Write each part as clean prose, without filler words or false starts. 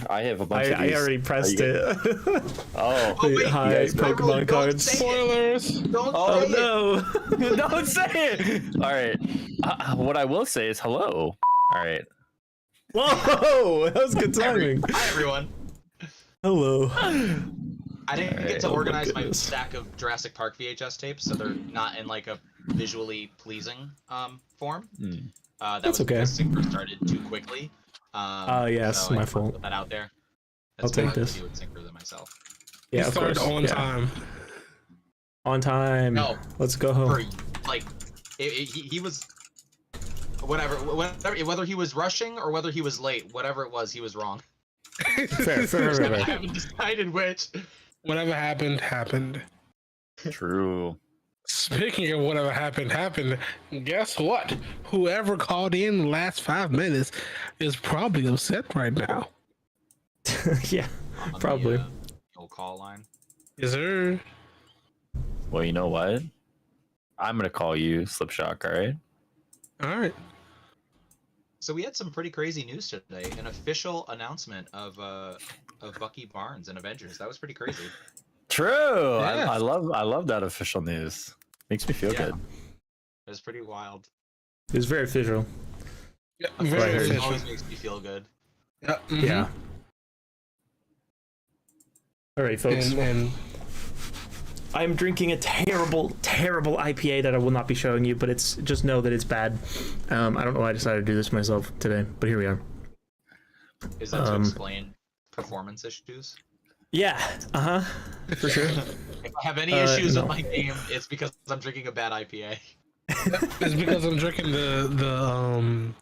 I have a bunch of these. I already pressed it. Oh, wait, hi, Pokemon cards. Spoilers. Oh, No. don't say it. All right. What I will say is hello. All right. Whoa, that was good timing. Hi everyone. Hello. I didn't get to Oh my organize my goodness. stack of Jurassic Park VHS tapes, so they're not in like a visually pleasing form. That That's was okay. because Synchro started too quickly. Yes, so my I fault. put that out there. I'll take this. Do with Synchro than myself. Yeah, He of started course. on time. On time. No. Let's go For, home. like, he was whether he was rushing or whether he was late, whatever it was, he was wrong. Fair. I haven't decided which. Whatever happened, happened. True. Speaking of whatever happened, guess what? Whoever called in the last 5 minutes is probably upset right now. Yeah, On probably. The old call line. Is there? Well, you know what? I'm gonna call you Slipshock. All right. All right. So we had some pretty crazy news today. An official announcement of Bucky Barnes and Avengers. That was pretty crazy. True. Yeah. I love that official news. Makes me feel good. It was pretty wild. It was very official. Yeah, Very very official. official. Always makes me feel good. Yeah. Yeah. All right, folks. And I'm drinking a terrible IPA that I will not be showing you, but it's just know that it's bad. I don't know why I decided to do this myself today, but here we are. Is that to explain performance issues? Yeah. For sure. If I have any issues no. with my game, it's because I'm drinking a bad IPA. it's because I'm drinking the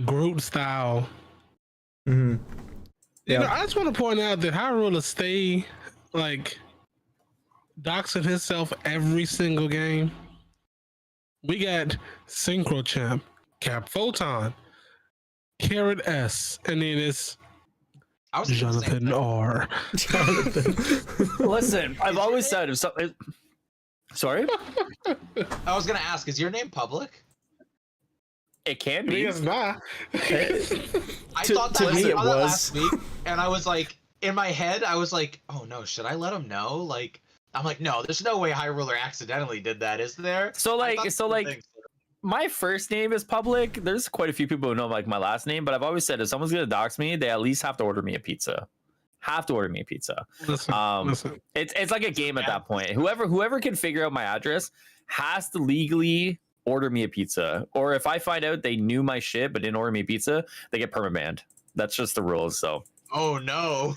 Groot style. Mm-hmm. You Yeah. know, I just want to point out that Highruler stay like doxing himself every single game. We got SyncroChamp, Cap Photon, Carrot S, and then it's I was thinking the same Jonathan thing. R. Listen, I've always said if something. Sorry. I was gonna ask, is your name public? It can It be. is not. I thought to that, me I it saw that was. last week, and I was like, in my head, I was like, oh no, should I let him know? Like, I'm like, no, there's no way Highruler accidentally did that, is there? So I like, thought so the like, thing- my first name is public. There's quite a few people who know like my last name, but I've always said if someone's gonna dox me, they at least have to order me a pizza. Have to order me a pizza. Listen. It's like a game at that point. Whoever can figure out my address has to legally order me a pizza. Or if I find out they knew my shit but didn't order me a pizza, they get permabanned. That's just the rules. So Oh no,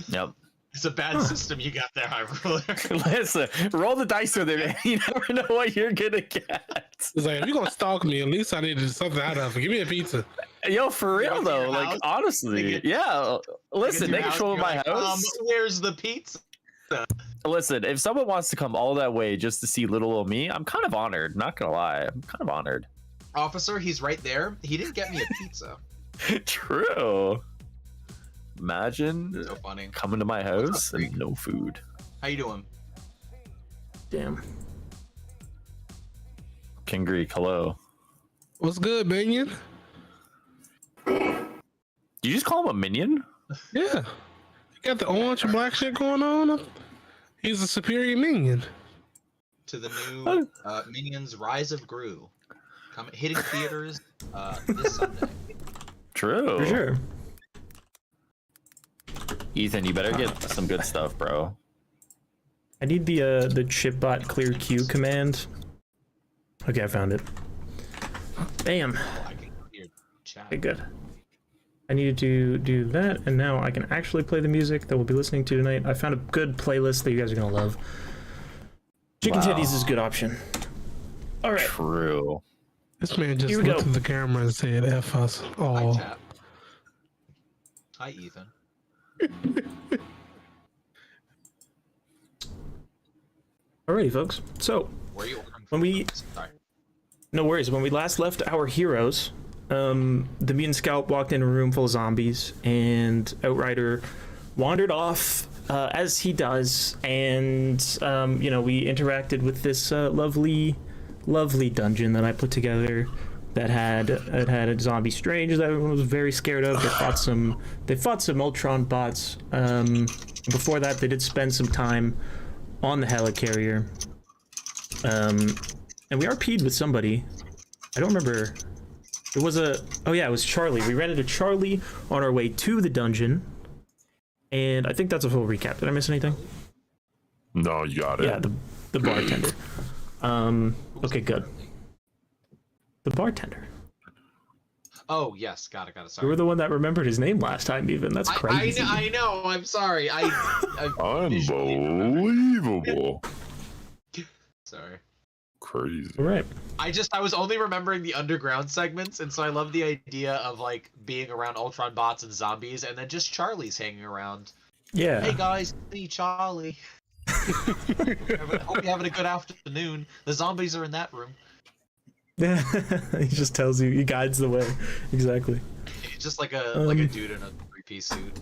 yep. it's a bad system you got there, Highruler. Listen, roll the dice with it, man. You never know what you're gonna get. It's like, if you're gonna stalk me, at least I needed something out of it. Give me a pizza. Yo, for real Go to though, your like house, honestly, take it- yeah. Listen, they Get to your control house, my you're like, house. Where's the pizza? Listen, if someone wants to come all that way just to see little old me, I'm kind of honored. Not gonna lie, I'm kind of honored. Officer, he's right there. He didn't get me a pizza. True. Imagine So funny. coming to my house Freak? and no food. How you doing? Damn. King Greek, hello. What's good, minion? Did you just call him a minion? Yeah. You got the orange and black shit going on? He's a superior minion. To the new Minions: Rise of Gru, hitting theaters this Sunday. True. For sure. Ethan, you better get some good stuff, bro. I need the chipbot clear queue command. Okay, I found it. Bam. I can hear chat. Okay, good. I needed to do that, and now I can actually play the music that we'll be listening to tonight. I found a good playlist that you guys are gonna love. Chicken titties is a good option. All right. True. This man just Here we looked go. at the camera and said, F us Hi, all. chat. Hi, Ethan. Alrighty, folks. So, Where are you ordering when from? we Sorry. no worries. When we last left our heroes, the mutant scout walked in a room full of zombies, and Outrider wandered off as he does, and you know, we interacted with this lovely dungeon that I put together that had a zombie strange that everyone was very scared of. They fought some Ultron bots. Before that, they did spend some time on the helicarrier. And we RP'd with somebody. I don't remember. It was it was Charlie. We ran into Charlie on our way to the dungeon. And I think that's a full recap. Did I miss anything? No, you got it. Yeah, the bartender. Okay, good. The bartender. Oh yes, got it. You Sorry. were the one that remembered his name last time. Even that's crazy. I know. I'm sorry. Unbelievable. Sorry. Crazy. All right. I was only remembering the underground segments, and so I love the idea of like being around Ultron bots and zombies, and then just Charlie's hanging around. Yeah. Hey guys, me Charlie. Hope you're having a good afternoon. The zombies are in that room. Yeah. He just tells you. He guides the way. Exactly. He's just like a dude in a three-piece suit.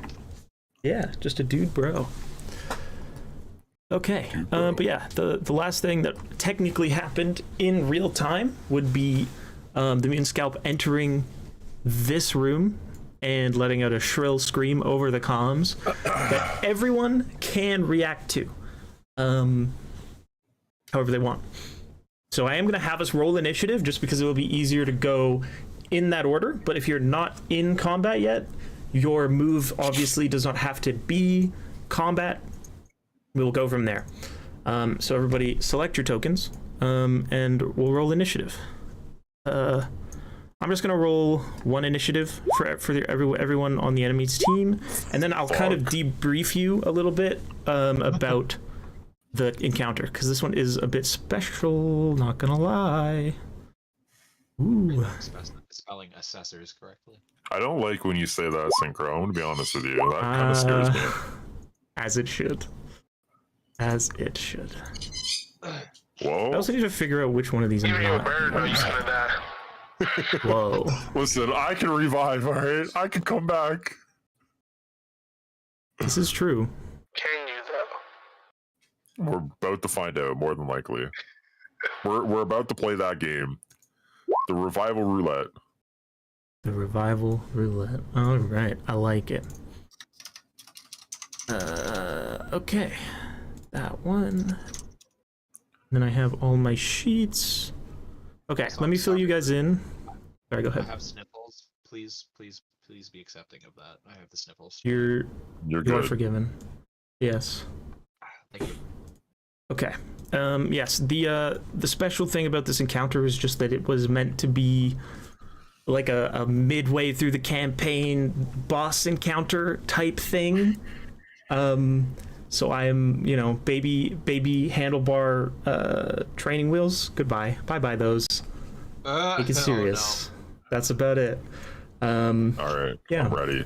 Yeah, just a dude, bro. Okay, but yeah, the last thing that technically happened in real time would be the mutant scalp entering this room and letting out a shrill scream over the comms that everyone can react to, however they want. So I am going to have us roll initiative just because it will be easier to go in that order, but if you're not in combat yet, your move obviously does not have to be combat. We'll go from there. So everybody select your tokens, and we'll roll initiative. I'm just gonna roll one initiative for everyone on the enemy's team, and then I'll kind of debrief you a little bit about the encounter, because this one is a bit special, not gonna lie. Ooh. Spelling assessors correctly. I don't like when you say that, Synchro. I'm gonna be honest with you. That kind of scares me. As it should. As it should. Whoa. I also need to figure out which one of these I'm not. Whoa. Listen, I can revive, alright? I can come back. This is true. Can you though? We're about to find out, more than likely. We're about to play that game. The revival roulette. The revival roulette. Alright, I like it. Okay. That one. Then I have all my sheets. Okay, let me fill you guys in. Sorry, go ahead. I have sniffles. Please be accepting of that. I have the sniffles. You're You are good. forgiven. Yes. Thank you. Okay. Yes, the special thing about this encounter is just that it was meant to be like a midway through the campaign boss encounter type thing. So I am, baby handlebar training wheels. Goodbye. Bye those. Take it serious. No. That's about it. All right. Yeah. I'm ready.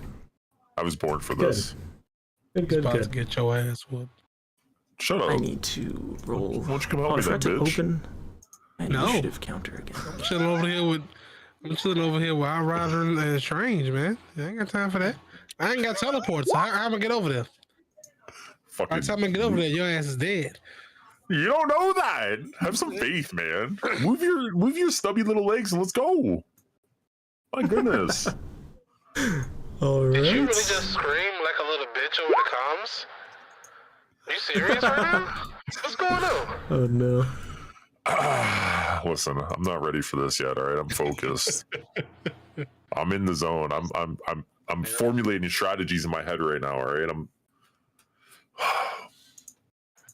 I was born for this. Good. About to get your ass whooped. Shut up. I need to roll. Why don't you come help I me forgot then, to bitch? open my No. initiative counter again. I'm chilling over here with Outrider and Strange, man. I ain't got time for that. I ain't got teleports. How am I gonna get over there? By Fucking, the time I get over there, your ass is dead. you don't know that. Have some faith, man. Move your stubby little legs and let's go. My goodness. All right. Did you really just scream like a little bitch over the comms? Are you serious right now? What's going on? Oh no. Listen, I'm not ready for this yet. All right, I'm focused. I'm in the zone. I'm formulating strategies in my head right now. All right,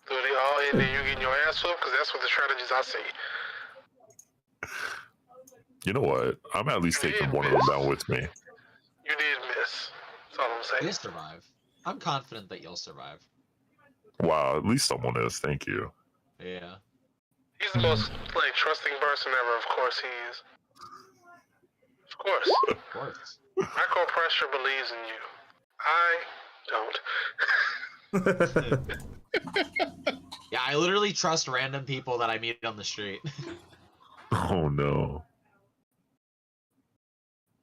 So they all in there, you getting your ass whooped? Because that's what the strategies I see. You know what? I'm at least taking one of them down with me. You did miss. That's all I'm saying. You'll survive. I'm confident that you'll survive. Wow, at least someone is. Thank you. Yeah. He's the most trusting person ever. Of course he is. Of course. Of course. Micro Pressure believes in you. I don't. Yeah, I literally trust random people that I meet on the street. Oh no.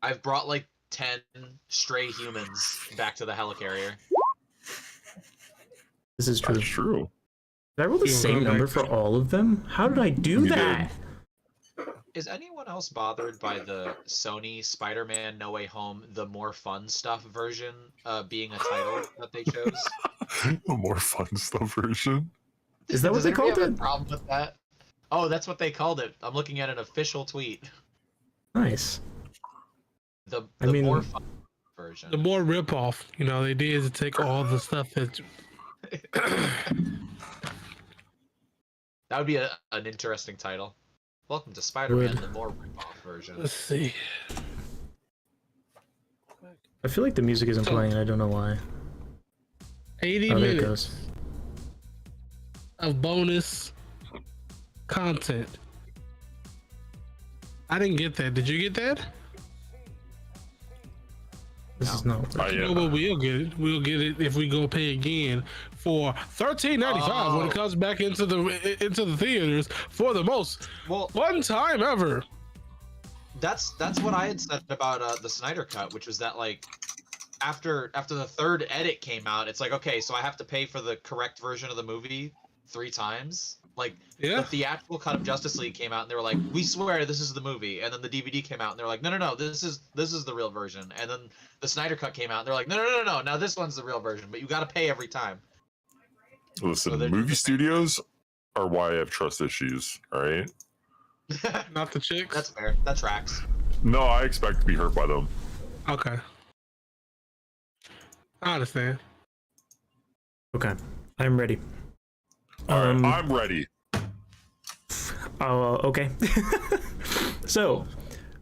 I've brought 10 stray humans back to the helicarrier. This is true. That's true. Did I roll the You same go number back. for all of them? How did I do You that? Is anyone else bothered by the Sony Spider-Man No Way Home, the more fun stuff version being a title that they chose? The more fun stuff version. Is that what Does they anybody called have a it? problem with that? Oh, that's what they called it. I'm looking at an official tweet. Nice. The I mean- more fun version. The more ripoff, they did to take all the stuff that. That would be an interesting title. Welcome to Spider-Man, Would. the more rip-off version. Let's see. I feel like the music isn't playing. I don't know why. 80 Oh, there it minutes goes. of bonus content. I didn't get that. Did you get that? This is not. No, but we'll get it. We'll get it if we go pay again for $13.95 when it comes back into the theaters for the most Well, fun time ever. that's what I had said about the Snyder Cut, which was that like after the third edit came out, it's like, okay, so I have to pay for the correct version of the movie 3 times. Like Yeah. the theatrical cut of Justice League came out and they were like, we swear this is the movie, and then the DVD came out and they're like, no, this is the real version, and then the Snyder Cut came out and they're like, no, now this one's the real version, but you got to pay every time. Listen, So they're movie just- studios are why I have trust issues. All right. Not the chicks. That's fair. That tracks. No, I expect to be hurt by them. Okay. I understand. Okay, I'm ready. All right, I'm ready. Okay. So,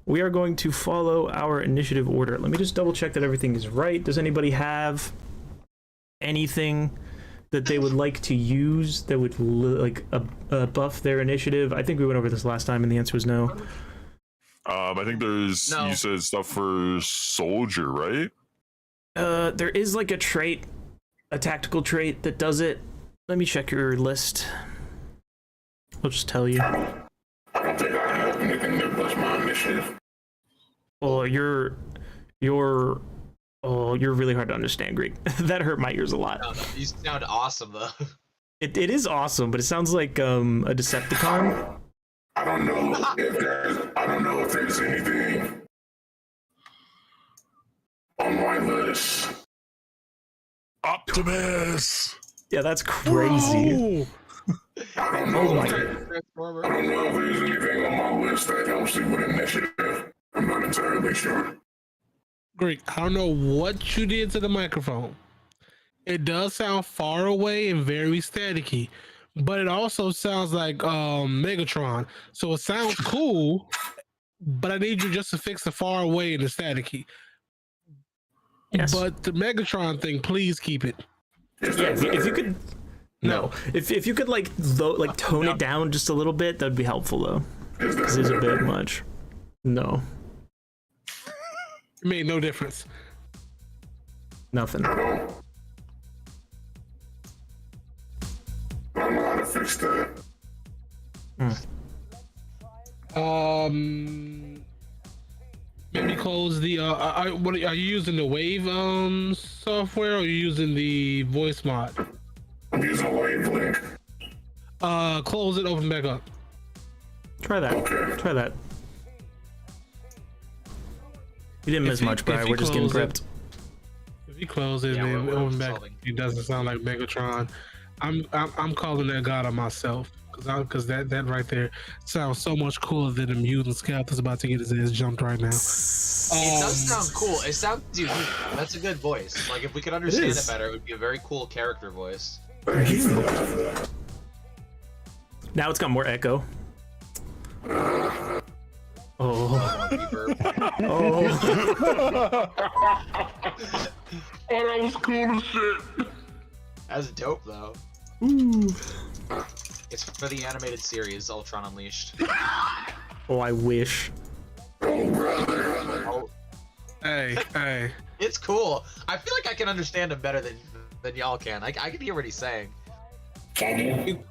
we are going to follow our initiative order. Let me just double check that everything is right. Does anybody have anything that they would like to use that would buff their initiative? I think we went over this last time, and the answer was no. I think there's No. you said stuff for soldier, right? There is like a trait, a tactical trait that does it. Let me check your list. I'll just tell you. I don't think I have anything that busts my initiative. Oh, you're really hard to understand, Greek. That hurt my ears a lot. No, you sound awesome though. It is awesome, but it sounds like a Decepticon. I don't know if there's anything on my list. Optimus. Yeah, that's crazy. I don't know if Transformer. I don't know if there's anything on my list that helps you with initiative. I'm not entirely sure. Greek, I don't know what you did to the microphone. It does sound far away and very staticky, but it also sounds like Megatron. So it sounds cool, but I need you just to fix the far away and the staticky. Yes. But the Megatron thing, please keep it. Yeah, if you could. No, if you could tone it down just a little bit, that'd be helpful though. This is a bit much. No, It made no difference. nothing. I don't know how to fix that. Maybe close the. Are you using the Wave software, or are you using the voice mod? I'm using Wavelength. Close it, open back up. Try that. Okay. Try that. You didn't miss you- much, if Brian. you We're just getting close it- prepped. If you close it Yeah, and we're open back, solving. it doesn't sound like Megatron. I'm calling that God on myself because that right there sounds so much cooler than the mutant scout that's about to get his ass jumped right now. It does sound cool. It sounds unique. That's a good voice. Like if we could understand it is. better, it would be a very coal character voice. Thank you for that. Now it's got more echo. Oh. Reverb. Oh. Oh, that was cool as shit. That's dope though. Ooh. It's for the animated series Ultron Unleashed. Oh, I wish. Oh, brother. Oh, Hey. it's cool. I feel like I can understand him better than y'all can. I can hear what he's saying. Can you?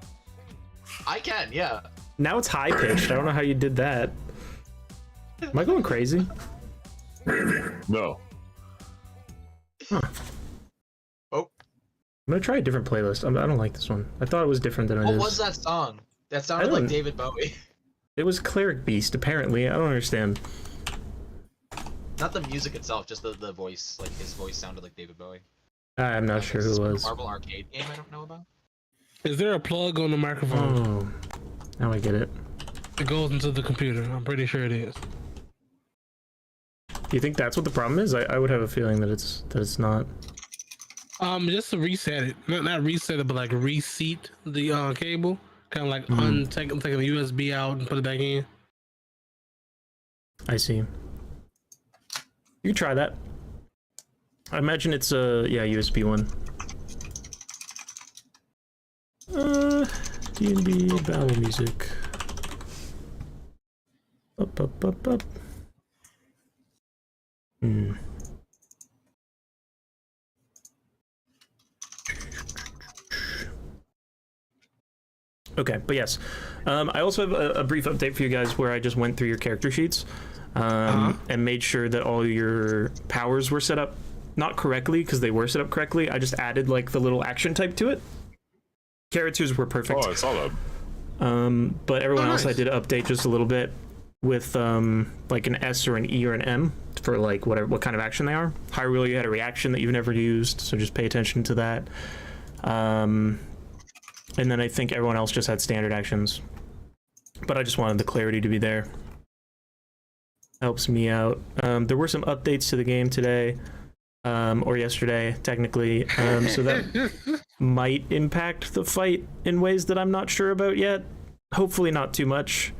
I can, yeah. Now it's high pitched. I don't know how you did that. Am I going crazy? Maybe. No. Oh, I'm gonna try a different playlist. I don't like this one. I thought it was different than it what is. was that song? That I sounded don't- like David Bowie. It was Cleric Beast, apparently. I don't understand. Not the music itself, just the voice. Like his voice sounded like David Bowie. I'm not sure who it was. Marvel arcade game I don't know about. Is there a plug on the microphone? Oh, now I get it. It goes into the computer. I'm pretty sure it is. Do you think that's what the problem is? I would have a feeling that it's not. Just to reset it, not reset it, but like reseat the cable. Kind of like take the USB out and put it back in. I see. You can try that. I imagine it's a USB one. D&D battle music. Up. Okay, but yes. I also have a brief update for you guys where I just went through your character sheets and made sure that all your powers were set up not correctly, because they were set up correctly. I just added like the little action type to it. Characters were perfect. Oh, I saw that. But everyone else I nice. did update just a little bit with like an S or an E or an M for like what kind of action they are. Highruler, you had a reaction that you've never used, so just pay attention to that. And then I think everyone else just had standard actions. But I just wanted the clarity to be there. Helps me out. There were some updates to the game today, or yesterday, technically. So that might impact the fight in ways that I'm not sure about yet. Hopefully not too much,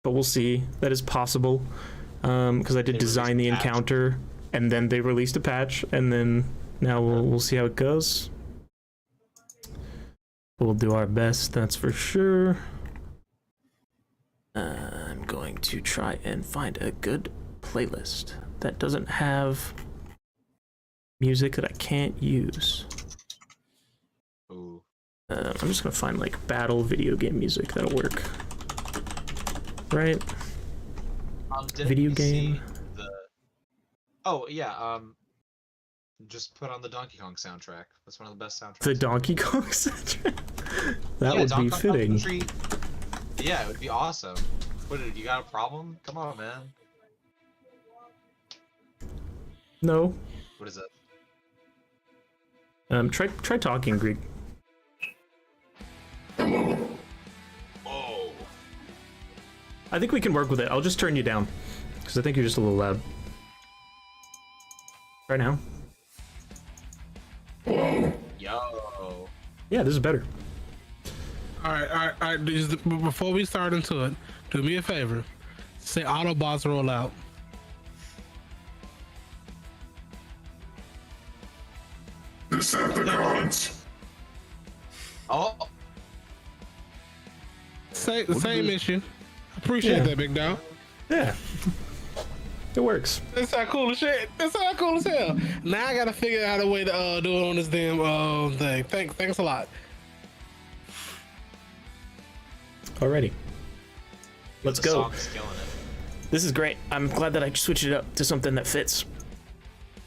but we'll see. That is possible. Because I did design the encounter, and then they released a patch, and then now we'll see how it goes. We'll do our best, that's for sure. I'm going to try and find a good playlist that doesn't have music that I can't use. Ooh. I'm just gonna find like battle video game music that'll work. Right? Didn't Video you game. see Oh yeah. Just put on the Donkey Kong soundtrack. That's one of the best soundtracks. The Donkey Kong soundtrack? That Yeah, would Donkey be Kong fitting. Country. Yeah, it would be awesome. What? You got a problem? Come on, man. No. What is it? Try talking Greek. Oh. I think we can work with it. I'll just turn you down, because I think you're just a little loud. Right now. Yo. Yeah, this is better. All right. Before we start into it, do me a favor. Say Autobots roll out. Decepticons. Oh. Same issue. Appreciate that, big dog. Yeah. It works. That's not cool as shit. That's not cool as hell. Now I gotta figure out a way to do it on this damn thing. Thanks a lot. Alrighty. Let's The go. song is killing it. This is great. I'm glad that I switched it up to something that fits.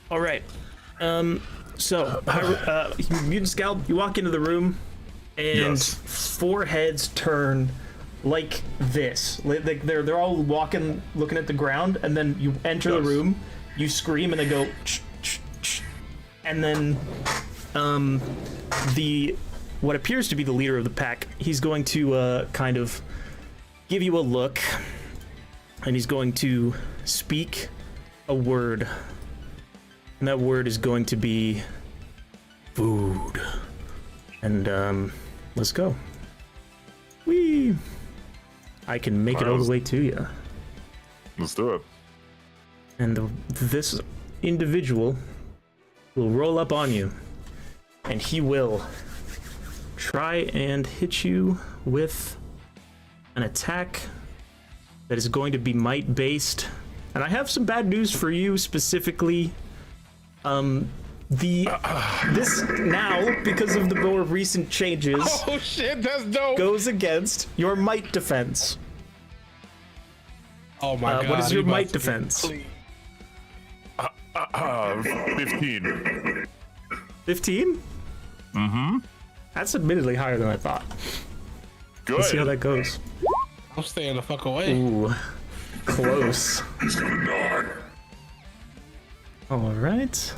Alright. So, Mutant Scalp, you walk into the room, and Yes. 4 heads turn like this. Like they're all walking, looking at the ground, and then you enter the Yes. room, you scream, and they go, and then what appears to be the leader of the pack, he's going to kind of give you a look, and he's going to speak a word, and that word is going to be food. And let's go. Whee! I can make it all the way to you. Let's do it. And this individual will roll up on you, and he will try and hit you with an attack that is going to be might based. And I have some bad news for you specifically. This now, because of the more recent changes, Oh shit, that's dope. goes against your might defense. Oh my god. What is he your about might to defense? complete. 15. 15? Mm-hmm. That's admittedly higher than I thought. Good. Let's see how that goes. I'm staying the fuck away. Ooh, close. He's gonna die. All right.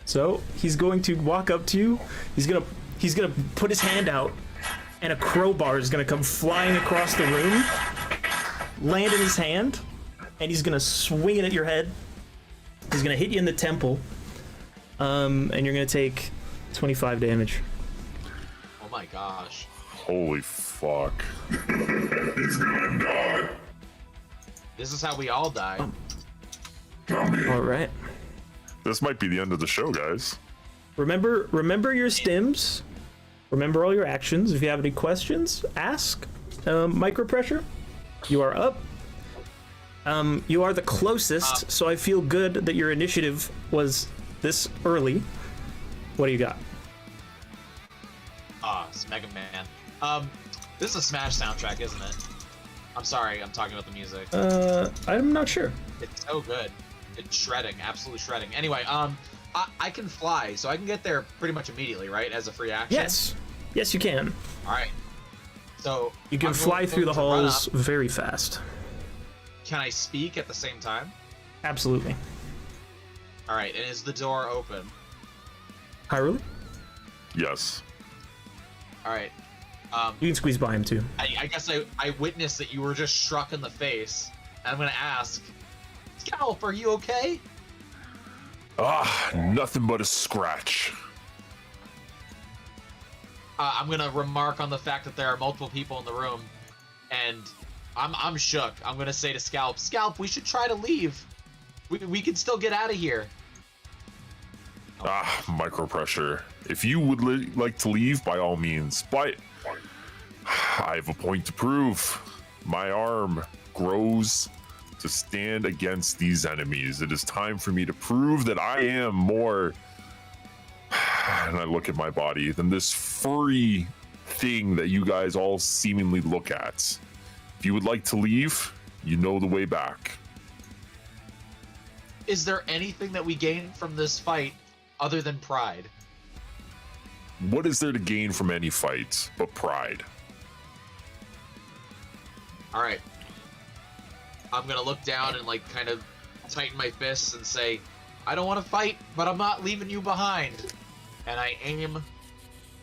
So he's going to walk up to you. He's gonna put his hand out, and a crowbar is gonna come flying across the room, land in his hand, and he's gonna swing it at your head. He's gonna hit you in the temple, and you're gonna take 25 damage. Oh my gosh. Holy fuck. He's gonna die. This is how we all die. All right. This might be the end of the show, guys. Remember your stims. Remember all your actions. If you have any questions, ask. Micro pressure, you are up. You are the closest, so I feel good that your initiative was this early. What do you got? It's Mega Man. This is a Smash soundtrack, isn't it? I'm sorry, I'm talking about the music. I'm not sure. It's so good. It's shredding, absolutely shredding. Anyway, I can fly, so I can get there pretty much immediately, right? As a free action. Yes, you can. All right. So You can fly through the halls very fast. Can I speak at the same time? Absolutely. All right. And is the door open? Highruler? Yes. All right. You can squeeze by him too. I guess I witnessed that you were just struck in the face. And I'm gonna ask, Scalp, are you okay? Nothing but a scratch. I'm gonna remark on the fact that there are multiple people in the room, and I'm shook. I'm gonna say to Scalp, we should try to leave. We can still get out of here. Micro pressure. If you would like to leave, by all means. But I have a point to prove. My arm grows to stand against these enemies. It is time for me to prove that I am more, and I look at my body, than this furry thing that you guys all seemingly look at. If you would like to leave, you know the way back. Is there anything that we gain from this fight other than pride? What is there to gain from any fight but pride? All right. I'm gonna look down and like kind of tighten my fists and say, I don't want to fight, but I'm not leaving you behind. And I aim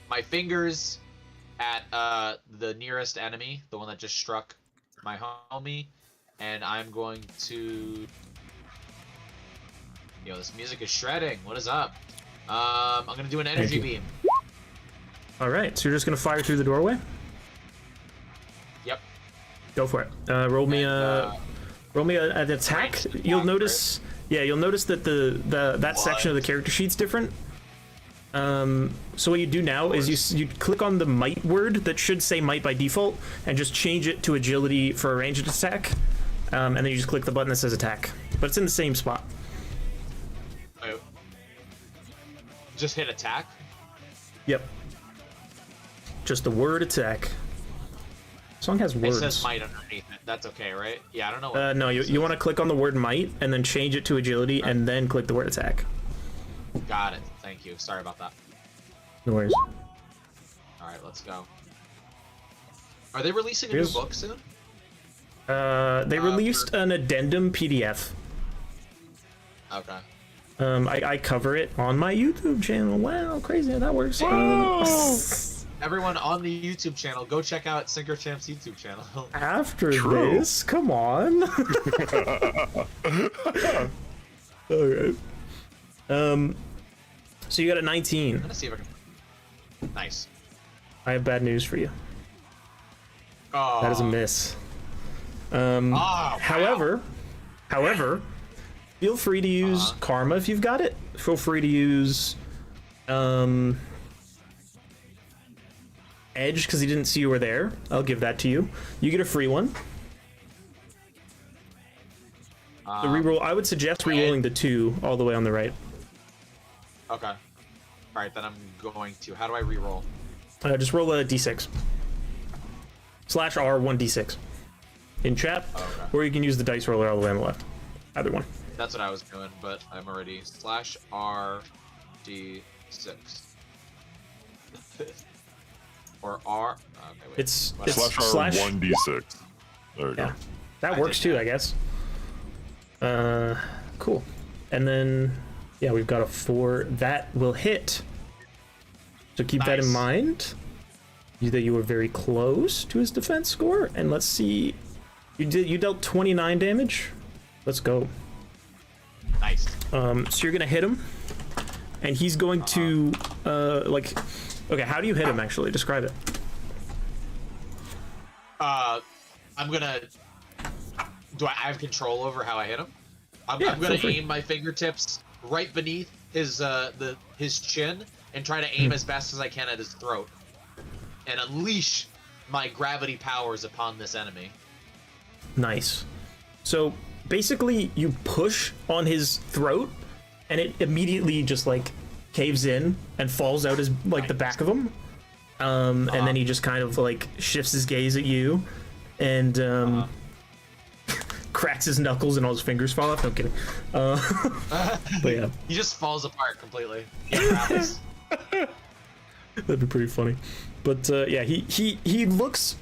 my fingers at the nearest enemy, the one that just struck my homie, and I'm going to... Yo, this music is shredding. What is up? I'm gonna do an energy beam. All right, so you're just gonna fire through the doorway? Yep. Go for it. Roll me an attack. You'll notice, you'll notice that that section of the character sheet's different. So what you do now is you click on the might word that should say might by default, and just change it to agility for a ranged attack, and then you just click the button that says attack, but it's in the same spot. Oh. Just hit attack? Yep. Just the word attack. Song has words. It says might underneath it. That's okay, right? Yeah, I don't know what no, you want to click on the word might and then change it to agility and then click the word attack. Got it. Thank you. Sorry about that. No worries. Alright, let's go. Are they releasing a new book soon? They released an addendum PDF. Okay. I cover it on my YouTube channel. Wow, crazy how that works. Everyone on the YouTube channel, go check out SyncroChamp's YouTube channal. After this, come on. Alright. So you got a 19. Let's see if I can... Nice. I have bad news for you. Oh. That is a miss. Wow. However, feel free to use karma if you've got it. Feel free to use edge because he didn't see you were there. I'll give that to you. You get a free one. The reroll. I would suggest rerolling the 2 all the way on the right. Okay. Alright, then I'm going to... How do I reroll? Just roll a d6. /R 1d6 in chat, or you can use the dice roller all the way on the left. Either one. That's what I was doing, but I'm already /R D6. Or R? Okay, wait. It's Slash R slash 1d6. There you Yeah, go. that works too, I guess. Cool. And then, yeah, we've got a 4 that will hit. So keep that in Nice. mind. That you were very close to his defense score. And let's see, you dealt 29 damage. Let's go. Nice. So you're gonna hit him, and he's going to like. Okay, how do you hit him? Actually, describe it. I'm gonna. Do I have control over how I hit him? I'm Yeah, gonna feel free. aim my fingertips right beneath his his chin and try to aim as best as I can at his throat, and unleash my gravity powers upon this enemy. Nice. So basically, you push on his throat, and it immediately just like caves in and falls out as like the back of him. And then he just kind of like shifts his gaze at you, and cracks his knuckles, and all his fingers fall off. No, I'm kidding. But yeah, He just falls apart completely. He unravels. that'd be pretty funny. But yeah, he looks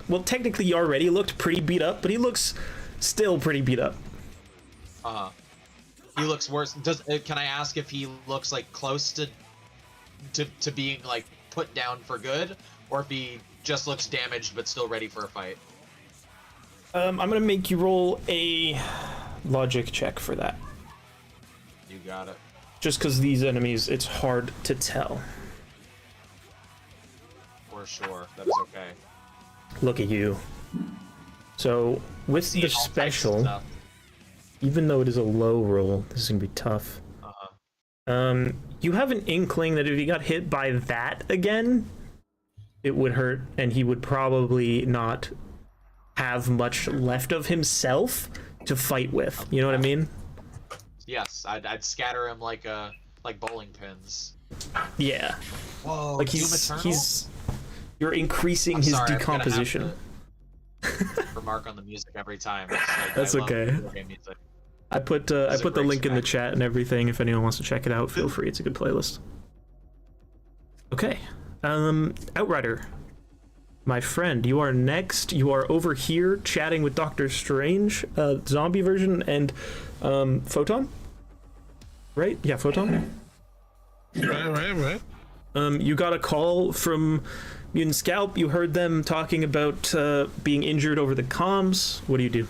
well. Technically, he already looked pretty beat up, but he looks still pretty beat up. He looks worse. Can I ask if he looks like close to being like put down for good, or if he just looks damaged but still ready for a fight? I'm gonna make you roll a logic check for that. You got it. Just because these enemies, it's hard to tell. For sure. That is okay. Look at you. So with the Seeing all types of special, stuff. even though it is a low roll, this is gonna be tough. You have an inkling that if he got hit by that again, it would hurt, and he would probably not have much left of himself to fight with. You know what I mean? Yes, I'd scatter him like bowling pins. Yeah. Whoa, Like Doom Eternal? you're increasing I'm his sorry, I'm gonna have decomposition. to remark on the music every time. It's like, That's I love okay. video game music. I put a the great link in the track. chat and everything. If anyone wants to check it out, feel free. It's a good playlist. Okay, Outrider, my friend, you are next. You are over here chatting with Doctor Strange, zombie version, and Photon. Right? Yeah, Photon. Right. You got a call from Mutant Scalp. You heard them talking about being injured over the comms. What do you do?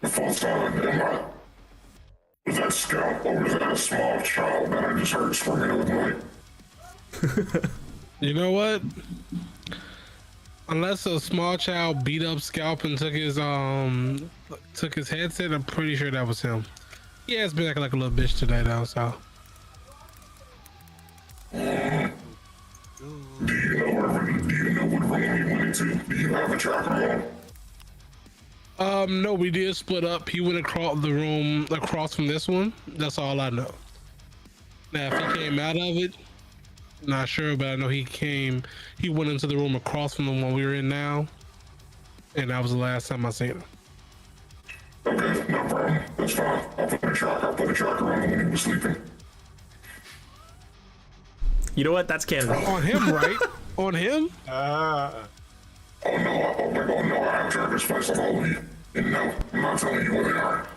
The first time, am I? Was that Scout or was that a small child that I just heard screaming with me? You know what? Unless a small child beat up Scalp and took his headset, I'm pretty sure that was him. He has been acting like a little bitch today though, so. Do you know what room he went into? Do you have a tracker on? No, we did split up. He went across the room across from this one. That's all I know. Now, if he came out of it, not sure, but I know he went into the room across from the one we were in now. And that was the last time I seen him. Okay, no problem. That's fine. I'll put a tracker on him when he was sleeping. You know what? That's canon. On him, right? On him? Oh no, I have trackers placed on all of you. And no, I'm not telling you where they are.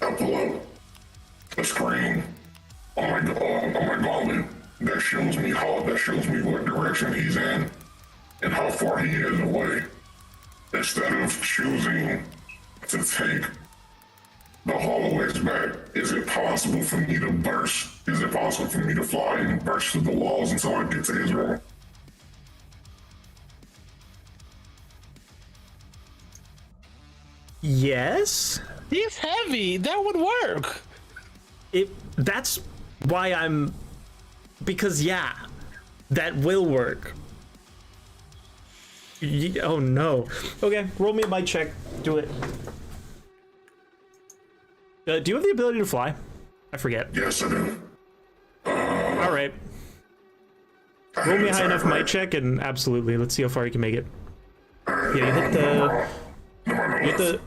Up below, a screen on my gauntlet that shows me what direction he's in and how far he is away. Instead of choosing to take the hallways back, is it possible for me to burst? Is it possible for me to fly and burst through the walls until I get to his room? Yes. He's heavy. That would work. That's why I'm, because yeah, that will work. Oh no. Okay, roll me a mic check. Do it. Do you have the ability to fly? I forget. Yes, I do. All right. Roll me a high enough mic check, and absolutely, let's see how far you can make it. Yeah, you hit the. You hit the.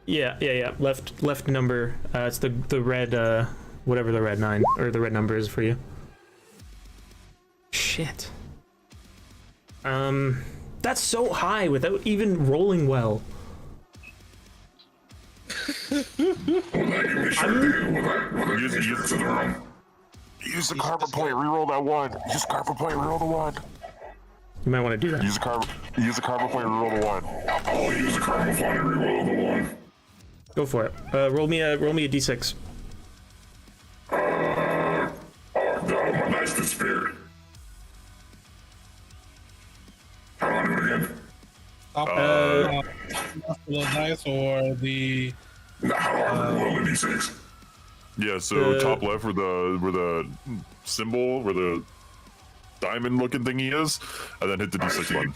Yeah. Left number. It's the red whatever the red 9 or the red number is for you. Shit. That's so high without even rolling well. Use the carbon plate, reroll that 1. Use the carbon plate, reroll the 1. You might want to do that. Use the carbon plate, reroll the 1. I'll use the carbon plate and reroll the 1. Go for it. Roll me a d6. Oh god, my dice disappeared. How do I do it again? The dice or the How do I reroll the d6? Yeah, so top left where the symbol, where the diamond looking thingy is, and then hit the d6 button.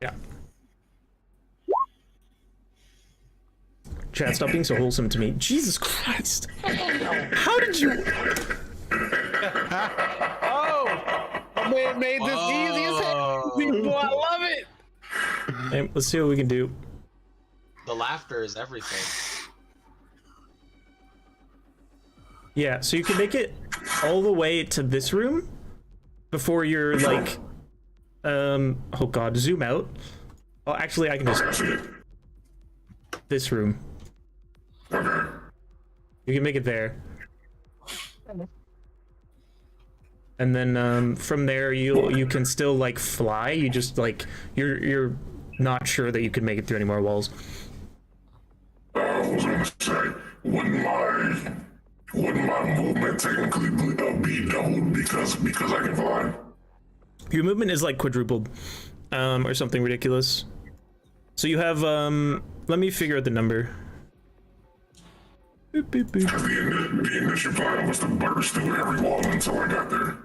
Yeah. Chad, stop being so wholesome to me. Jesus Christ. How did you... man made this easy as hell. Boy, I love it. Hey, let's see what we can do. The laughter is everything. Yeah, so you can make it all the way to this room before you're like, oh god, zoom out. Oh, actually, I can just... This room. Okay. You can make it there. And then from there you can still like fly. You just like you're not sure that you can make it through any more walls. I was gonna say, wouldn't my movement technically be doubled because I can fly? Your movement is like quadrupled, or something ridiculous. So you have let me figure out the number. Boop, boop, boop. Because the initial plan was to burst through every wall until I got there.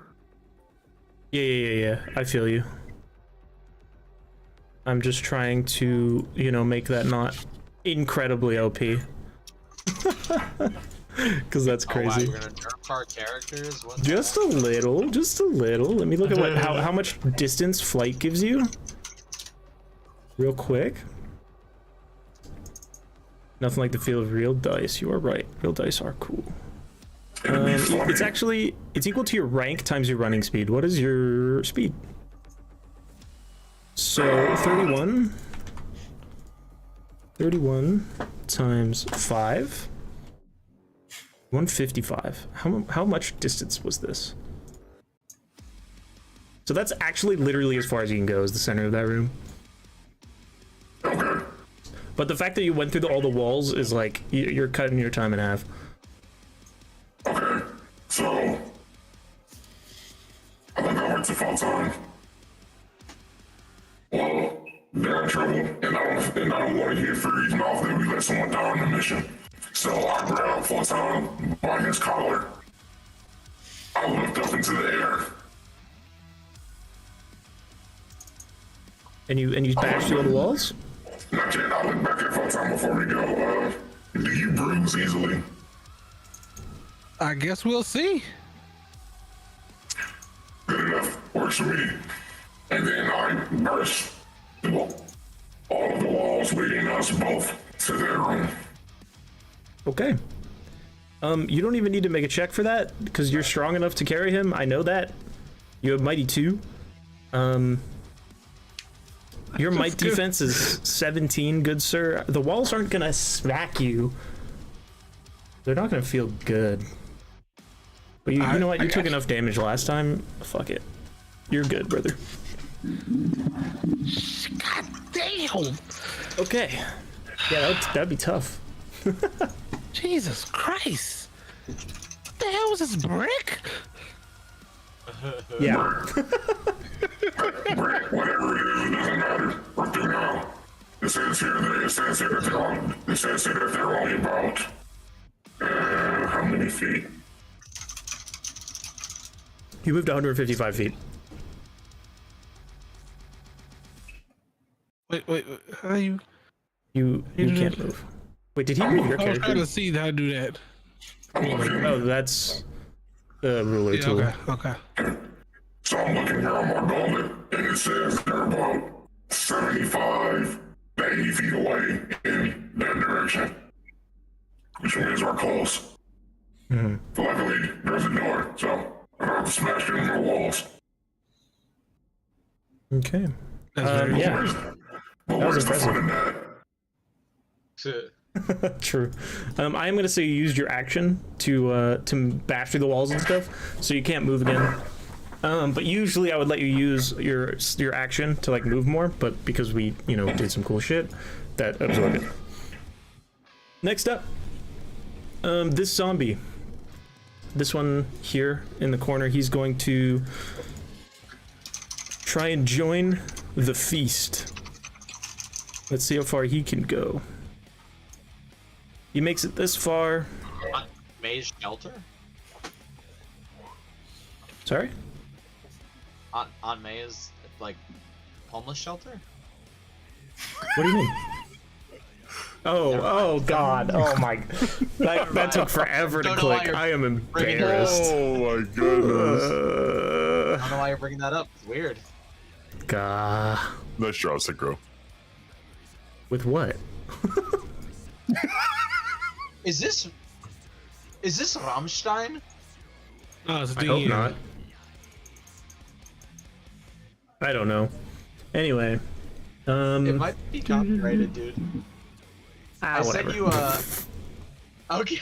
Yeah. I feel you. I'm just trying to, make that not incredibly OP. Because that's crazy. Oh, wow, we're gonna nerf our characters? What Just a little. Let me look at how much distance flight gives you. Real quick. Nothing like the feel of real dice. You are right. Real dice are cool. It's equal to your rank times your running speed. What is your speed? So 31. 31 times 5. 155. How much distance was this? So that's actually literally as far as you can go, is the center of that room. Okay. But the fact that you went through all the walls is like, you're cutting your time in half. Okay. So, I think I went to Photon. Well, they're in trouble, and I don't want to hear for even off that we let someone die on the mission. So I grabbed Photon by his collar. I looked up into the air. And you bashed through all the walls? Not yet. I look back at Photon before we go. Do you bruise easily? I guess we'll see. Good enough. Works for me. And then I burst through all of the walls leading us both to their room. Okay. You don't even need to make a check for that, because you're strong enough to carry him. I know that. You have Mighty 2. Your might defense is 17, good sir. The walls aren't gonna smack you. They're not gonna feel good. But you know what? You took enough damage last time. Fuck it. You're good, brother. God damn. Okay. Yeah, that'd be tough. Jesus Christ. What the hell was this brick? Yeah. Brick, whatever it is, it doesn't matter. We're through now. It says here that they're only about how many feet? You moved 155 feet. Wait. How you? You can't move. Wait, did he move your I was trying character? to see how to do that. Oh, that's the ruler tool. Okay. So I'm looking here on my gauntlet, and it says they're about 75 to 80 feet away in that direction. Which means our call So luckily, there's a door, so I'm about to smash through the walls. Okay. That's very Yeah. But That was where's the fun impressive. in that? True. I am gonna say you used your action to bash through the walls and stuff, so you can't move again. But usually I would let you use your action to like move more, but because we did some cool shit, that absorbed it. Next up, this zombie. This one here in the corner, he's going to try and join the feast. Let's see how far he can go. He makes it this far. Maze shelter? Sorry? On Maze, like, homeless shelter? What do you mean? Oh God! Oh my! That took forever to Don't know why click. you're I am bringing that up. embarrassed. Oh my goodness. I don't know why you're bringing that up. It's weird. God. Nice job, Synchro. With what? Is this Rammstein? Oh, it's I hope not. I don't know. Anyway, It might be copyrighted, dude. I whatever. sent you a. Okay,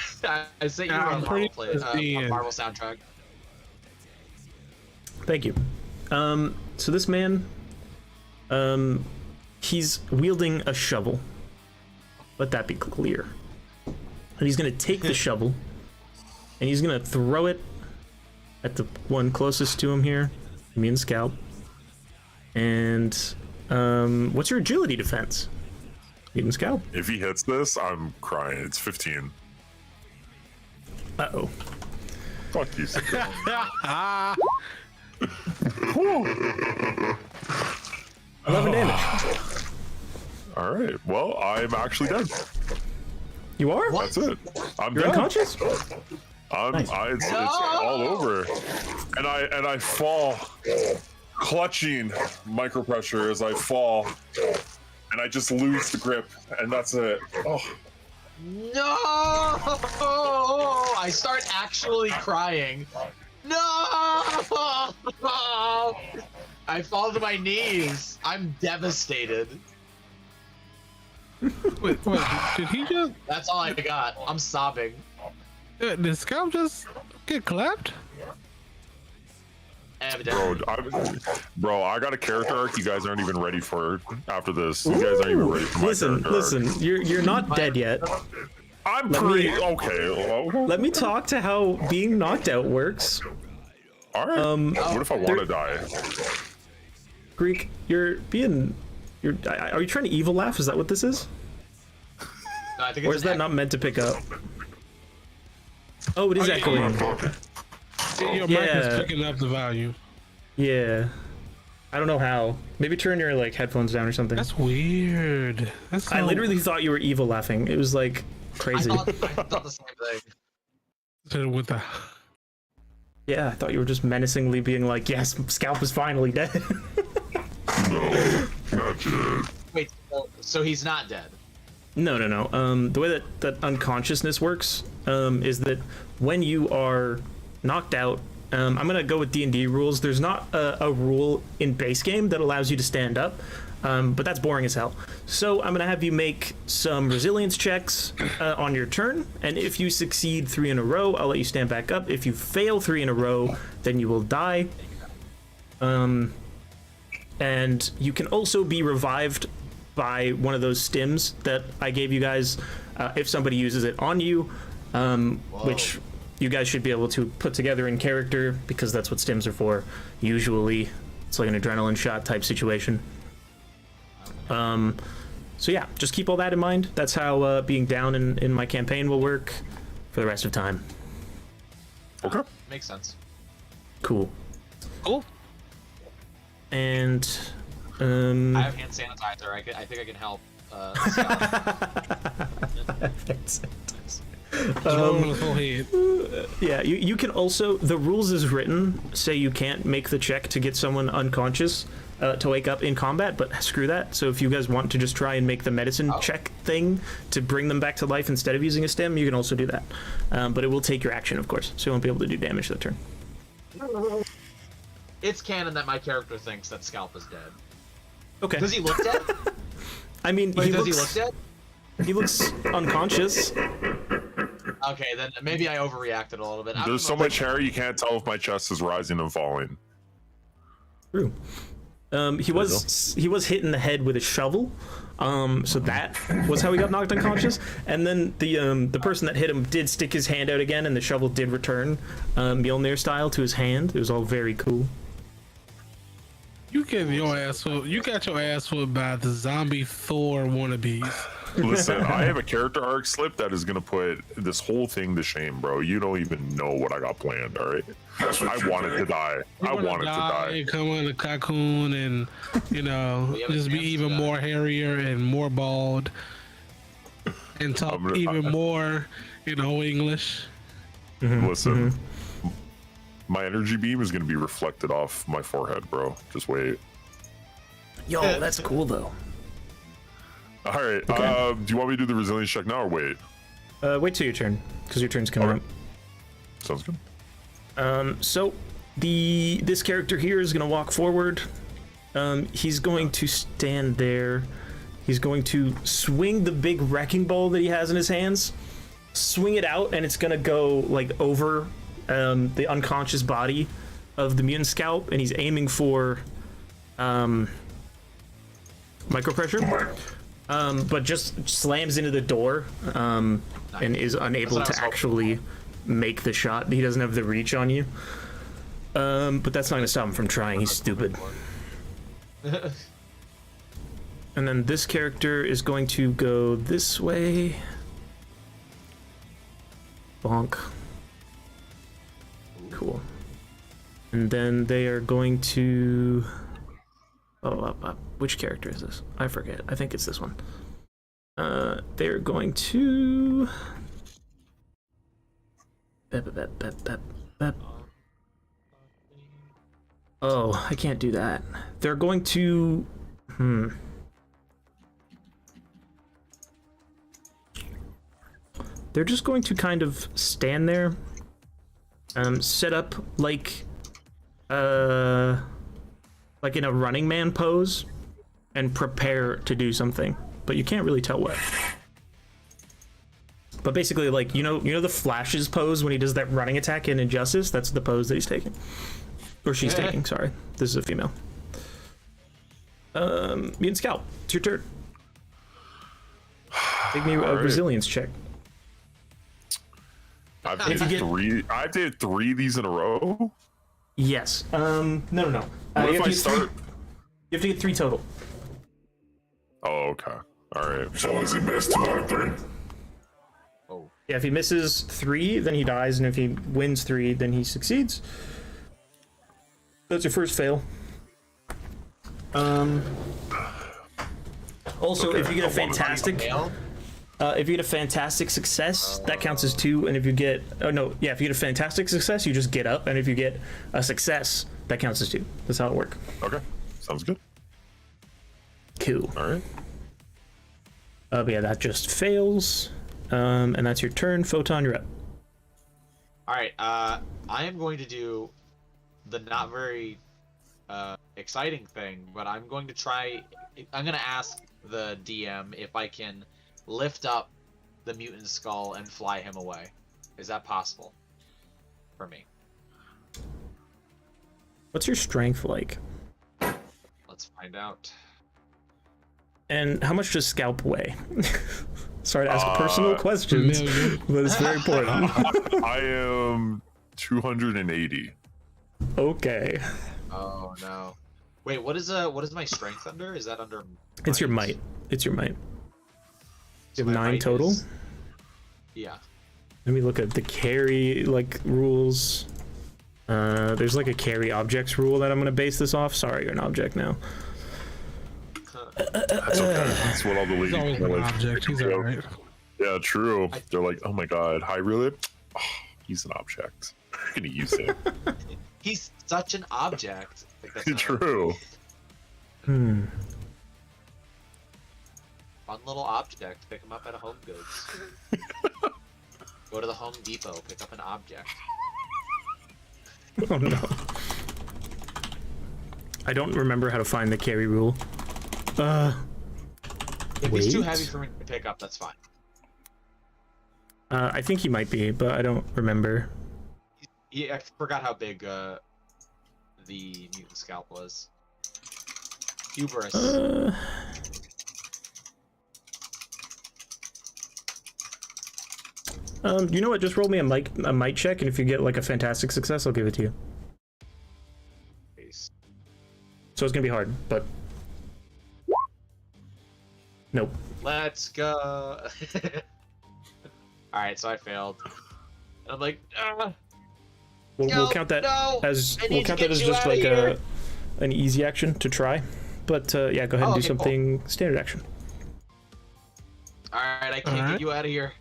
I sent you a I'm pretty Marvel sure it's the a end. Marvel soundtrack. Thank you. So this man, he's wielding a shovel. Let that be clear. And he's gonna take the shovel, and he's gonna throw it at the one closest to him here, me and Scalp. And what's your agility defense? Me and Scalp. If he hits this, I'm crying. It's 15. Uh-oh. Fuck you, Synchro. 11 damage. All right. Well, I'm actually dead. You are? That's it. I'm You're dead. unconscious? It's all over. And I fall, clutching micro pressure as I fall, and I just lose the grip, and that's it. Oh, No! I start actually crying. No! I fall to my knees. I'm devastated. Wait, did he just? That's all I got. I'm sobbing. Did Scalp just get clapped? bro, I got a character arc you guys aren't even ready for after this. You guys aren't even ready for my Listen, character arc. you're not dead yet. I'm Let pretty me- okay. Well, Let me talk to how being knocked out works. all right. What if I want to die? Greek, are you trying to evil laugh? Is that what this is? No, I think Or it's is that not meant to pick up? Oh, it is echoing. Your mic Yeah. is picking up the volume. Yeah. I don't know how. Maybe turn your headphones down or something. That's weird. That's I so- literally thought you were evil laughing. It was I crazy. thought the same thing. With the Yeah, I thought you were just menacingly being like, yes, Scalp is finally dead. Not yet. Wait, so he's not dead? No. The way that unconsciousness works is that when you are knocked out, I'm gonna go with D&D rules. There's not a rule in base game that allows you to stand up, but that's boring as hell. So I'm gonna have you make some resilience checks on your turn, and if you succeed 3 in a row, I'll let you stand back up. If you fail 3 in a row, then you will die. And you can also be revived by one of those stims that I gave you guys if somebody uses it on you, which you guys should be able to put together in character because that's what stims are for. Usually, it's like an adrenaline shot type situation. So yeah, just keep all that in mind. That's how being down in my campaign will work for the rest of time. Okay. Makes sense. Cool. cool. And I have hand sanitizer. I think I can help. Yeah, you can also, the rules as written say you can't make the check to get someone unconscious, to wake up in combat, but screw that. So if you guys want to just try and make the medicine check thing to bring them back to life instead of using a stem, you can also do that. But it will take your action, of course, so you won't be able to do damage that turn. It's canon that my character thinks that Scalp is dead. Okay. Does he look dead? I mean, Wait, he does looks, he look dead? he looks unconscious. Okay, then maybe I overreacted a little bit. I There's so don't know much hair you can't tell if my chest is rising and falling. True. He was hit in the head with a shovel, so that was how he got knocked unconscious. And then the person that hit him did stick his hand out again, and the shovel did return Mjolnir style to his hand. It was all very cool. You get your ass whooped. You got your ass whooped by the zombie Thor wannabes. Listen, I have a character arc slip that is gonna put this whole thing to shame, bro. You don't even know what I got planned, all right? I wanted to die. I wanted to die. Come in a cocoon and, you know, just be even more hairier and more bald and talk even more, you know, English. Listen, my energy beam is gonna be reflected off my forehead, bro. Just wait. Yo, that's cool though. All right. Do you want me to do the resilience check now or wait? Wait till your turn, because your turn's coming up. Sounds good. So this character here is gonna walk forward. He's going to stand there. He's going to swing the big wrecking ball that he has in his hands, swing it out, and it's gonna go like over the unconscious body of the mutant scalp, and he's aiming for micro pressure. But just slams into the door and is unable to actually make the shot. He doesn't have the reach on you. But that's not gonna stop him from trying. He's stupid. And then this character is going to go this way. Bonk. Cool. And then they are going to... which character is this? I forget. I think it's this one. They're going to... Oh, I can't do that. They're going to... They're just going to kind of stand there, set up like in a running man pose, and prepare to do something, but you can't really tell what. But basically, like, you know the Flash's pose when he does that running attack in Injustice? That's the pose that he's taking. Or she's taking, sorry. This is a female. Mutant Scalp, it's your turn. Take me a resilience check. I did three of these in a row? Yes. No. What if I start? You have to get 3 total. Oh, okay. All right. So is it best 2 out of 3? Oh. Yeah, if he misses 3, then he dies, and if he wins 3, then he succeeds. That's your first fail. Also, Okay. if you get a fantastic... if you get a fantastic success, that counts as 2, and if you get... Oh, no, yeah, if you get a fantastic success, you just get up, and if you get a success, that counts as 2. That's how it works. Okay. Sounds good. Cool. All right. But yeah, that just fails. And that's your turn. Photon, you're up. Alright, I am going to do the not very exciting thing, but I'm going to ask the DM if I can lift up the mutant skull and fly him away. Is that possible for me? What's your strength like? Let's find out. And how much does Scalp weigh? Sorry to ask personal questions, but it's very important. I am 280. Okay. Oh no. Wait, what is my strength under? Is that under It's your might. It's your might. So You have my 9 might total? is- Yeah. Let me look at the carry rules. There's like a carry objects rule that I'm gonna base this off. Sorry, you're an object now. That's okay. That's what all the He's always ladies an object. He's alright. Yeah, true. They're like, oh my god, Highruler? Oh, he's an object. I'm gonna use him. He's such an object. Like, that's not- True. Hmm. Fun little object. Pick them up at a Home Goods. Go to the Home Depot. Pick up an object. Oh no. I don't remember how to find the carry rule. If he's too Wait. heavy for me to pick up, that's fine. I think he might be, but I don't remember. I forgot how big the mutant scalp was. Hubris. You know what? Just roll me a might check, and if you get like a fantastic success, I'll give it to you. Peace. So it's gonna be hard, but nope. Let's go. Alright, so I failed. And I'm like, We'll count that as just like an easy action to try. But yeah, go ahead and do something standard action. Alright, I can't get you out of here.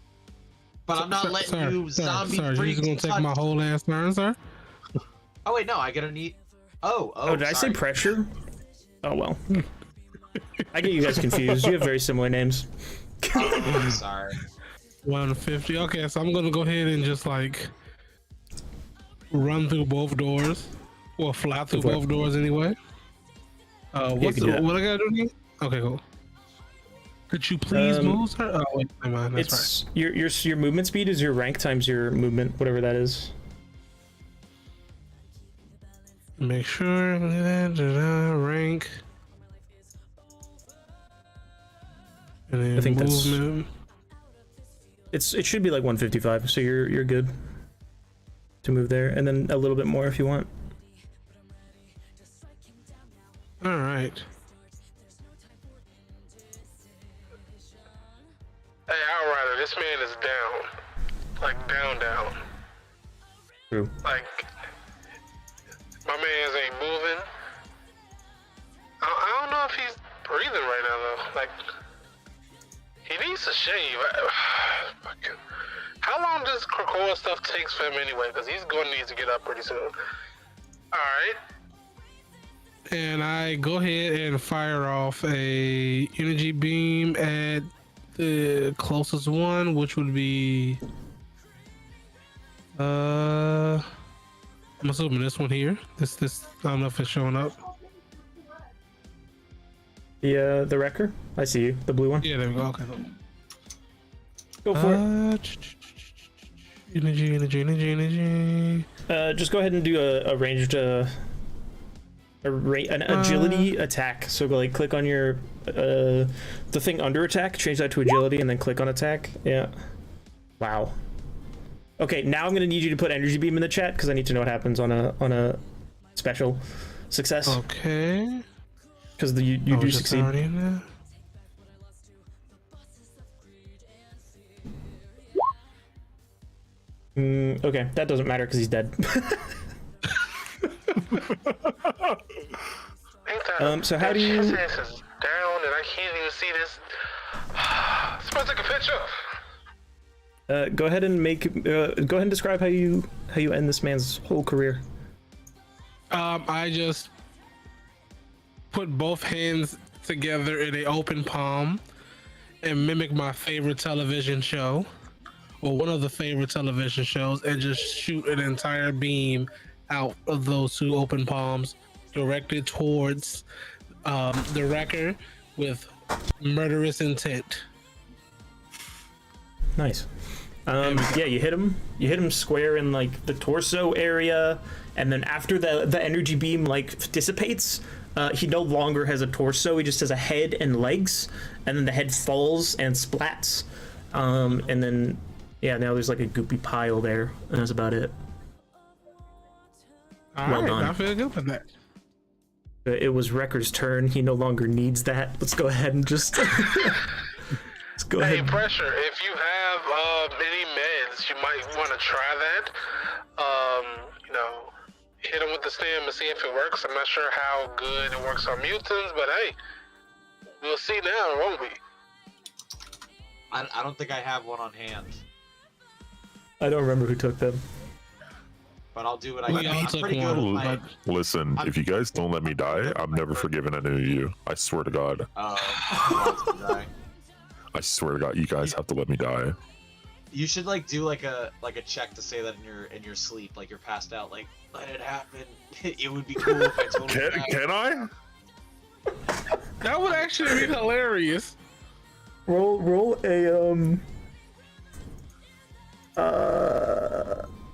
But I'm not letting you zombie You're freaks just gonna take touch- my whole ass turn, sir? Oh wait, no, I gotta need. Oh, Did I say sorry. pressure? Oh well. I get you guys confused. You have very similar names. Oh, sorry. 150. Okay, so I'm gonna go ahead and just like run through both doors. Well, fly through both doors anyway. What I gotta do again? Okay, cool. Could you please move, sir? Oh wait, never mind. That's It's your movement speed is your rank times your movement, whatever that is. right. Make sure rank. And then I think that's- movement. It should be like 155, so you're good to move there, and then a little bit more if you want. All right. Hey, Outrider, this man is down. Like, down. True. Like, my man's ain't moving. I don't know if he's breathing right now, though. Like, he needs to shave. Fucking. How long does Krakoa stuff takes for him anyway? Because he's going to need to get up pretty soon. Alright. And I go ahead and fire off a energy beam at the closest one, which would be I'm assuming this one here. This I don't know if it's showing up. The wrecker? I see you. The blue one. Yeah, there we go. Okay, cool. Go for it. Energy. Just go ahead and do a ranged an agility attack. So go like click on your the thing under attack, change that to agility, and then click on attack. Yeah. Wow. Okay, now I'm gonna need you to put energy beam in the chat because I need to know what happens on a special success. Okay. Because you do just succeed. already in there. Okay, that doesn't matter because he's dead. So how do you? His ass is down and I can't even see this. Supposed to take a picture. Go ahead and go ahead and describe how you end this man's whole career. I just put both hands together in an open palm and mimic my favorite television show, or one of the favorite television shows, and just shoot an entire beam out of those two open palms directed towards the wrecker with murderous intent. Nice. Yeah, you hit him square in like the torso area, and then after the energy beam like dissipates, he no longer has a torso, he just has a head and legs, and then the head falls and splats, and then yeah, now there's like a goopy pile there, and that's about it. Well done. I feel good with that. It was Wrecker's turn. He no longer needs that. Let's go ahead and just let's go Hey, ahead. Pressure, if you have any meds, you might want to try that. You know, hit them with the stem and see if it works. I'm not sure how good it works on mutants, but hey, we'll see now, won't we? I don't think I have one on hand. I don't remember who took them. but I'll do what I We can. all I'm took pretty good one, with my. Listen, if you guys don't let me die, I'm never forgiving any of you. I swear to God. I swear to God, you guys have to let me die. You should like do like a check to say that in your sleep, like you're passed out, like let it happen. It would be cool if I totally died. Can I? That would actually be hilarious. Roll a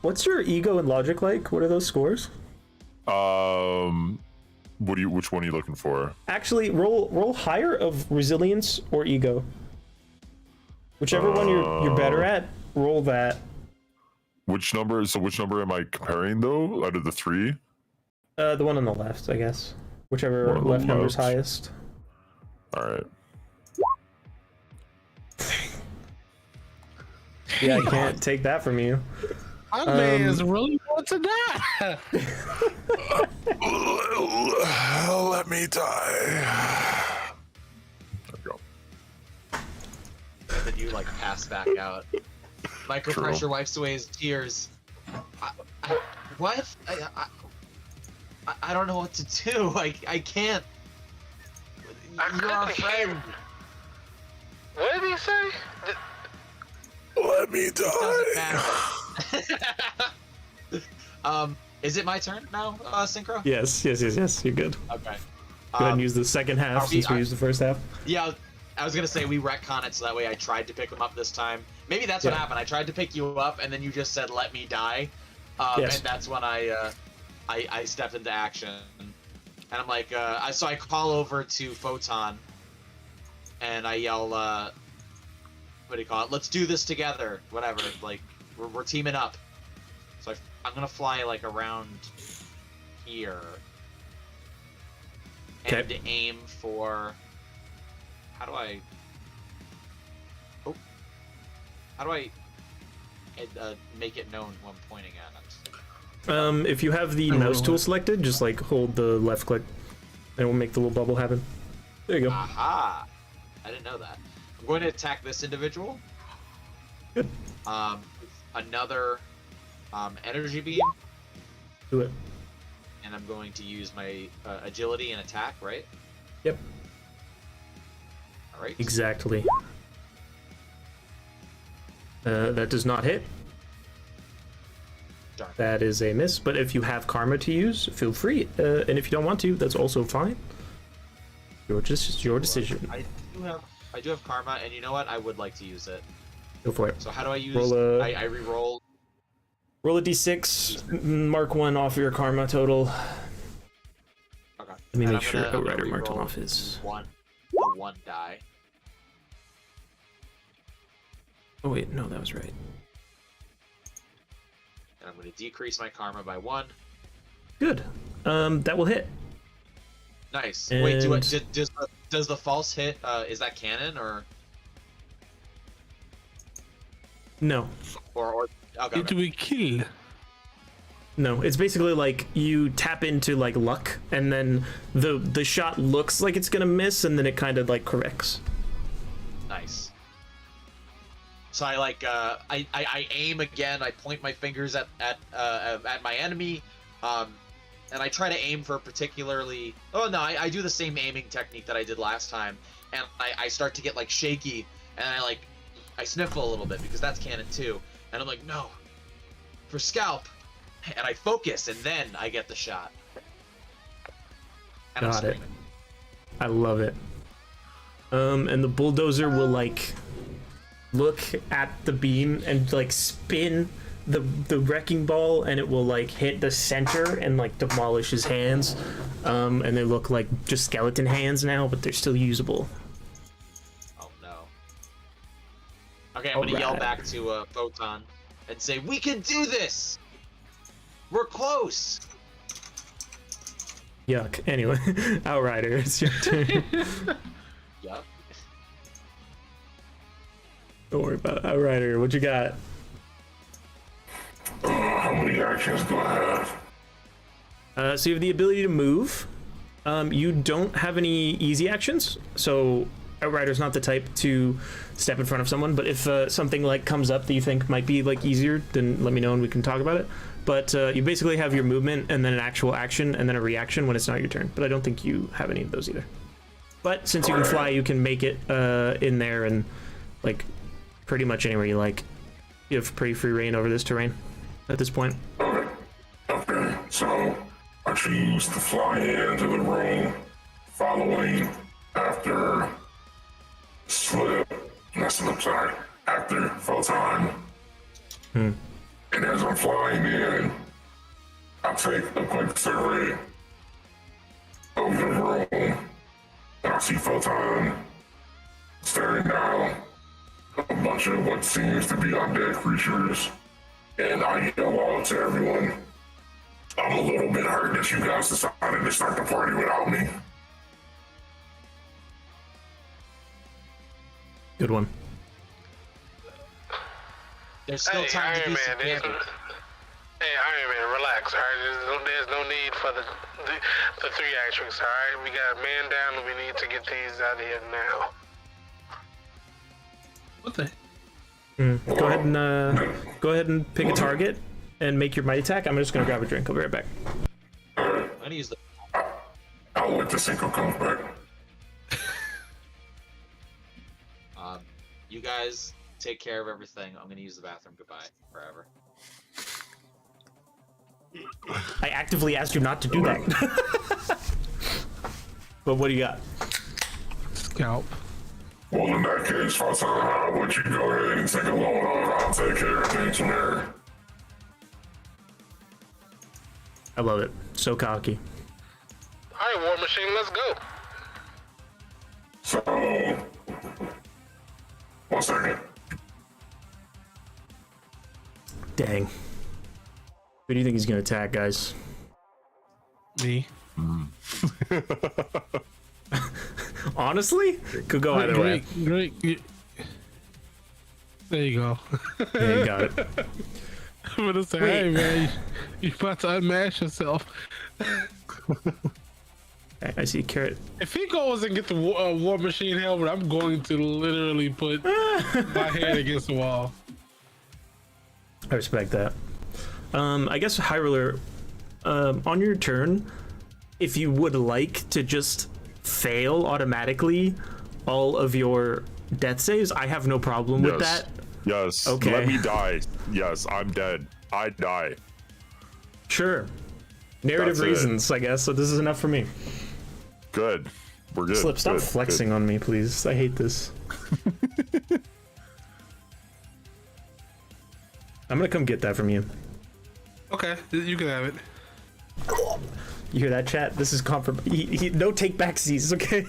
what's your ego and logic like? What are those scores? Which one are you looking for? Actually, roll higher of resilience or ego. Whichever one you're better at, roll that. Which number? So which number am I comparing though? Out of the three? The one on the left, I guess. Whichever One on the left number's left. highest. All right. Yeah, I can't take that from you. My man's really want to die. Let me die. There we go. And then you like pass back out. Micro True. pressure wipes away his tears. What? I don't know what to do. I can't. You're our friend. What did he say? Let me Doesn't die. matter. Is it my turn now, Synchro? Yes, you're good. Okay. Go ahead and use the second half since we used the first half. Yeah, I was gonna say we retcon it so that way I tried to pick him up this time. Maybe that's what Yeah. happened. I tried to pick you up and then you just said let me die, Yes. and that's when I stepped into action. And I'm like, so I call over to Photon, and I yell, what do you call it? Let's do this together. Whatever. Like we're teaming up. So I'm gonna fly like around here and aim for. How do I make it known who I'm pointing at? If you have the mouse tool selected, just like hold the left click, and it will make the little bubble happen. There you go. Aha! I didn't know that. I'm going to attack this individual. Good. Another energy beam, Do it. and I'm going to use my agility and attack. Right? Yep. All right. Exactly. That does not hit. Darn. That is a miss. But if you have karma to use, feel free. And if you don't want to, that's also fine. Your decision. I do have karma, and you know what? I would like to use it. Go for it. So how do I use? Roll I re-roll. Roll a d6. Mark 1 off your karma total. Okay. Let me And make I'm sure gonna Outrider marked re-roll off his. one die. Oh wait, no, that was right. And I'm going to decrease my karma by 1. Good. That will hit. Nice. Wait, And- does the false hit? Is that canon or No. Okay. Do we kill? No, it's basically like you tap into like luck, and then the shot looks like it's gonna miss, and then it kind of like corrects. Nice. So I like I aim again. I point my fingers at my enemy, and I try to aim for particularly. Oh no, I do the same aiming technique that I did last time, and I start to get like shaky, and I sniffle a little bit because that's canon too, and I'm like no, for scalp, and I focus, and then I get the shot. And I'm Got it. screaming. I love it. And the bulldozer will like look at the beam and like spin the wrecking ball, and it will like hit the center and like demolish his hands. And they look like just skeleton hands now, but they're still usable. Oh no. Okay, I'm gonna yell Alright. back to Photon and say, "We can do this. We're close." Yuck. Anyway, Outrider, it's your turn. Yup. Don't worry about it. Outrider, what you got? How many actions do I have? So you have the ability to move. You don't have any easy actions, so Outrider's not the type to step in front of someone, but if something like comes up that you think might be like easier, then let me know and we can talk about it. But you basically have your movement and then an actual action and then a reaction when it's not your turn. But I don't think you have any of those either. But since you can fly, you can make it in there and like pretty much anywhere you like. You have pretty free reign over this terrain at this point. Okay, so I choose to fly into the room, following after after Photon. And as I'm flying in, I take a quick survey of the room, and I see Photon staring down a bunch of what seems to be undead creatures, and I yell out to everyone, I'm a little bit hurt that you guys decided to start the party without me. Good one. There's still time to do some Hey, candy. Iron Man, relax, all right? There's no need for the 3-actrix, all right? We got a man down and we need to get these out of here now. What the? Go ahead and pick a target and make your might attack. I'm just gonna grab a drink. I'll be right back. I'm gonna use the. I'll let the Synchro come back. You guys take care of everything. I'm gonna use the bathroom. Goodbye, forever. I actively asked you not to do that. But what do you got? Scalp. Well, in that case, Photon, I want you to go ahead and take a load off. I'll take care of things from there. I love it. So cocky. All right, War Machine, let's go. So, 1 second. Dang. Who do you think he's gonna attack, guys? Me. Honestly, could go either way. Great. There you go. Yeah, you got it. I'm gonna say, hey man, you about to unmask yourself. Okay, I see Carrot. If he goes and get the War Machine helmet, I'm going to literally put my head against the wall. I respect that. I guess Highruler, on your turn, if you would like to just fail automatically all of your death saves, I have no problem with that. Yes. Okay. Let me die. Yes, I'm dead. I die. Sure. Narrative That's it. reasons, I guess. So this is enough for me. Good. We're good. Slip, stop Good, flexing on me, please. I hate this. I'm gonna come get that from you. Okay, you can have it. You hear that, chat? This is confirm. No take back seas, okay?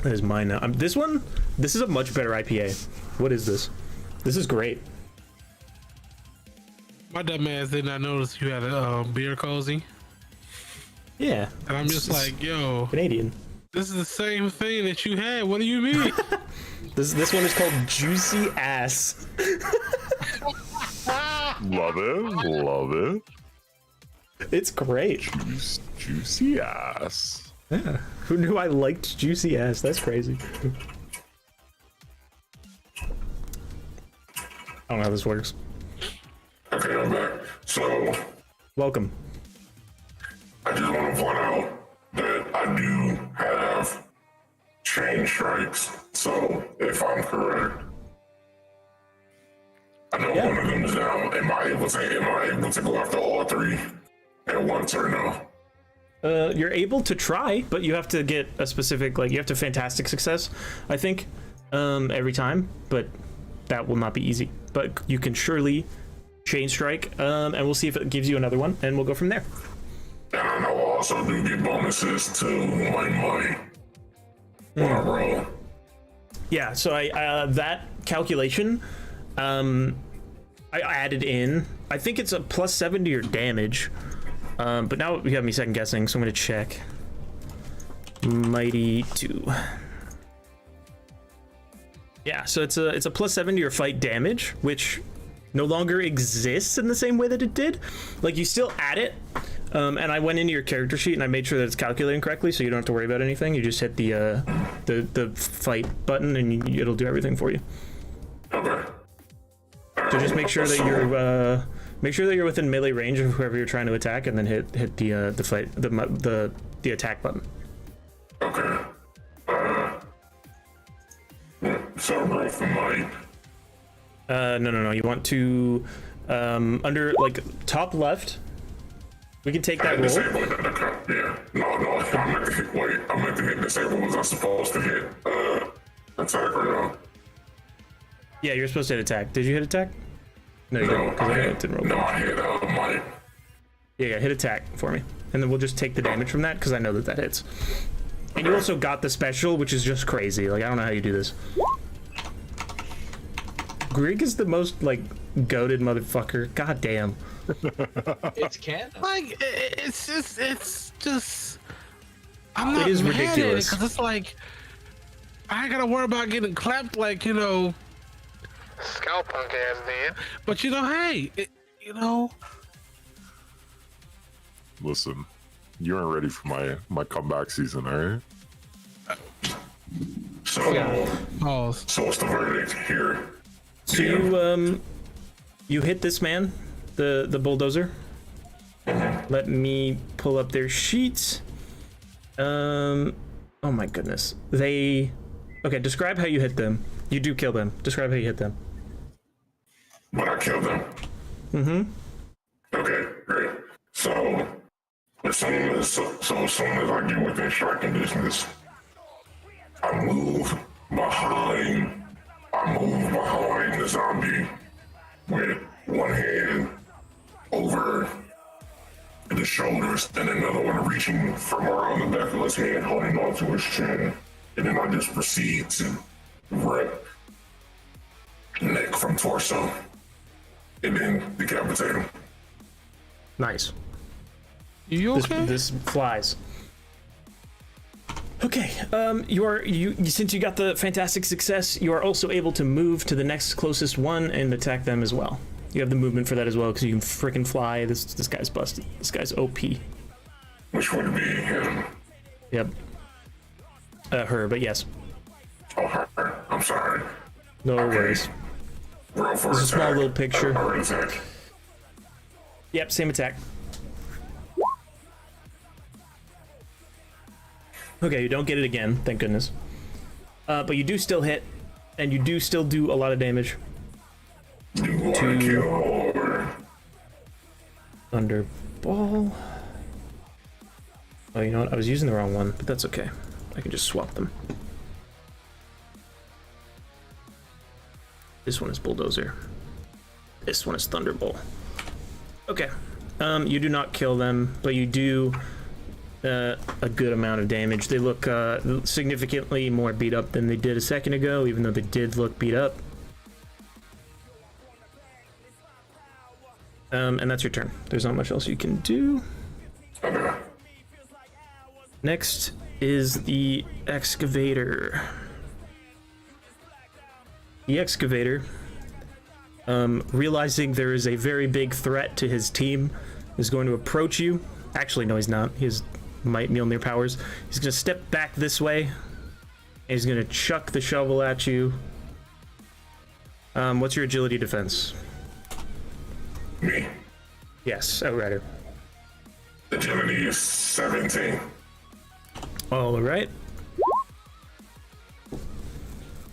That is mine now. This is a much better IPA. What is this? This is great. My dumb ass did not notice you had a beer cozy, Yeah. and I'm just like, yo, Canadian. this is the same thing that you had. What do you mean? This one is called Juicy Ass. Love it. Love it. It's great. Juicy ass. Yeah. Who knew I liked Juicy Ass? That's crazy. I don't know how this works. Okay, I'm back. So, Welcome. I just want to point out that I do have chain strikes. So, if I'm correct, I know one of them is down. Am I able to go after all three at once or no? You're able to try, but you have to get a specific, like, you have to fantastic success, I think, every time, but that will not be easy. But you can surely chain strike, and we'll see if it gives you another one, and we'll go from there. And I know I also do get bonuses to my money when I roll. Yeah, so I that calculation, I added in, I think it's a plus 7 to your damage, but now you have me second guessing, so I'm gonna check. Mighty 2. Yeah, so it's a plus 7 to your fight damage, which no longer exists in the same way that it did. Like, you still add it, And I went into your character sheet and I made sure that it's calculating correctly, so you don't have to worry about anything. You just hit the fight button and it'll do everything for you. Okay. So just make sure that you're within melee range of whoever you're trying to attack, and then hit the attack button. Okay. So roll for might. No. You want to under like top left. We can take that roll. Disable that. Okay. Yeah. No. I meant to hit. Wait. I meant to hit disable. Was I supposed to hit attack or no? Yeah, you're supposed to hit attack. Did you hit attack? No, you didn't. I Didn't roll. No, I hit might. Yeah, hit attack for me, and then we'll just take the damage from that because I know that hits. And you also got the special, which is just crazy. Like, I don't know how you do this. Grig is the most like goated motherfucker. God damn. It's canon. Like it's just. I'm not It is mad ridiculous. because it's like I gotta worry about getting clapped, like Scalp punk ass man. But hey, Listen, you aren't ready for my comeback season, all right? So, pause. so what's the verdict here? So you hit this man, the bulldozer. Let me pull up their sheets. Oh my goodness. Okay, describe how you hit them. You do kill them. Describe how you hit them. But I killed them. Mm-hmm. Okay, great. So as soon as I get within striking distance, I move behind the zombie with one hand over the shoulders and another one reaching from around the back of his head, holding onto his chin. And then I just proceed to rip neck from torso and then decapitate him. Nice. You okay? This flies. Okay, since you got the fantastic success, you are also able to move to the next closest one and attack them as well. You have the movement for that as well because you can freaking fly. This guy's busted. This guy's OP. Which would be him. Yep. Her, but yes. Oh, her. I'm sorry. No worries. Roll for It's a attack. small little picture. Or attack. Yep, same attack. Okay, you don't get it again, thank goodness. But you do still hit, and you do still do a lot of damage. You want to kill or... Thunderball. Oh, you know what? I was using the wrong one, but that's okay. I can just swap them. This one is Bulldozer. This one is Thunderball. Okay. You do not kill them, but you do a good amount of damage. They look significantly more beat up than they did a second ago, even though they did look beat up. And that's your turn. There's not much else you can do. Next is the excavator. The excavator, realizing there is a very big threat to his team, is going to approach you. Actually, no, he's not. He has might Mjolnir powers. He's going to step back this way, and he's going to chuck the shovel at you. What's your agility defense? Me. Yes, Outrider. Agility is 17. All right.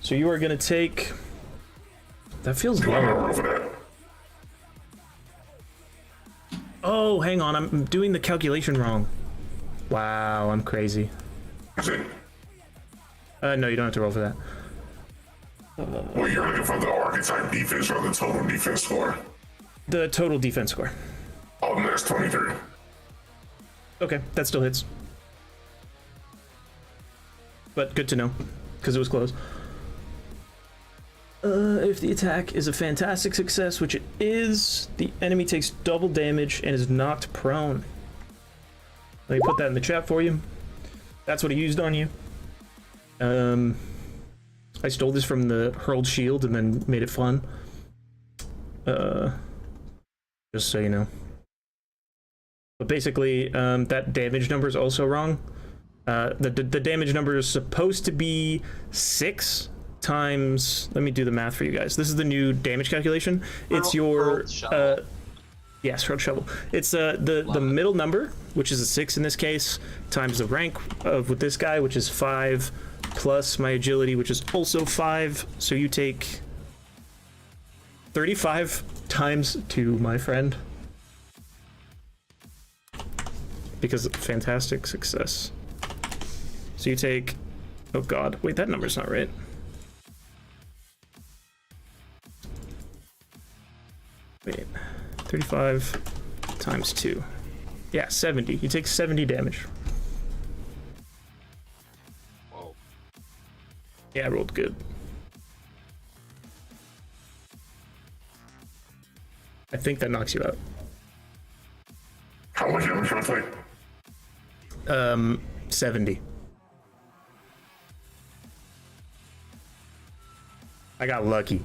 So you are going to take... That feels I'm low. roll for that. Oh, hang on. I'm doing the calculation wrong. Wow, I'm crazy. Is it? No, you don't have to roll for that. Well, you're looking for the archetype defense or the total defense score. The total defense score. Oh, and that's 23. Okay, that still hits. But good to know, because it was close. If the attack is a fantastic success, which it is, the enemy takes double damage and is knocked prone. Let me put that in the chat for you. That's what he used on you. I stole this from the hurled shield and then made it fun. Just so you know. But basically, that damage number is also wrong. The damage number is supposed to be 6 times. Let me do the math for you guys. This is the new damage calculation. It's your yes, hurled shovel. It's the middle number, which is a 6 in this case, times the rank of with this guy, which is 5, plus my agility, which is also 5. So you take 35 times 2, my friend. Because of fantastic success. So you take, oh god, wait, that number's not right. Wait, 35 times 2. Yeah, 70. You take 70 damage. Whoa. Yeah, I rolled good. I think that knocks you out. How much damage should I take? 70. I got lucky.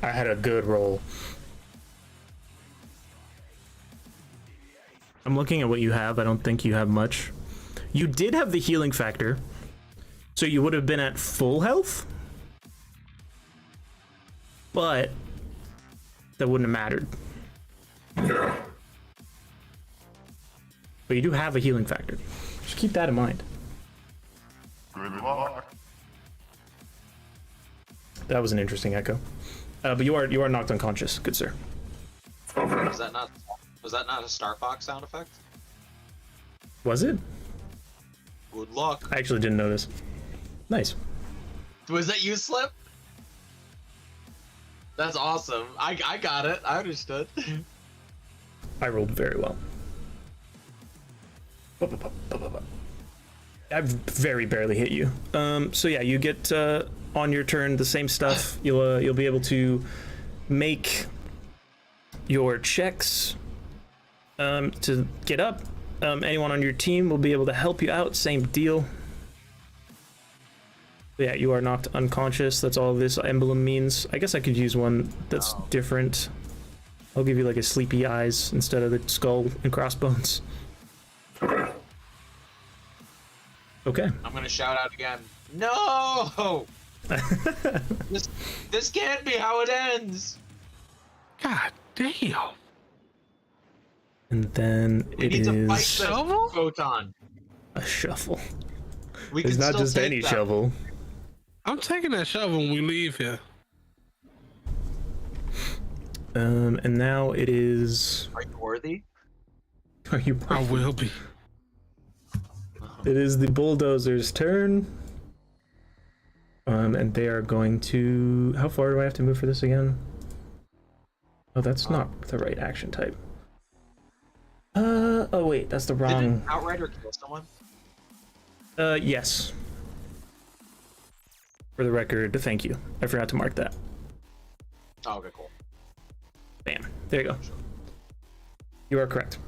I had a good roll. I'm looking at what you have. I don't think you have much. You did have the healing factor, so you would have been at full health, but that wouldn't have mattered. Yeah. But you do have a healing factor. Just keep that in mind. Good luck. That was an interesting echo. But you are knocked unconscious, good sir. Okay. Was that not a Star Fox sound effect? Was it? Good luck. I actually didn't notice. Nice. Was that you, Slip? That's awesome. I got it. I understood. I rolled very well. I've very barely hit you. So yeah, you get on your turn the same stuff. You'll be able to make your checks to get up. Anyone on your team will be able to help you out. Same deal. Yeah, you are knocked unconscious. That's all this emblem means. I guess I could use one that's different. I'll give you like a sleepy eyes instead of the skull and crossbones. Okay. I'm gonna shout out again. No! This can't be how it ends. God damn. And then We it need to fight is the photon. a shuffle. We It's can not still just take any that. shovel. I'm taking that shovel when we leave here. And now it is. Are you worthy? Are you? I will be. It is the bulldozer's turn. And they are going to. How far do I have to move for this again? Oh, that's not the right action type. Oh wait, that's the Did wrong. an Outrider kill someone? Yes. For the record, thank you. I forgot to mark that. Oh, okay, cool. Bam. There you go. You are correct.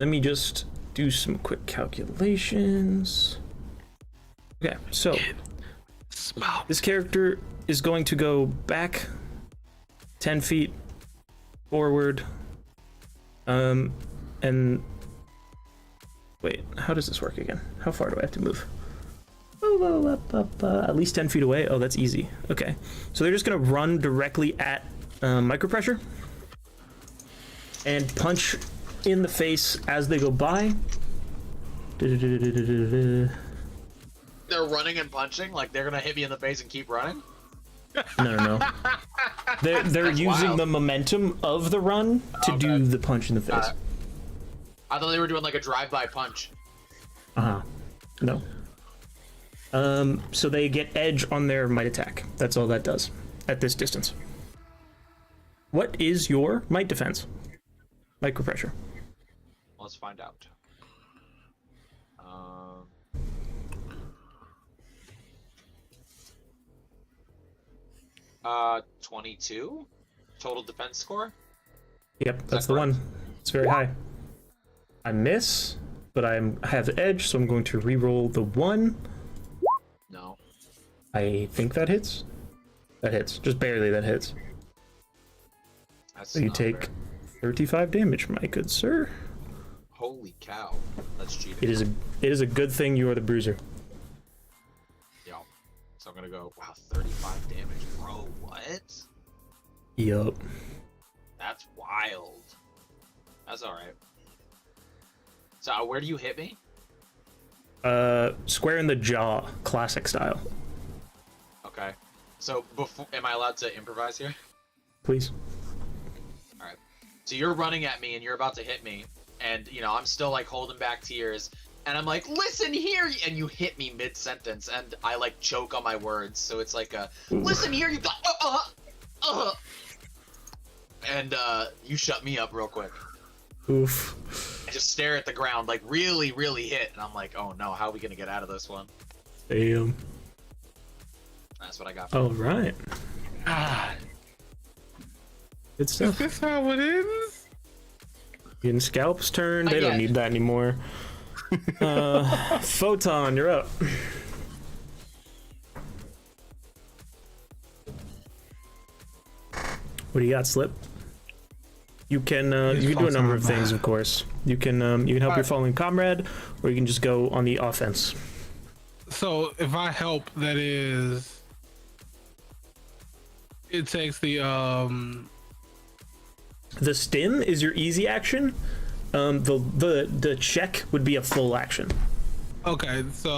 Let me just do some quick calculations. Okay, so Smell. this character is going to go back 10 feet forward. And wait, how does this work again? How far do I have to move? At least 10 feet away. Oh, that's easy. Okay, so they're just gonna run directly at micro pressure and punch in the face as they go by. They're running and punching? Like they're gonna hit me in the face and keep running? No. They're That's using wild. the momentum of the run to do the punch in the face. Got it. I thought they were doing like a drive-by punch. No. So they get edge on their might attack. That's all that does at this distance. What is your might defense? Micro pressure. Let's find out. 22 total defense score. Yep, that's the one. It's very high. I miss, but I have edge, so I'm going to re-roll the 1. No. I think that hits. That hits. Just barely, that hits. That's So you not take fair. 35 damage, my good sir. Holy cow. That's cheating. It is a good thing you are the bruiser. Yeah. So I'm gonna go, wow, 35 damage, bro. What? Yup. That's wild. That's alright. So where do you hit me? Square in the jaw, classic style. Okay. So before, am I allowed to improvise here? Please. Alright. So you're running at me and you're about to hit me, and you know, I'm still like holding back tears, and I'm like, listen here, and you hit me mid-sentence, and I like choke on my words, so it's like a, listen here, you got, and you shut me up real quick. Oof. I just stare at the ground, like really, really hit, and I'm like, oh no, how are we gonna get out of this one? Damn. That's what I got. All right. Ah, Good is stuff. this how it ends? Getting Scalp's turn. They Not don't yet. need that anymore. Photon, you're up. What do you got, Slip? You can do a number of things, of course. You can help your fallen comrade, or you can just go on the offense. So if I help, that is, it takes the The stim is your easy action. The check would be a full action. Okay, so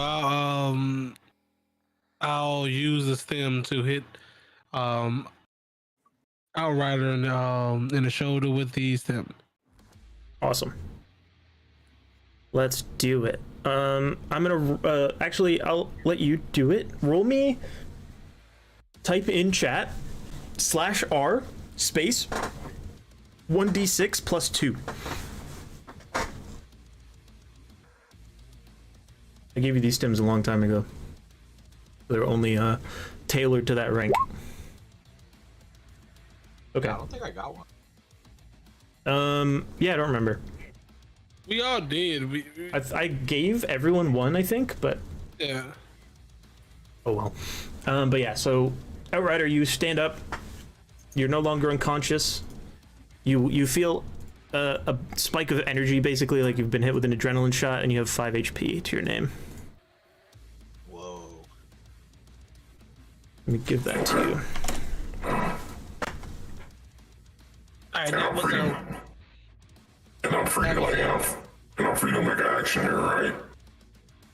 I'll use the stem to hit Outrider in the shoulder with the stem. Awesome. Let's do it. I'm gonna actually I'll let you do it. Roll me. Type in chat /R space 1d6 plus 2. I gave you these stims a long time ago. They're only tailored to that rank. Okay. I don't think I got one. Yeah, I don't remember. We all did. I gave everyone one, I think, but Yeah. oh well. But yeah, so Outrider, you stand up. You're no longer unconscious. You feel a spike of energy, basically, like you've been hit with an adrenaline shot, and you have 5 HP to your name. Whoa. Let me give that to you. Alright, And now I'm what's free. up? And I'm free to like, and I'm free to make action here, right?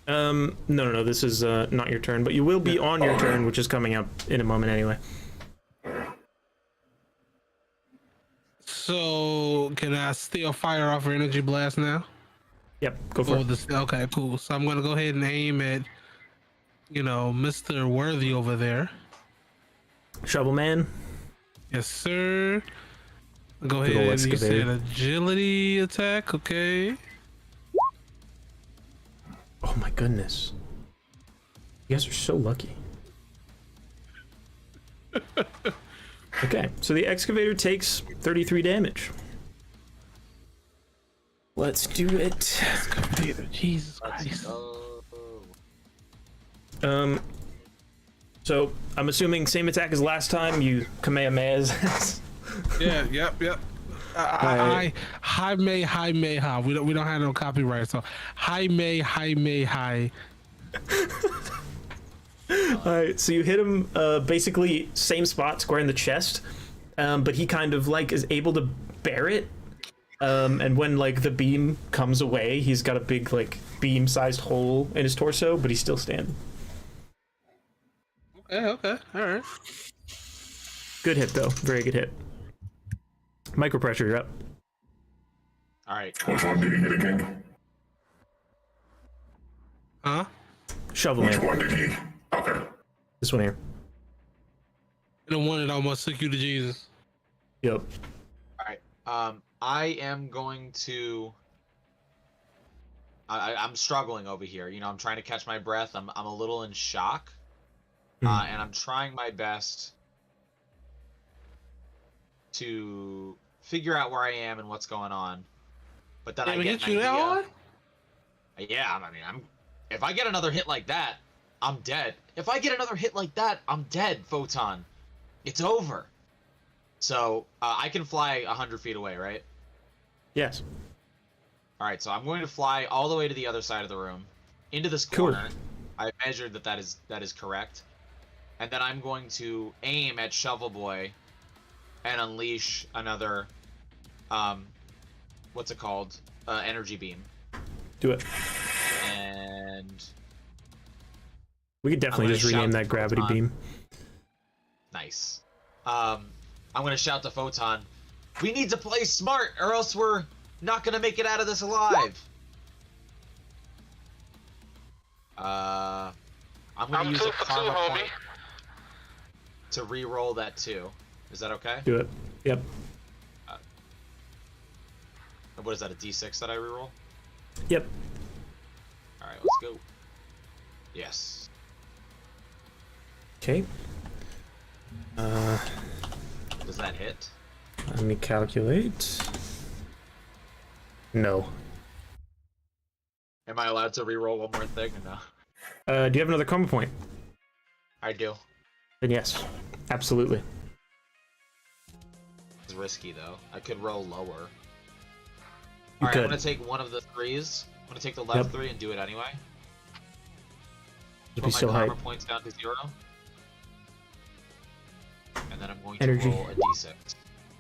No. This is not your turn, but you will be on your turn, which is coming up in a moment anyway. So can I still fire off an energy blast now? Yep, go for Or it. this, okay, cool. So I'm gonna go ahead and aim at, Mr. Worthy over there. Shovel Man. Yes, sir. Go Good ahead old and you said excavator. agility attack, okay. Oh my goodness. You guys are so lucky. Okay, so the excavator takes 33 damage. Let's do it. Jesus Let's Christ. go. So I'm assuming same attack as last time. You Kamehamehas. Yeah, yep. I high may ha. We don't have no copyright, so high may hi. Alright, so you hit him basically same spot, square in the chest, but he kind of like is able to bear it. And when like the beam comes away, he's got a big like beam-sized hole in his torso, but he's still standing. Okay, all right. Good hit though, very good hit. Micro pressure, you're up. All right. Which one did he hit again? Huh? Shovel Which Man, one did he? Okay. this one here. The one that almost took you to Jesus. Yep. All right. I am going to. I'm struggling over here. I'm trying to catch my breath. I'm a little in shock, and I'm trying my best to figure out where I am and what's going on. But then I Did we get get an you that idea. one? Yeah, I mean, if I get another hit like that, I'm dead. If I get another hit like that, I'm dead, Photon. It's over. So, I can fly 100 feet away, right? Yes. Alright, so I'm going to fly all the way to the other side of the room. Into this corner. I measured that is correct. And then I'm going to aim at Shovel Boy and unleash another, what's it called? Energy beam. Do it. And We could definitely just rename that gravity beam. nice. I'm gonna shout to Photon, we need to play smart or else we're not gonna make it out of this alive. I'm gonna use a karma point to re-roll that 2. Is that okay? Do it. Yep. What is that, a d6 that I re-roll? Yep. Alright, let's go. Yes. Okay. Does that hit? Let me calculate. No. Am I allowed to re-roll one more thing or no? Do you have another karma point? I do. Then yes, absolutely. It's risky though. I could roll lower. You Alright, could. I'm gonna take one of the 3s. I'm gonna take the left Yep. 3 and do it anyway. It'd be Put my so karma hype. points down to 0. And then I'm going Energy. to roll a d6.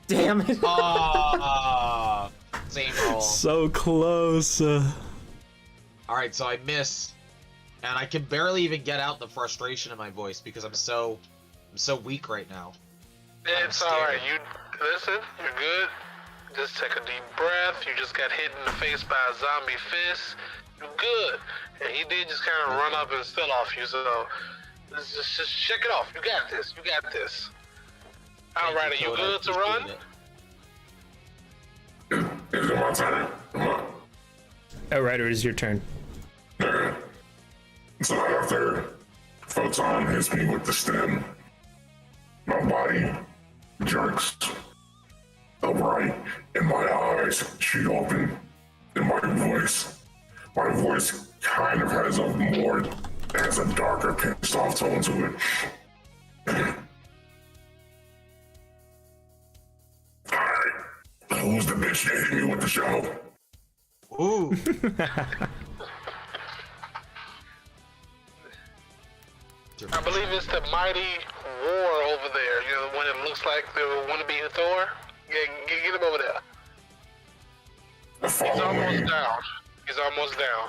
Damn it! Oh, same roll. So close. Alright, so I miss. And I can barely even get out the frustration in my voice because I'm so weak right now. It's alright. You listen. You're good. Just take a deep breath. You just got hit in the face by a zombie fist. You're good. And he did just kind of run up and steal off you. So just shake it off. You got this. You got this. Alright, are you good to run? Is it my turn? Outrider, it is your turn. Okay. So after Photon hits me with the stem, my body jerks upright and my eyes shoot open and my voice kind of has a darker pissed off tone to it. Alright, who's the bitch that hit me with the shovel? Ooh. I believe it's the mighty war over there. You know, the one that looks like the wannabe Thor. Get him over there. He's almost down. He's almost down.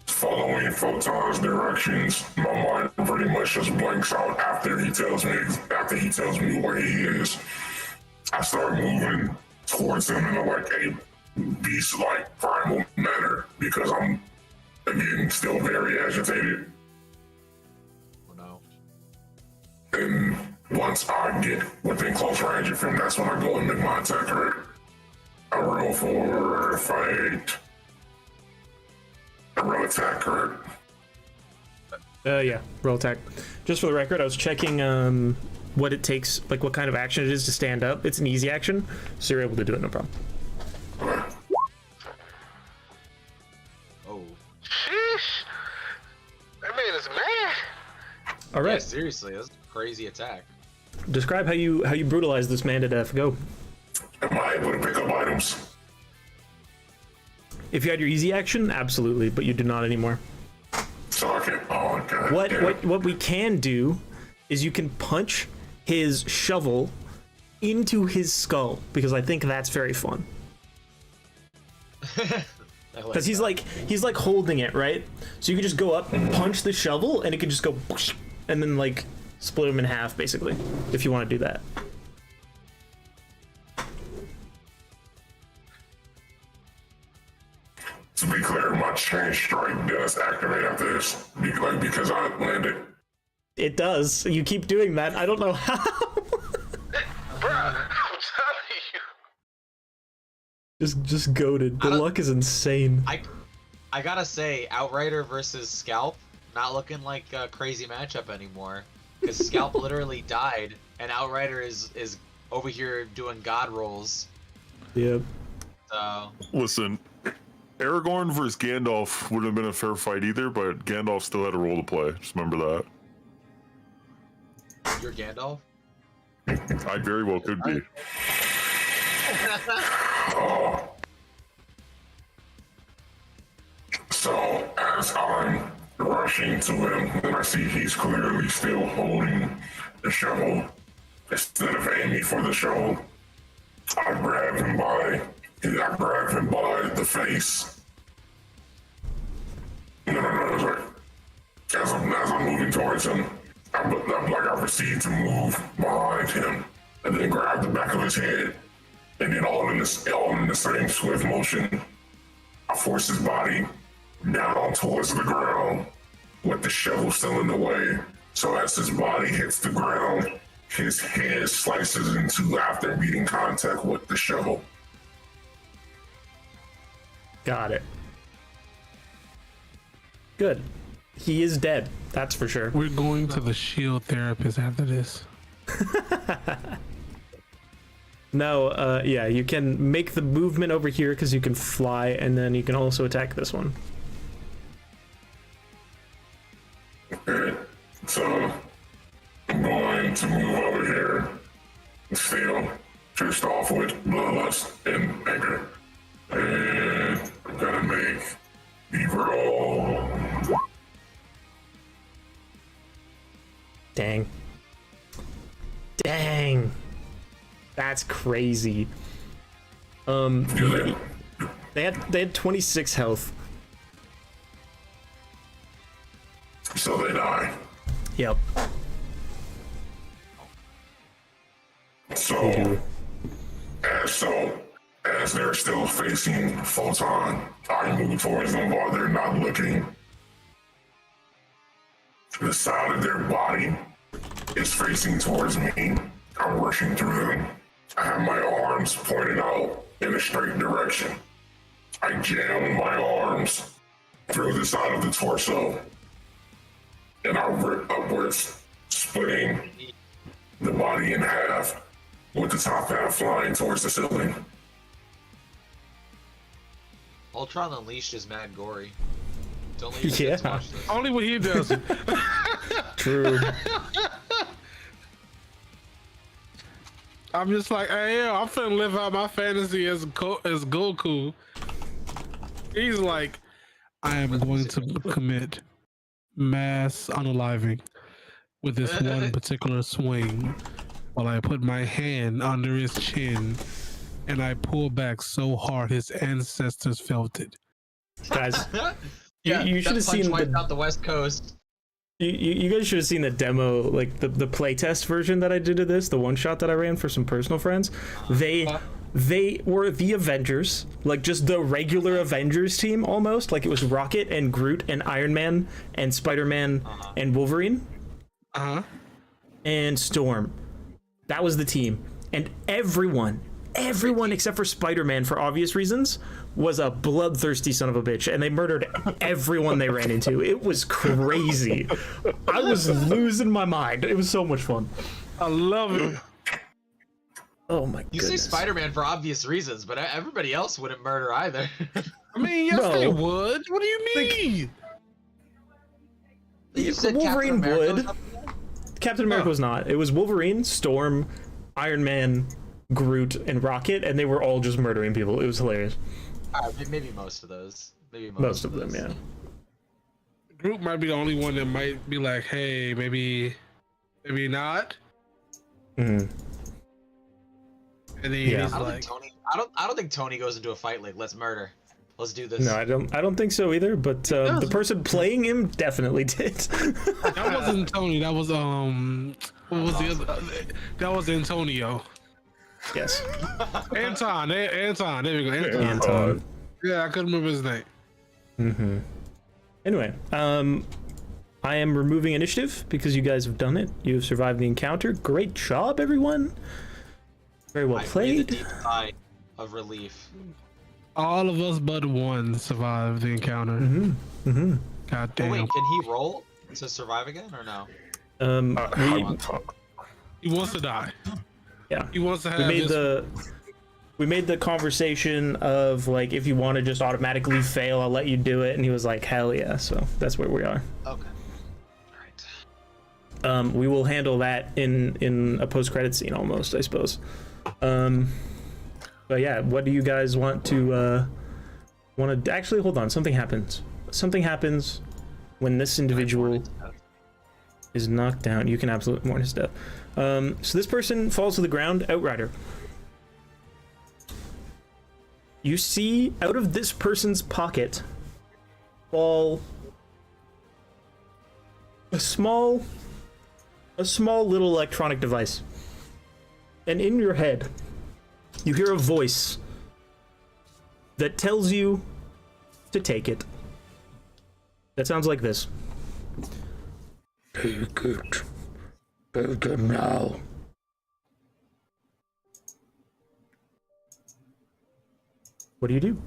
Following Photon's directions, my mind pretty much just blanks out after he tells me where he is. I start moving towards him in a beast-like primal manner because I'm again still very agitated. Oh no. And once I get within close range of him, that's when I go and make my attack, right? I roll for fight. I roll attack, correct? Yeah, roll attack. Just for the record, I was checking what it takes, like what kind of action it is to stand up. It's an easy action, so you're able to do it, no problem. Okay. Oh. Sheesh. That man is mad. All right, Yeah, seriously, that's a crazy attack. describe how you brutalize this man to death. Go. Am I able to pick up items? If you had your easy action, absolutely, but you do not anymore. So I can. Oh, God. What we can do is you can punch his shovel into his skull, because I think that's very fun. Because he's like holding it, right? So you can just go up, punch the shovel, and it can just go, whoosh, and then like split him in half, basically, if you want to do that. To be clear, my chain strike does activate after this, because I landed. It does. You keep doing that. I don't know how. Bruh, I'm telling you. Just goaded. The luck is insane. I gotta say, Outrider versus Scalp, not looking like a crazy matchup anymore. Because Scalp literally died, and Outrider is over here doing god rolls. Yeah. So Listen, Aragorn versus Gandalf wouldn't have been a fair fight either, but Gandalf still had a role to play. Just remember that. You're Gandalf? I very well could be. So as I'm rushing to him, and I see he's clearly still holding the shovel, instead of aiming for the shovel, I grab him by the face. No, it's like, as I'm moving towards him, I proceed to move behind him, and then grab the back of his head, and then all in the same swift motion, I force his body down towards the ground with the shovel still in the way. So as his body hits the ground, his head slices in two after meeting contact with the shovel. Got it. Good. He is dead. That's for sure. We're going to the shield therapist after this. No, yeah, you can make the movement over here because you can fly, and then you can also attack this one. Okay, so I'm going to move over here, still pissed off with bloodlust and anger. And I'm gonna make the roll. Dang. Dang. That's crazy. They had 26 health. So they die. Yep. So as they're still facing Photon, I move towards them while they're not looking. The side of their body is facing towards me. I'm rushing through them. I have my arms pointed out in a straight direction. I jam my arms through the side of the torso, and I rip upwards, splitting the body in half, with the top half flying towards the ceiling. Ultron Unleashed is mad gory. Don't leave Yeah. your kids watch this. Only what he does. True. I'm just like, hey, yo, I'm finna live out my fantasy as Goku. He's like, I am going to commit mass unaliving with this one particular swing while I put my hand under his chin and I pull back so hard his ancestors felt it. Guys, Yeah, you should have that punch seen wiped the out the West Coast. you guys should have seen the demo, like the playtest version that I did of this, the one shot that I ran for some personal friends. They were the Avengers, like just the regular Avengers team almost. Like it was Rocket and Groot and Iron Man and Spider-Man and Wolverine and Storm. That was the team. And everyone except for Spider-Man, for obvious reasons, was a bloodthirsty son of a bitch, and they murdered everyone they ran into. It was crazy. I was losing my mind. It was so much fun. I love it. Oh my You goodness. say Spider-Man for obvious reasons, but everybody else wouldn't murder either. I mean, yes, No. they would. What do you mean? You said Wolverine Captain America would. was up there? Captain America was not. It was Wolverine, Storm, Iron Man, Groot, and Rocket, and they were all just murdering people. It was hilarious. Maybe most of those. Maybe Most of them, those. yeah. Groot might be the only one that might be like, hey, maybe not. Mhm. And then Yeah. he's I don't like, think Tony. I don't think Tony goes into a fight like, let's murder. Let's do this. No, I don't think so either. But the person playing him definitely did. that wasn't Tony. That was what was the other? That was Antonio. Yes, Anton. Anton. There we go. Anton. Anton. Yeah, I couldn't remember his name. Anyway, I am removing initiative because you guys have done it. You have survived the encounter. Great job, everyone. Very well I breathed a played. deep sigh of relief. All of us but one survived the encounter. God Oh damn. wait, can he roll to survive again or no? We, He wants to die. yeah, He wants to we have made his the we made the conversation of like, if you want to just automatically fail, I'll let you do it, and he was like, hell yeah. So that's where we are. Okay. All right. We will handle that in a post-credit scene almost, I suppose. But yeah, what do you guys want to actually hold on? Something happens when this individual is knocked down. You can absolutely mourn his death. So this person falls to the ground. Outrider, you see out of this person's pocket fall a small little electronic device, and in your head you hear a voice that tells you to take it. That sounds like this. Take it. Take it now. What do you do?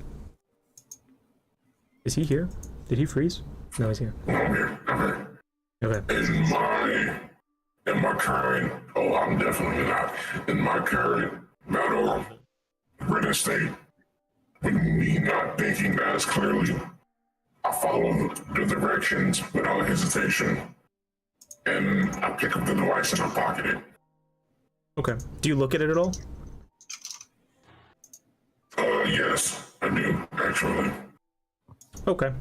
Is he here? Did he freeze? No, he's here. Okay. In my current, I'm definitely not. In my current mental ready state, with me not thinking as clearly, I follow the directions without hesitation, and I pick up the device and I pocket it. Okay. Do you look at it at all? Yes, I do, actually. Okay.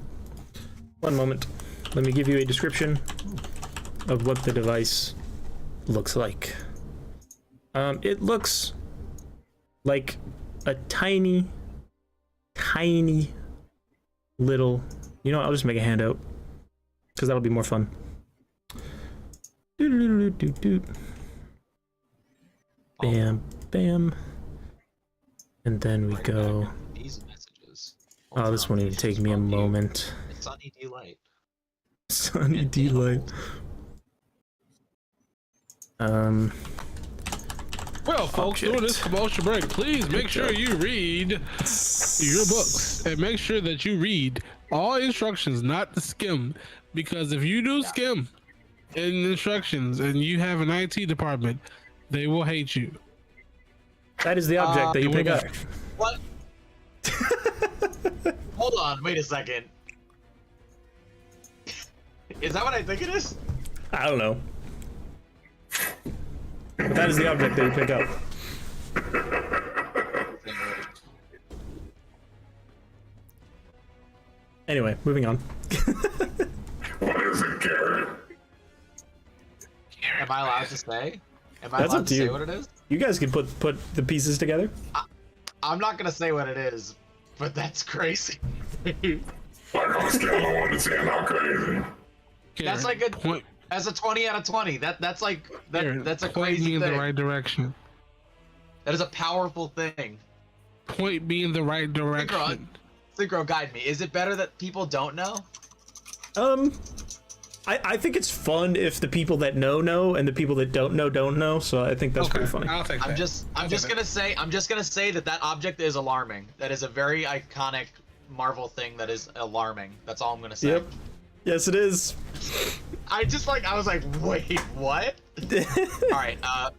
One moment. Let me give you a description of what the device looks like. It looks like a tiny little... You know what? I'll just make a handout, because that'll be more fun. Bam, bam. And then we go... These messages. Oh, this won't even take me a moment. Sunny delight. Sunny delight. Well, folks, during this commercial break, please make sure you read your books and make sure that you read all instructions, not to skim. Because if you do skim in instructions and you have an IT department, they will hate you. That is the object that you pick up. What? Hold on, wait a second. Is that what I think it is? I don't know. But that is the object that you pick up. Anyway, moving on. What is it, Garrett? Am I allowed to say? Am I That's allowed up to to say you. what it is? You guys can put the pieces together. I'm not gonna say what it is, but that's crazy. Like on a scale of 1 to 10, how crazy? That's like a point. That's a 20 out of 20. That's like Garrett, that's a point me crazy in thing. the right direction. That is a powerful thing. Point me in the right direction. Synchro, guide me. Is it better that people don't know? I think it's fun if the people that know and the people that don't know. So I think that's pretty funny. I'll take that. I'm just gonna say that object is alarming. That is a very iconic Marvel thing that is alarming. That's all I'm gonna say. Yep. Yes, it is. I was like, wait, what? All right, I'm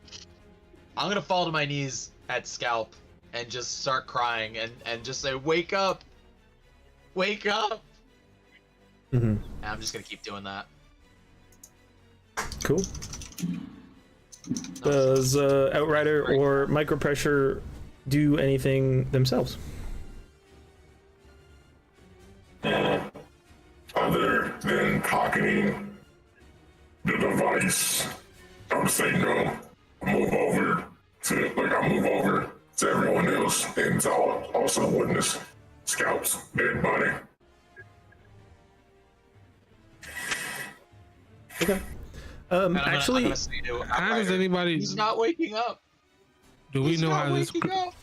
gonna fall to my knees at Scalp and just start crying and just say, wake up, wake up. Mm-hmm. And I'm just gonna keep doing that. Cool. Does Outrider or Micro Pressure do anything themselves? Other than pocketing the device, I would say no. I move over to everyone else and I'll also witness Scalp's dead body. Okay. And Actually, I'm gonna say to How does Outrider, anybody? he's not waking up. Do we He's know not how this? waking up.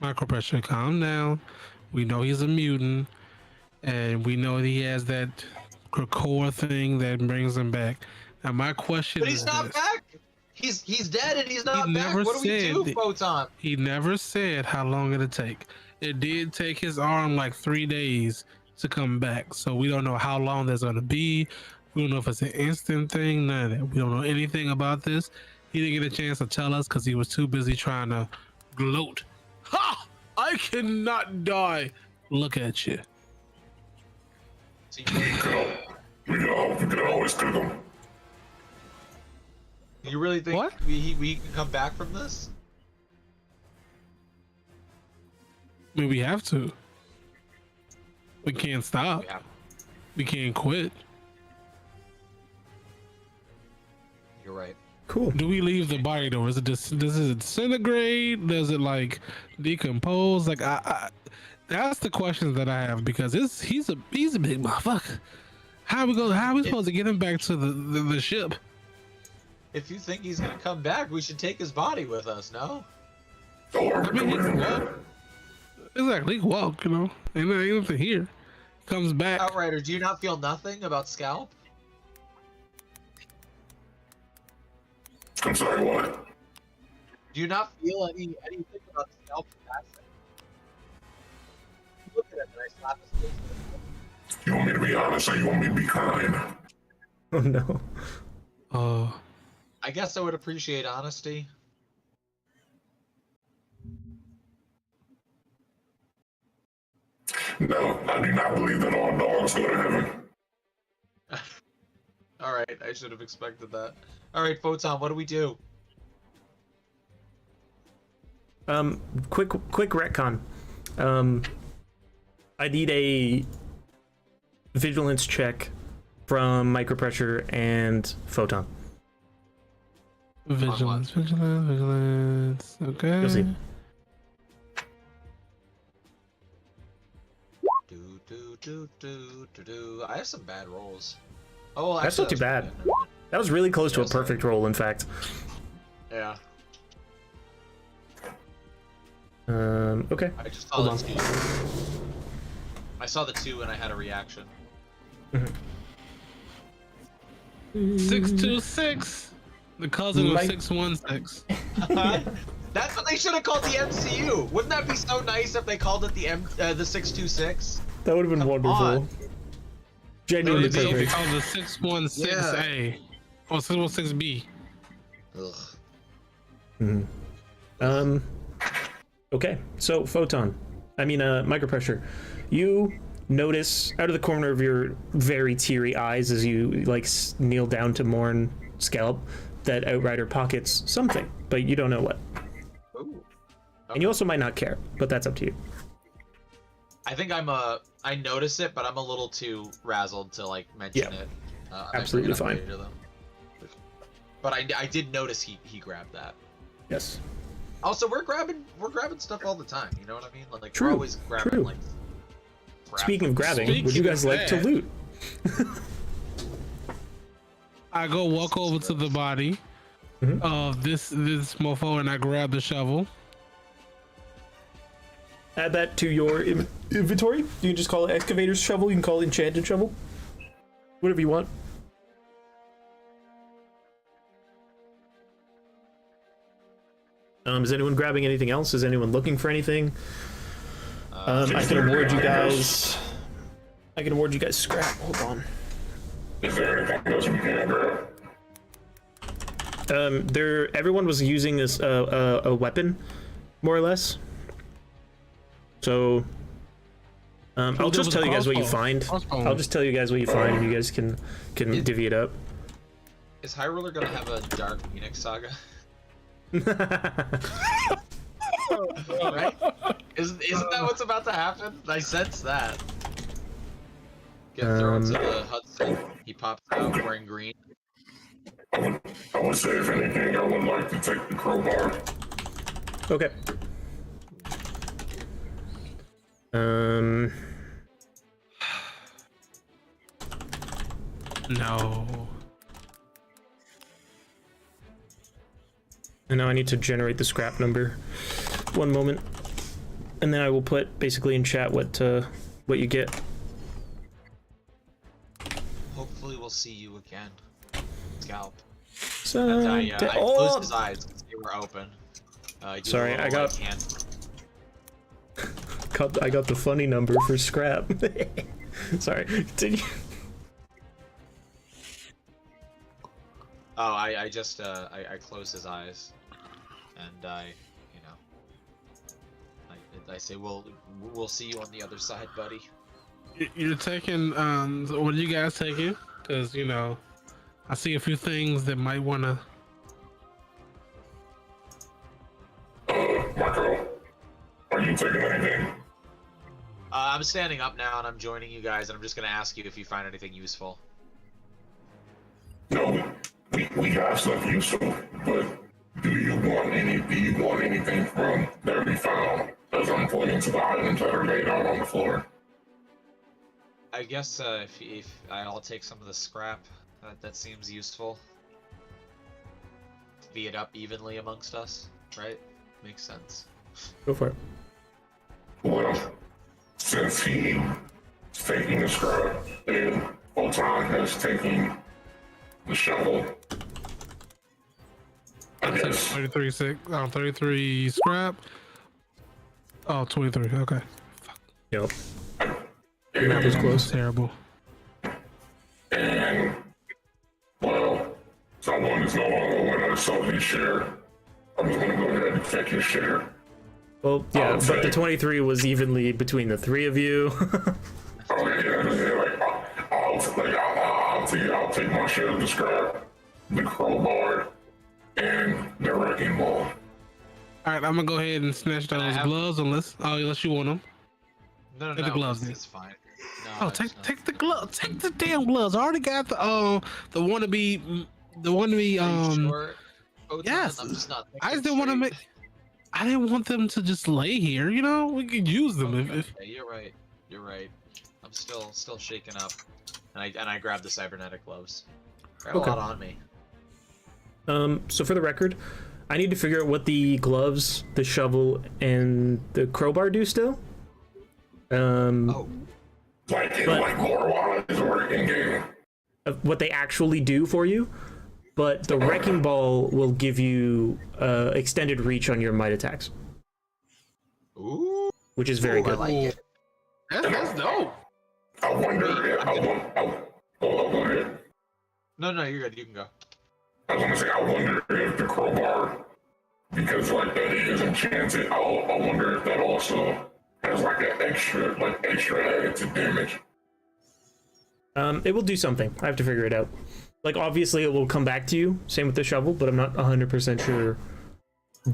Micro Pressure, calm down. We know he's a mutant, and we know that he has that core thing that brings him back. Now, my question But is he's not this. back. He's dead and he's not He back. never What do we do, said- Photon? He never said how long it'd take. It did take his arm like 3 days to come back, so we don't know how long that's gonna be. We don't know if it's an instant thing. None of that. We don't know anything about this. He didn't get a chance to tell us because he was too busy trying to gloat. Ha! I cannot die. Look at you. See, We can always cook them. you really think What? we can come back from this? I mean, we have to. We can't stop. Yeah, We can't quit. you're right. Cool. Do we leave the body though? Is it does it disintegrate? Does it like decompose? Like that's the questions that I have because he's a big motherfucker. How are we supposed to get him back to the ship? If you think he's gonna come back, we should take his body with us, no? Or I mean, he can walk. Exactly, he can walk. You know, ain't nothing here. Comes back. Outrider, do you not feel nothing about Scalp? I'm sorry, what? Do you not feel anything about Scalp passing? Look at him and I slap his face. You want me to be honest or you want me to be kind? Oh no. I guess I would appreciate honesty. No, I do not believe that all dogs go to heaven. Alright, I should have expected that. Alright, Photon, what do we do? Quick retcon. I need a vigilance check from Micropressure and Photon. Vigilance. Okay. You'll see. Do. I have some bad rolls. Oh, well, That's actually, not too bad. pretty good. That was really close to Yeah, a perfect roll, in fact. Yeah. Okay. I just saw Hold the on. 2. I saw the 2 and I had a reaction. 626. The cousin of Mike- 616. That's what they should have called the MCU. Wouldn't that be so nice if they called it the 626? That would have been Come wonderful. on. Genuinely They perfect. called the 616A or 616B. Ugh. Okay, so Micropressure, you notice out of the corner of your very teary eyes as you kneel down to mourn Scalp that Outrider pockets something, but you don't know what. Ooh. And you also might not care, but that's up to you. I think I notice it, but I'm a little too razzled to mention Yeah. it. Absolutely fine. But I did notice he grabbed that. Yes. Also, we're grabbing stuff all the time. You know what I mean? True, We're always grabbing true. crap. Speaking of grabbing, would you Speaking guys of like to that- loot? I go walk over to the body of this mofo and I grab the shovel. Add that to your inventory. You can just call it Excavator's Shovel. You can call it Enchanted Shovel. Whatever you want. Is anyone grabbing anything else? Is anyone looking for anything? I can award you guys. I can award you guys scrap. Hold on. Is there anything else we can grab? Everyone was using this a weapon, more or less. So, I'll just tell you guys what you find. I'll just tell you guys what you find, and you guys can divvy it up. Is Highruler gonna have a Dark Phoenix saga? Right? Isn't that what's about to happen? I sense that. Get thrown to the Hudson. He pops out wearing green. I would say, if anything, I would like to take the crowbar. Okay. No. And now I need to generate the scrap number. One moment. And then I will put basically in chat what you get. Hopefully we'll see you again. Scalp. So, And I oh! closed his eyes because they were open. Do Sorry, a little, I got- hand. I got the funny number for scrap. Sorry, continue. Oh, I just I closed his eyes, and I I say we'll see you on the other side, buddy. You're taking so what are you guys taking? Because I see a few things that might want to. Marco, are you taking anything? I'm standing up now and I'm joining you guys, and I'm just gonna ask you if you find anything useful. No, we have stuff useful, but do you want anything from that we found as I'm pointing to the items that are laid out on the floor? I guess if I'll take some of the scrap, that seems useful. Divvy it up evenly amongst us, right? Makes sense. Go for it. Well, since he's taking the scrap and Ultron has taken the shovel, I guess 33 scrap. Oh, 23. Okay. Yep. Math is close. Terrible. And, well, someone is no longer willing to sell his share. I'm just gonna go ahead and take his share. Well, yeah, I'll but the take- 23 was evenly between the three of you. Oh yeah, I'll take my share of the scrap, the crowbar, and the wrecking ball. All right, I'm gonna go ahead and snatch those gloves unless you want them. No, Take the gloves, it's fine. No, Oh, it's not. take the gloves. Take the damn gloves. I already got the wannabe. Are you sure? Photon? yes. I'm just not I just thinking didn't want to straight. make. I didn't want them to just lay here. We could use them if. Okay, you're right. You're right. I'm still shaken up, and I grabbed the cybernetic gloves. Got Okay. a lot on me. So for the record, I need to figure out what the gloves, the shovel, and the crowbar do still. Oh, Like But- lore-wise or in-game. What they actually do for you, but the wrecking ball will give you extended reach on your might attacks, ooh, which is very I good. like it. That's dope. I wonder if go ahead. No, you're good. You can go. I was gonna say, I wonder if the crowbar, because like that is enchanted, I wonder if that also has like an extra added to damage. It will do something. I have to figure it out. Like, obviously, it will come back to you. Same with the shovel, but I'm not 100% sure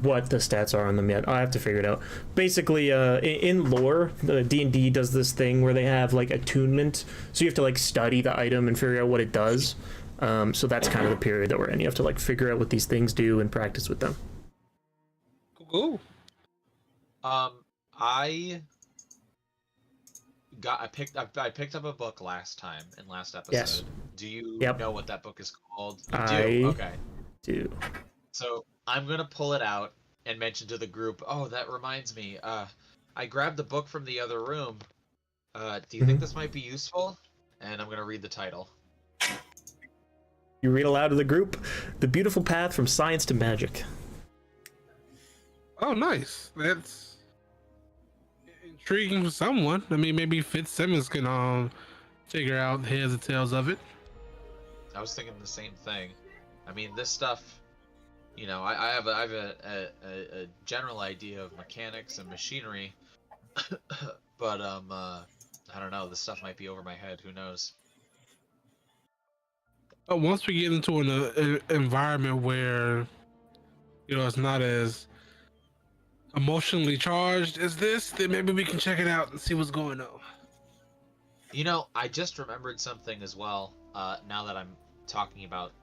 what the stats are on them yet. I have to figure it out. Basically, in lore, the D&D does this thing where they have like attunement, so you have to like study the item and figure out what it does. So that's kind of the period that we're in. You have to like figure out what these things do and practice with them. Cool. I picked up a book last time in last episode. Yes. Do you Yep. know what that book is called? You I do. Okay. Do. So I'm gonna pull it out and mention to the group. Oh, that reminds me. I grabbed the book from the other room. Do you think this might be useful? And I'm gonna read the title. You read aloud to the group, "The Beautiful Path from Science to Magic." Oh, nice. That's intriguing for someone. I mean, maybe Fitzsimmons can figure out the heads and tails of it. I was thinking the same thing. I mean, this stuff. I have a general idea of mechanics and machinery, but I don't know. This stuff might be over my head. Who knows? But once we get into an environment where it's not as emotionally charged as this, then maybe we can check it out and see what's going on. I just remembered something as well. Now that I'm talking about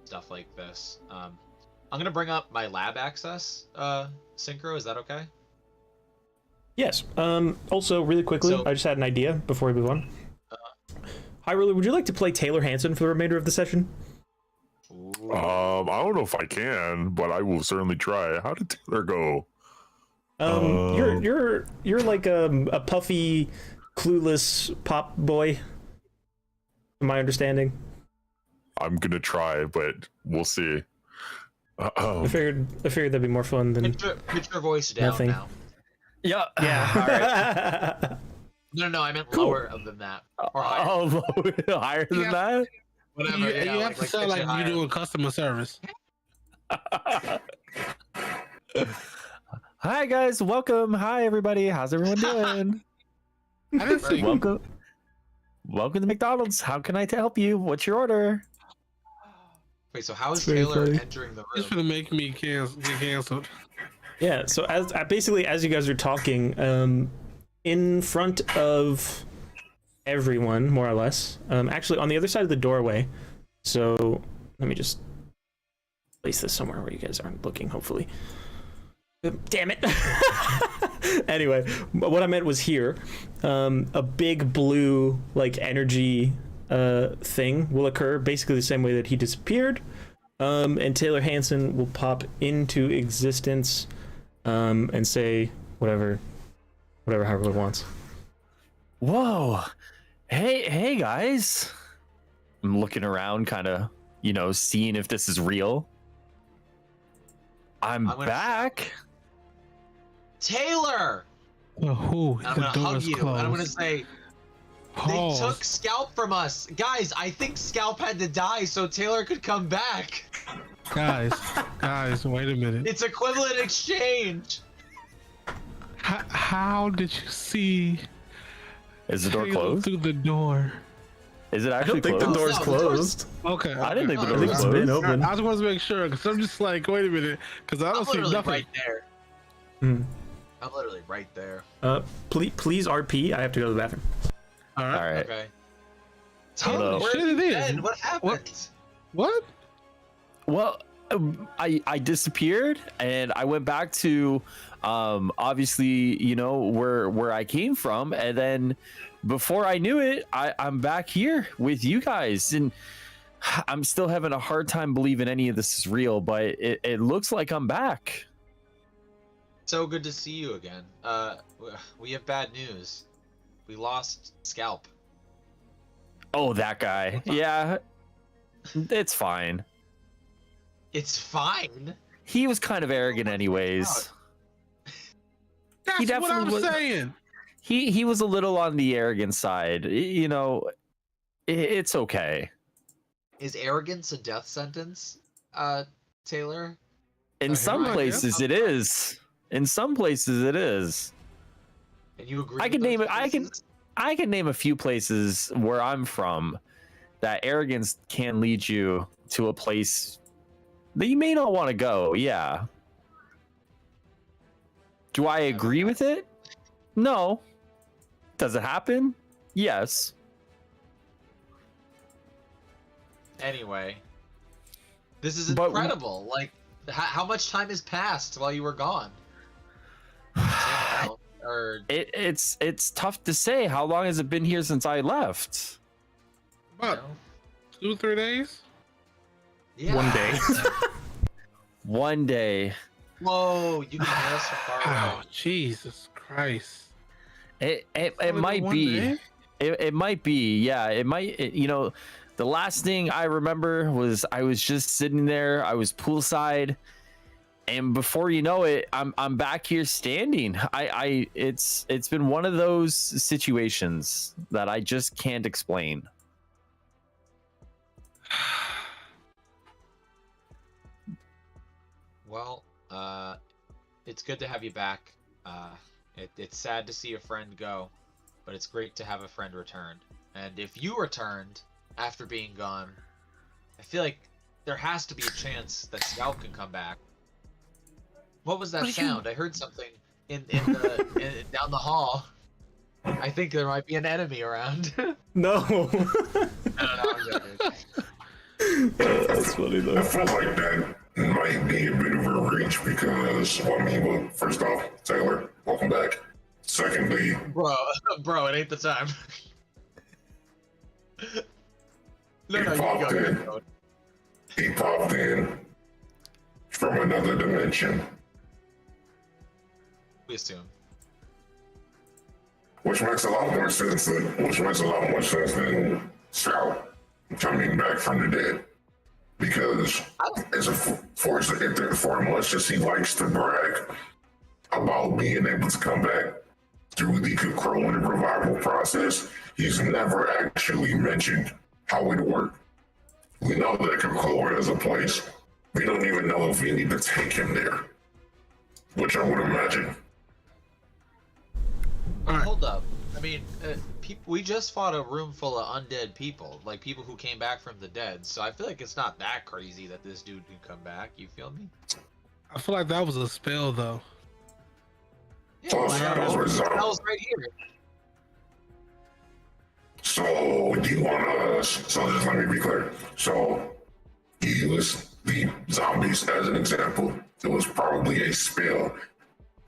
stuff like this, I'm gonna bring up my lab access. Synchro, is that okay? Yes. Also, really quickly, So- I just had an idea before we move on. Highruler, would you like to play Taylor Hanson for the remainder of the session? Ooh. I don't know if I can, but I will certainly try. How did Taylor go? You're like a puffy, clueless pop boy. My understanding. I'm gonna try, but we'll see. I figured that'd be more fun than Pitch your voice down Nothing. now. Yeah. yeah. All right. No, I meant Cool. lower than that. Or higher. Oh, higher than Yeah. that? Whatever. You yeah, have to sound pitch like it higher. you're doing customer service. Hi guys, welcome. Hi everybody. How's everyone doing? I didn't say Welcome. Welcome to McDonald's. How can I help you? What's your order? Wait, so how is Very Taylor funny. entering the it's room? gonna make me get canceled. Yeah. So as basically as you guys are talking, in front of everyone, more or less, actually on the other side of the doorway. So let me just place this somewhere where you guys aren't looking. Hopefully. Damn it. Anyway, what I meant was here. A big blue like energy thing will occur basically the same way that he disappeared. And Taylor Hansen will pop into existence and say whatever Highruler wants. Whoa. Hey guys. I'm looking around, kind of, seeing if this is real. I'm gonna back. Taylor! Oh, And I'm the gonna door hug is you, closed. and I'm gonna say, they took Scalp from us. Guys, I think Scalp had to die so Taylor could come back. guys, wait a minute. It's equivalent exchange. How did you see Is the door Taylor closed? through the door? Is it I actually don't think closed? the door's No, the door's- closed. Okay. I didn't think the I door think was it's been closed. open. I just wanted to make sure because I'm just like, wait a minute, because I I'm don't see literally nothing. right there. Hmm. I'm literally right there. Please RP. I have to go to the bathroom. All All right. right. Okay. Hello. Taylor, where Shit, have you it is. been? What happened? What? Well, I disappeared and I went back to obviously where I came from, and then before I knew it, I'm back here with you guys, and I'm still having a hard time believing any of this is real, but it looks like I'm back. So good to see you again. We have bad news. We lost Scalp. Oh, that guy. Yeah, it's fine. It's fine. He was kind of arrogant anyways. That's what definitely I'm was- saying. He was a little on the arrogant side. It's okay. Is arrogance a death sentence, Taylor? In some yeah. places it is. In some places it is. And you agree? I with can those name it. places? I can name a few places where I'm from that arrogance can lead you to a place that you may not want to go. Yeah. Do I agree with it? No. Does it happen? Yes. Anyway, this is But- incredible. Like, how much time has passed while you were gone? Or It's tough to say. How long has it been here since I left? About 2-3 days. yeah. One day. One day. Whoa, you can hear us from far Oh, away. Jesus Christ. It Only might one be. day? It might be. Yeah, it might. The last thing I remember was I was just sitting there. I was poolside, and before you know it, I'm back here standing. It's been one of those situations that I just can't explain. Well, it's good to have you back. It's sad to see a friend go, but it's great to have a friend return. And if you returned after being gone, I feel like there has to be a chance that Scalp can come back. What was that sound? I heard something in down the hall. I think there might be an enemy around. No. No, I'm joking. That's funny I though. feel like that might be a bit of a reach because, well, first off, Taylor, welcome back. Secondly, Bro, it ain't the time. No, He you popped go. in. You go. he popped in from another dimension, We assume. which makes a lot more sense than Scout coming back from the dead. Because as a force for him, let's just he likes to brag about being able to come back through the correlative revival process. He's never actually mentioned how it worked. We know that Coca-Cola is a place. We don't even know if we need to take him there. which I would imagine. Hold up. I mean, we just fought a room full of undead people, like people who came back from the dead. So I feel like it's not that crazy that this dude can come back. You feel me? I feel like that was a spell, though. Yeah, like, I don't know. The spell's right here. So, do you want to? So, just let me be clear. So, you use the zombies as an example. It was probably a spell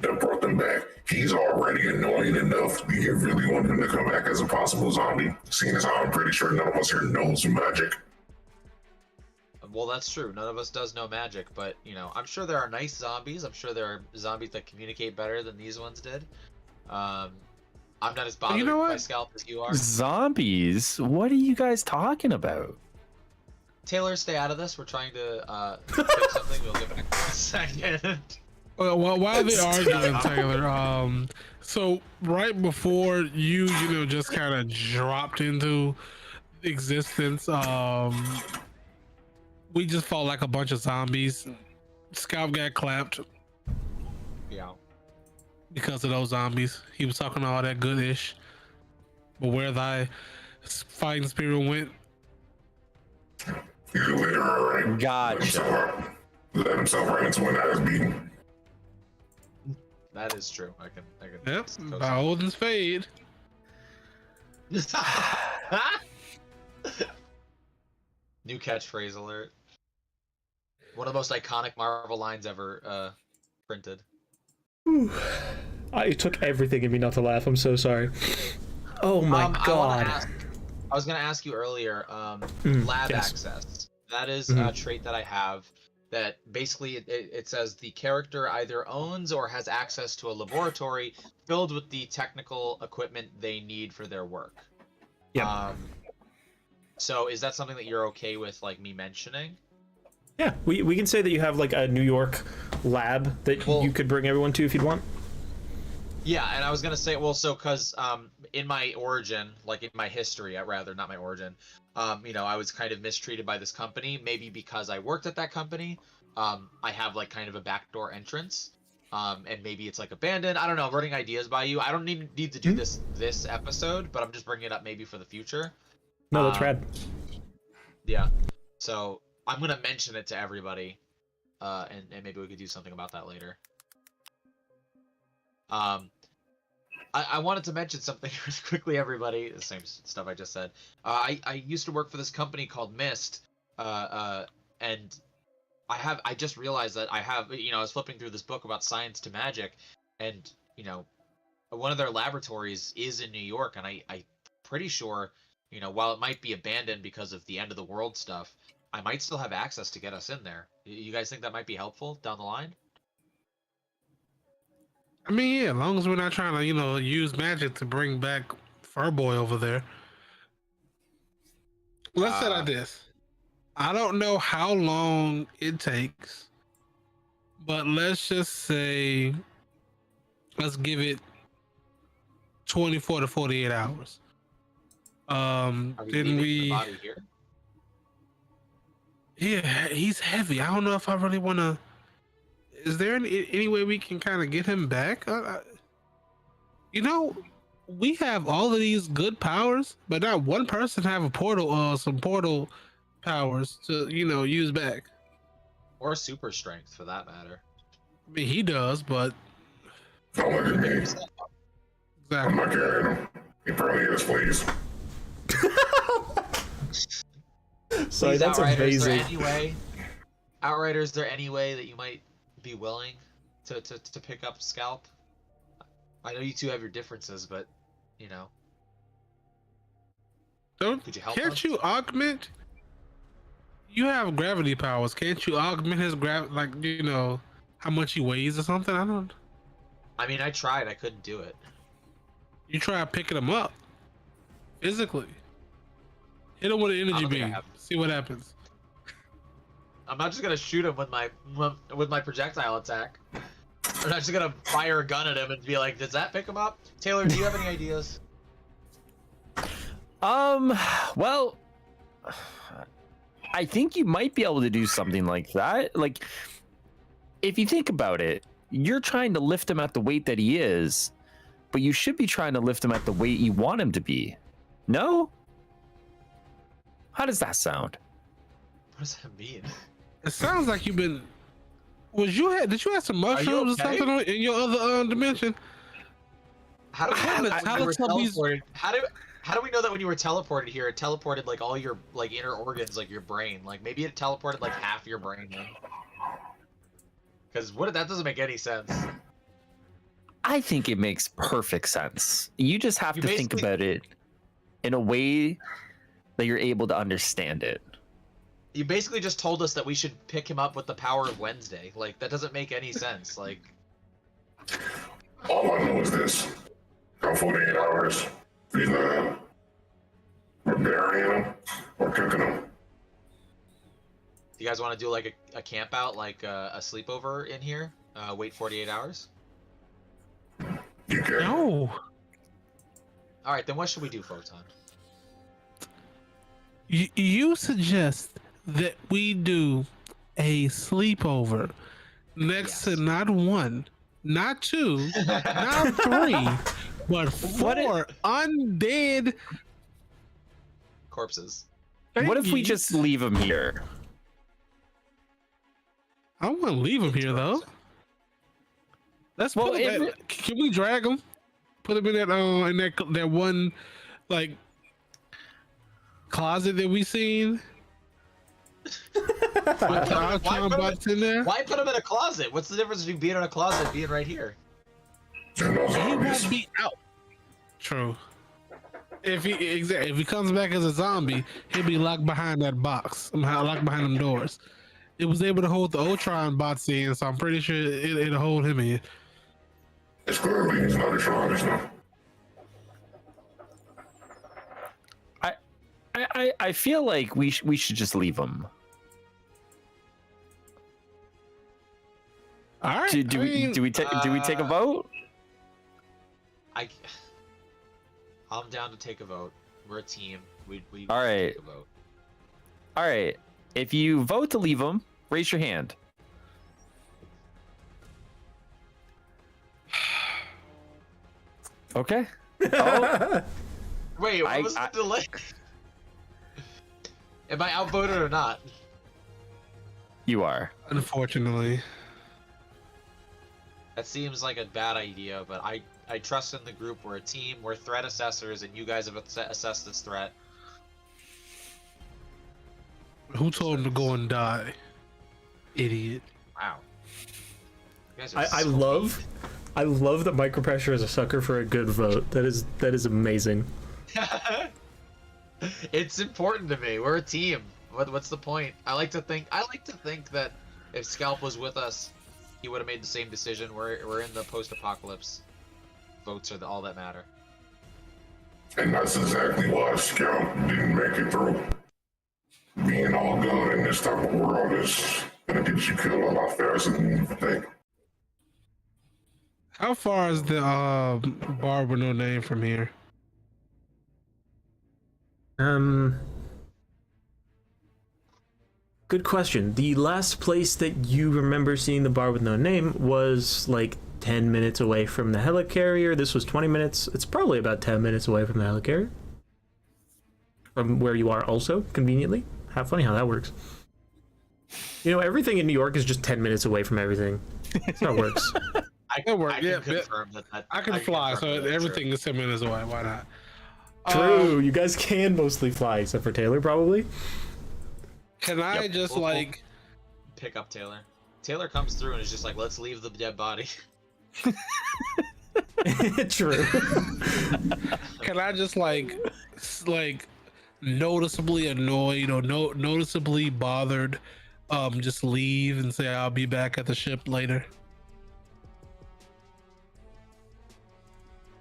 that brought them back. He's already annoying enough. Do you really want him to come back as a possible zombie? Seeing as how I'm pretty sure none of us here knows magic. Well, that's true. None of us does know magic, but you know, I'm sure there are nice zombies. I'm sure there are zombies that communicate better than these ones did. I'm not as bothered by Scalp as you are. Zombies? What are you guys talking about? Taylor, stay out of this. We're trying to fix something. We'll get back to it in a second. Well, while they arguing, Taylor, so right before you just kind of dropped into existence, we just fought like a bunch of zombies. Scalp got clapped. Yeah. Because of those zombies. He was talking all that good-ish. But where thy fighting spirit went. Gotcha. Let himself right into an ass beating. That is true. I can. Yep. By Odin's fade. New catchphrase alert. One of the most iconic Marvel lines ever printed. It took everything in me not to laugh. I'm so sorry. Oh my god. I was gonna ask you earlier, lab access. That is a trait that I have that basically it says the character either owns or has access to a laboratory filled with the technical equipment they need for their work. Yeah. So is that something that you're okay with, like me mentioning? Yeah, we can say that you have like a New York lab that you could bring everyone to if you'd want. Yeah, and I was gonna say, well, so because in my origin, like in my history, rather not my origin, I was kind of mistreated by this company. Maybe because I worked at that company, I have like kind of a backdoor entrance, and maybe it's like abandoned. I don't know. I'm running ideas by you. I don't need to do this episode, but I'm just bringing it up maybe for the future. No, that's rad. Yeah. So I'm gonna mention it to everybody, and maybe we could do something about that later. I wanted to mention something really quickly, everybody. The same stuff I just said. I used to work for this company called Mist, and I just realized that I was flipping through this book about science to magic, and one of their laboratories is in New York, and I'm pretty sure, while it might be abandoned because of the end of the world stuff, I might still have access to get us in there. You guys think that might be helpful down the line? I mean, yeah, as long as we're not trying to, use magic to bring back Furboy over there. Let's say like this. I don't know how long it takes, but let's just say, let's give it 24 to 48 hours. Didn't we? The body here? Yeah, he's heavy. I don't know if I really want to. Is there any way we can kind of get him back? We have all of these good powers, but not one person have a portal, some portal powers to, use back. Or super strength, for that matter. I mean, he does, but. Don't look at me. Exactly. I'm not carrying him. He probably is, please. Sorry, that's amazing. Outriders, is there any way that you might be willing to pick up Scalp? I know you two have your differences, but could you help can't us? You augment? You have gravity powers. Can't you augment his how much he weighs or something? I don't. I mean, I tried. I couldn't do it. You try picking him up physically. Hit him with an energy beam. See what happens. I'm not just gonna shoot him with my projectile attack. I'm not just gonna fire a gun at him and be like, "Does that pick him up?" Taylor, do you have any ideas? Well, I think you might be able to do something like that. Like, if you think about it, you're trying to lift him at the weight that he is, but you should be trying to lift him at the weight you want him to be. No? How does that sound? What does that mean? It sounds like you've been. Did you have some mushrooms or okay? something in your other dimension? How do How we the know that when you were Teletubbies- teleported? How do we know that when you were teleported here, it teleported like all your like inner organs, like your brain? Like maybe it teleported like half your brain then. Because that doesn't make any sense. I think it makes perfect sense. You just have You to think basically- about it in a way that you're able to understand it. You basically just told us that we should pick him up with the power of Wednesday. Like that doesn't make any sense. Like All I know is this. Got 48 hours. Either that, we're burying him or cooking him. you guys want to do like a camp out, like a sleepover in here? Wait 48 hours. You can. No. All right, then what should we do, Photon? You suggest that we do a sleepover next to not one, not two, not three, but four undead. Corpses. What if we babies. just leave him here? I don't want to leave him here though. Let's Well, put him can we drag him? Put him in that one like closet that we seen. With the Ultron box in there. Why put him in a closet? What's the difference between being in a closet and being right here? Send those He zombies. won't be out. True. If he comes back as a zombie, he'll be locked behind that box. Somehow locked behind them doors. It was able to hold the Ultron bots in, so I'm pretty sure it'll hold him in. It's clearly he's not a strongest now. I feel like we should just leave him. All right. Do we take a vote? I'm down to take a vote. We're a team. We All right. take a vote. All right. If you vote to leave him, raise your hand. Okay. Oh, Wait, what was the delay? Am I outvoted or not? you are. Unfortunately. That seems like a bad idea, but I trust in the group. We're a team. We're threat assessors, and you guys have assessed this threat. Who told him to go and die? Idiot. Wow. You guys are I so love that Micropressure is a sucker for a good vote. That is amazing. mean. It's important to me. We're a team. What's the point? I like to think that if Scalp was with us, he would have made the same decision. We're in the post-apocalypse. Votes are all that matter. And that's exactly why Scout didn't make it through. Being all good in this type of world is gonna get you killed a lot faster than you think. How far is the bar with no name from here? Good question. The last place that you remember seeing the bar with no name was like 10 minutes away from the helicarrier. This was 20 minutes. It's probably about 10 minutes away from the helicarrier. From where you are also, conveniently. How funny how that works. You know, everything in New York is just 10 minutes away from everything. That's how it works. I That work, I can yeah, confirm that. I can fly, so confirm that that's everything is 10 minutes away. Why not? True. You guys can mostly fly, except for Taylor, probably. Can I just We'll like... pick up Taylor. Taylor comes through and is just like, let's leave the dead body. True. Can I just like noticeably annoyed or noticeably bothered just leave and say I'll be back at the ship later?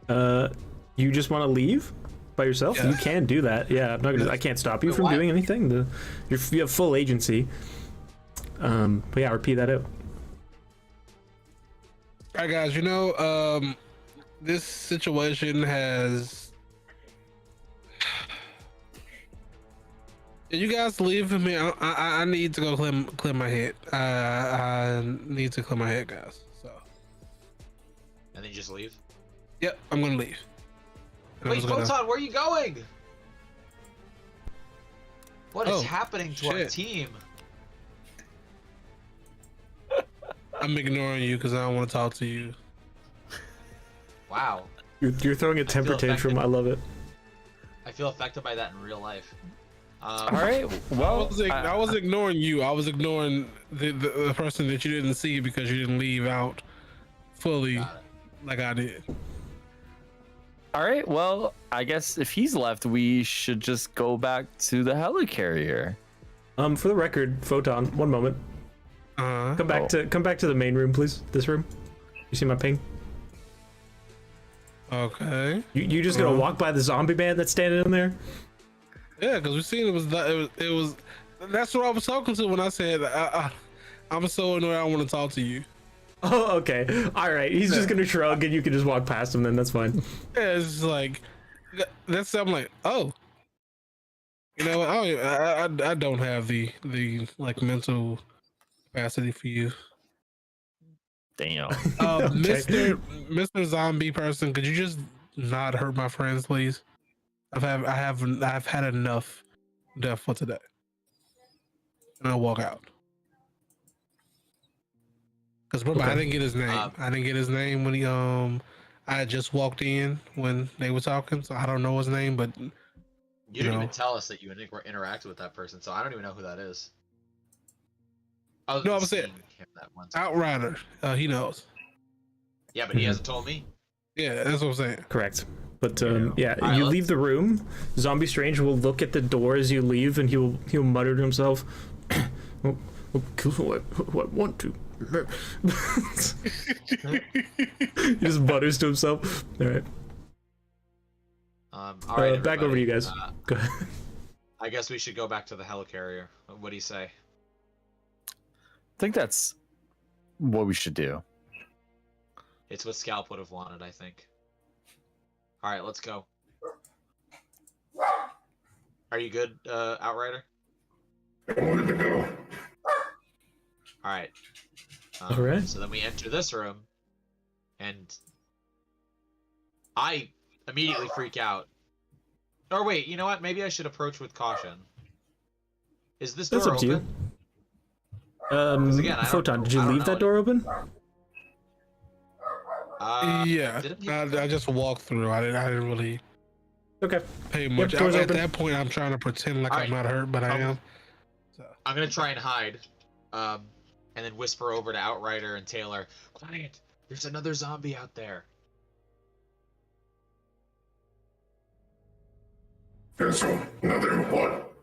You just want to leave by yourself? Yeah. You can do that. Yeah, I'm not gonna. I can't stop you Wait, from why? doing anything. You have full agency. But yeah, repeat that out. All right, guys. You know, this situation has. You guys leave me. I need to go clear my head. I need to clear my head, guys. So you just leave? Yep, I'm gonna leave. And I Wait, was gonna- Photon, where are you going? What is Oh, happening to our shit. team? I'm ignoring you because I don't want to talk to you. Wow. You're throwing a temper tantrum. I love it. I feel affected by that in real life. All right. Well, I was ignoring you. I was ignoring the person that you didn't see because you didn't leave out fully Got it. like I did. all right. Well, I guess if he's left, we should just go back to the helicarrier. For the record, Photon, one moment. Come back to the main room, please. This room. You see my ping? Okay. You just gonna walk by the zombie man that's standing in there? Yeah, because we seen it was. That's what I was talking to when I said I'm so annoyed. I want to talk to you. Oh, okay. All right. He's just gonna shrug, and you can just walk past him. Then that's fine. Yeah, it's just like that's. I'm like, oh, you know what? I don't have the like mental capacity for you. Damn. Mr. Zombie person, could you just not hurt my friends, please? I've had enough death for today. And I'll walk out. Because remember, I didn't get his name. I didn't get his name when he I had just walked in when they were talking, so I don't know his name, but You didn't even tell us that you interacted with that person, so I don't even know who that is. No, I was saying Outrider. He knows. Yeah, but he hasn't told me. Yeah, that's what I'm saying. Correct. But yeah, All right, you leave the room. Zombie Strange will look at the door as you leave, and he'll mutter to himself, "Oh, kill what want to." He just mutters to himself. All right. All right. Back over to you guys. Go ahead. I guess we should go back to the helicarrier. What do you say? I think that's what we should do. It's what Scalp would have wanted, I think. All right, let's go. Are you good, Outrider? I'm ready to go. All right. All right. So then we enter this room, and I immediately freak out. Or wait, you know what? Maybe I should approach with caution. Is this door That's up to open? you. Again, Photon, did you leave that door open? Yeah, I just walked through. I didn't really pay much. door's At open. that point, I'm trying to pretend like I'm not hurt, but I am. So. I'm gonna try and hide, and then whisper over to Outrider and Taylor, "Quiet! There's another zombie out there." There's another what?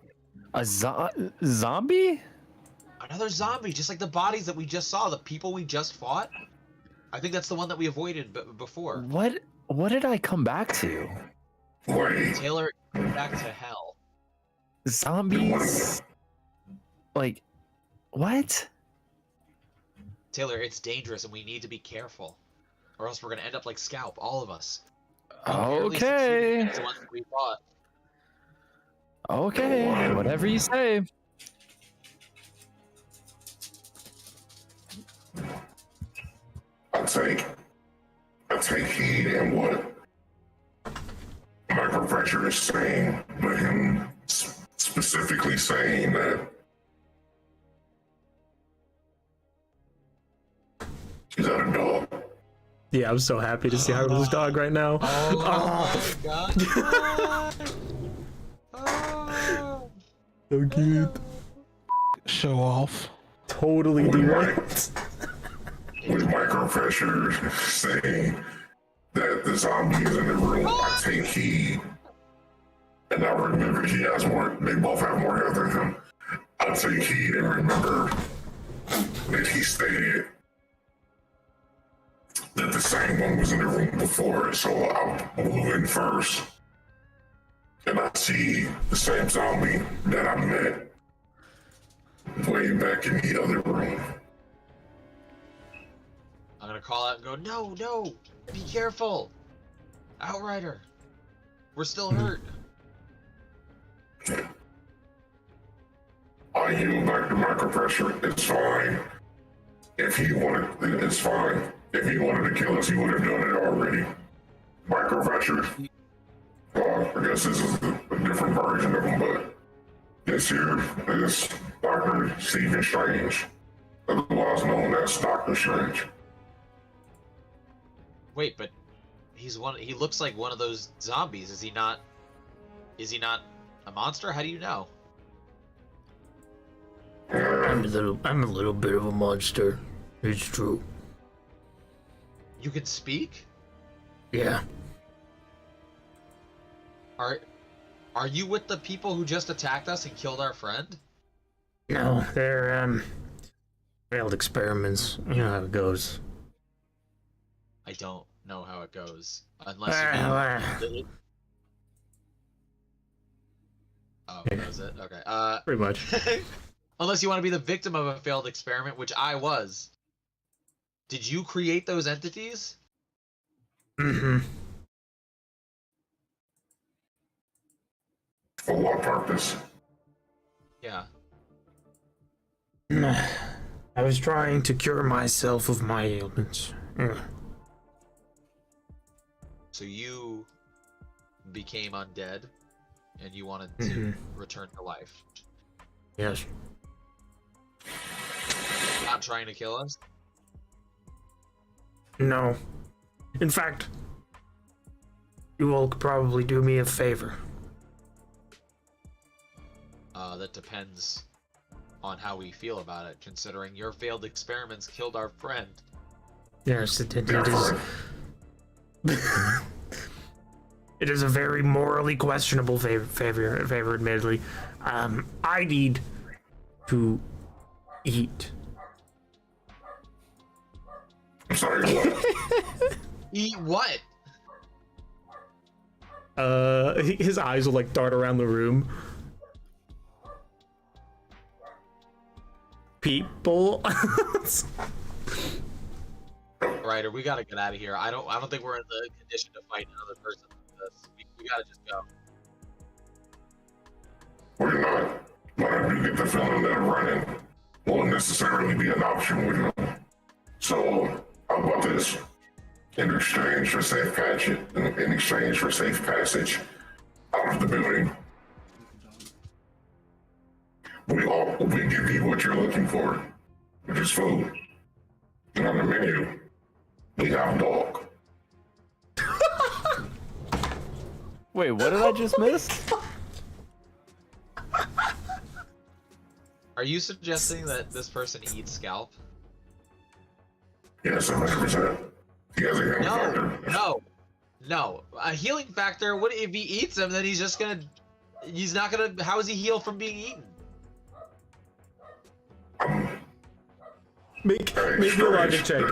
A zombie? Another zombie, just like the bodies that we just saw, the people we just fought. I think that's the one that we avoided before. What did I come back to? Wait. Taylor, back to hell. Zombies? Like, what? Taylor, it's dangerous and we need to be careful. Or else we're gonna end up like Scalp, all of us. Okay. It's the ones that we fought. Okay, whatever you say. I take heed in what my professor is saying, but him specifically saying that he's not a dog. Yeah, I'm so happy to see Highruler's dog right now. Oh my god. Oh. So cute. Show off. Totally derailed. With my professor saying that the zombie is in the room, I take heed. And I remember he has more, they both have more health than him. I take heed and remember that he stated that the same one was in the room before, so I'll move in first. And I see the same zombie that I met way back in the other room. I'm gonna call out and go, no, no, be careful. Outrider, we're still hurt. I yield back to my professor. It's fine. If he wanted, it's fine. If he wanted to kill us, he would have done it already. Microfracture. I guess this is a different version of him, but this here is Dr. Stephen Strange, otherwise known as Doctor Strange. Wait, but he's one. He looks like one of those zombies. Is he not? Is he not a monster? How do you know? I'm a little bit of a monster. It's true. You can speak? Yeah. Are you with the people who just attacked us and killed our friend? No, they're failed experiments. You know how it goes. I don't know how it goes. Unless you mean... Oh, that was it? Okay. Pretty much. Unless you want to be the victim of a failed experiment, which I was. Did you create those entities? Mm-hmm. For what purpose? Yeah. I was trying to cure myself of my ailments. So you became undead, and you wanted to return to life. Yes. Not trying to kill us? No. In fact, you all could probably do me a favor. That depends on how we feel about it, considering your failed experiments killed our friend. Yes, it is. It is a very morally questionable favor, admittedly. I need to eat. I'm sorry, what? Eat what? His eyes will like dart around the room. People. Ryder, we gotta get out of here. I don't think we're in the condition to fight another person like this. We gotta just go. We're not. But I do get the feeling that running won't necessarily be an option with him. So, how about this? In exchange for safe passage out of the building, we give you what you're looking for, which is food. And on the menu, we have dog. Wait, what did I just miss? Are you suggesting that this person eats scalp? Yes, 100%. He has a healing factor. No. A healing factor. What if he eats him? Then he's just gonna. He's not gonna. How is he healed from being eaten? Make me a logic check.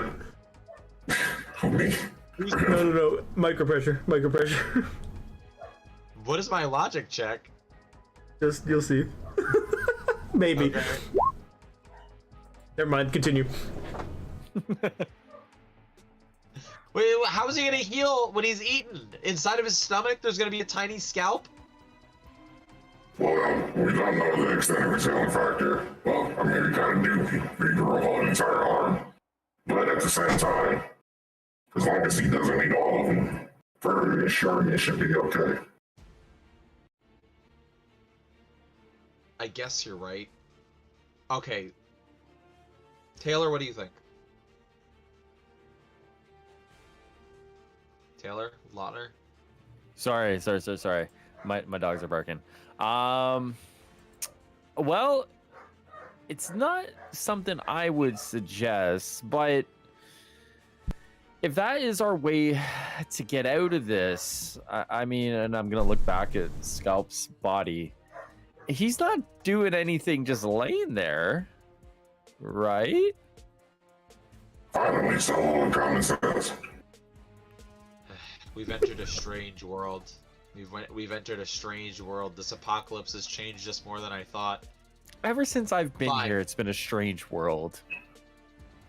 Me? No. Micro pressure. What is my logic check? Just you'll see. Maybe. Okay. Never mind. Continue. Wait, how is he gonna heal when he's eaten? Inside of his stomach, there's gonna be a tiny scalp? Well, we don't know the extent of his healing factor. Well, I mean, we kind of do. We grow a whole entire arm. But at the same time, as long as he doesn't eat all of them, for sure, it should be okay. I guess you're right. Okay. Taylor, what do you think? Taylor? Lautner? Sorry. My dogs are barking. Well, it's not something I would suggest, but if that is our way to get out of this, I mean, and I'm gonna look back at Scalp's body. He's not doing anything just laying there, right? Finally, someone with common sense. We've entered a strange world. We've entered a strange world. This apocalypse has changed us more than I thought. Ever since I've been Fine. here, it's been a strange world.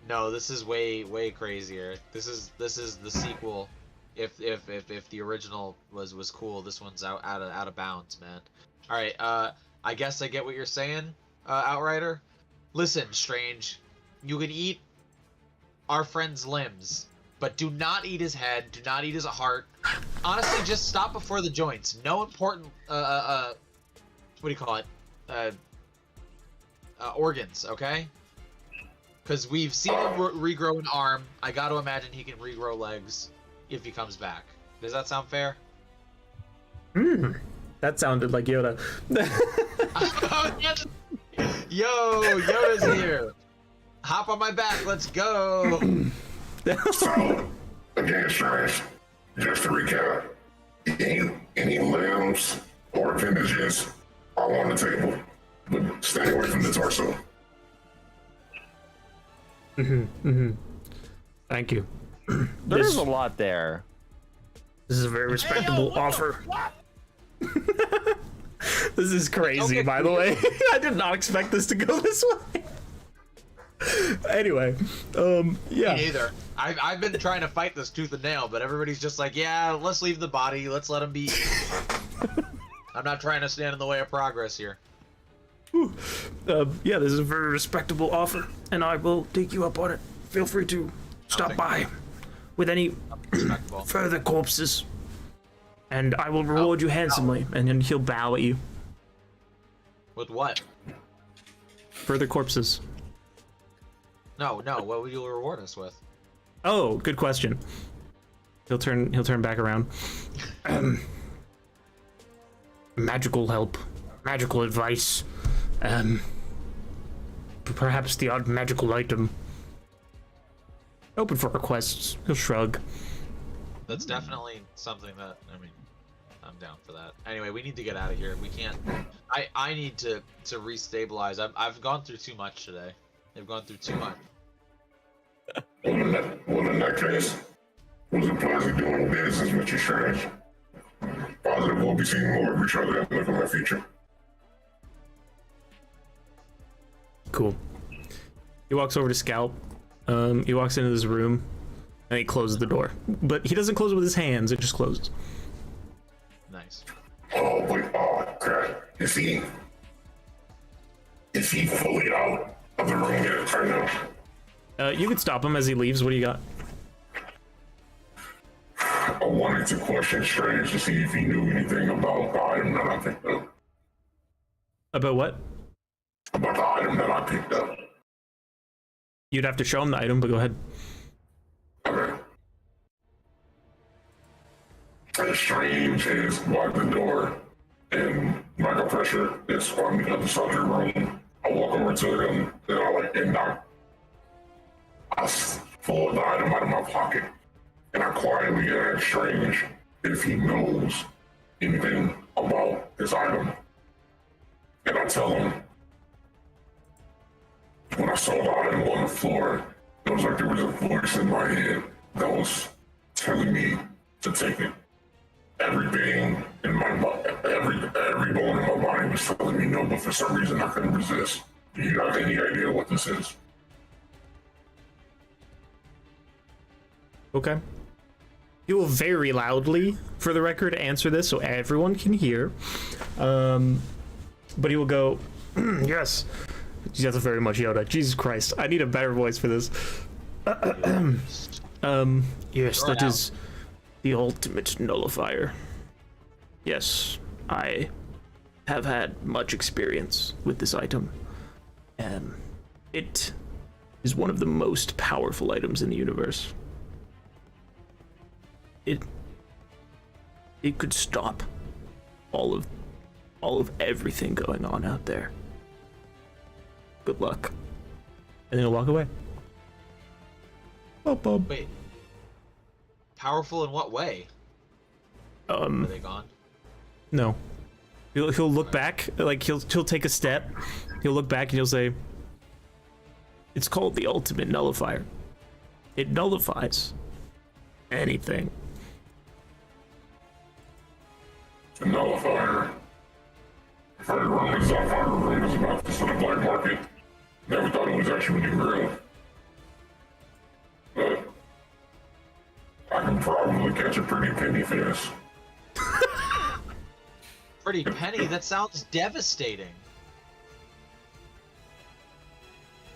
No, this is way crazier. This is the sequel. If the original was cool, this one's out of bounds, man. All right, I guess I get what you're saying, Outrider. Listen, Strange, you can eat our friend's limbs, but do not eat his head. Do not eat his heart. Honestly, just stop before the joints. No important what do you call it? Organs, okay? Because we've seen him regrow an arm. I got to imagine he can regrow legs if he comes back. Does that sound fair? That sounded like Yoda. Yo, Yoda's here. Hop on my back. Let's go. So, again, Strange, just to recap, any limbs or appendages are on the table, but stay away from the torso. Thank you. There's a lot there. This is a very respectable offer. This is crazy, by the way. I did not expect this to go this way. Anyway, yeah. Me neither. I've been trying to fight this tooth and nail, but everybody's just like, yeah, let's leave the body. Let's let him be. I'm not trying to stand in the way of progress here. Yeah, this is a very respectable offer, and I will take you up on it. Feel free to stop by with any further corpses, and I will reward you handsomely. And then he'll bow at you. With what? Further corpses. No. What will you reward us with? Oh, good question. He'll turn back around. Magical help, magical advice, perhaps the odd magical item. Open for requests. He'll shrug. That's definitely something that, I mean, I'm down for that. Anyway, we need to get out of here. We can't. I need to restabilize. I've gone through too much today. They've gone through too much. Well, in that case, it was a pleasure doing business with you, Strange. Positive we'll be seeing more of each other in the near future. Cool. He walks over to Scalp. He walks into this room, and he closes the door. But he doesn't close it with his hands, it just closes. Nice. Oh, wait, oh, crap. Is he fully out of the room yet right now? You could stop him as he leaves. What do you got? I wanted to question Strange to see if he knew anything about the item that I picked up. About what? About the item that I picked up. You'd have to show him the item, but go ahead. Okay. As Strange is by the door and Michael Pressure is on the other side of the room, I walk over to him and I pull the item out of my pocket. And I quietly ask Strange if he knows anything about this item. And I tell him, when I saw the item on the floor, it was like there was a voice in my head that was telling me to take it. Everything in my body, every bone in my body was telling me no, but for some reason I couldn't resist. Do you have any idea what this is? Okay. He will very loudly, for the record, answer this so everyone can hear. But he will go, yes. That's very much Yoda. Jesus Christ. I need a better voice for this. Yes, that is the ultimate nullifier. Yes, I have had much experience with this item. It is one of the most powerful items in the universe. It could stop all of everything going on out there. Good luck. And then he'll walk away. Wait. Powerful in what way? Are they gone? No. He'll look back, like he'll take a step. He'll look back and he'll say, "It's called the ultimate nullifier. It nullifies anything." The nullifier. If I remember, the Highruler was about to sell the black market. Never thought it was actually real. But I can probably catch a pretty penny for this. Pretty penny? That sounds devastating.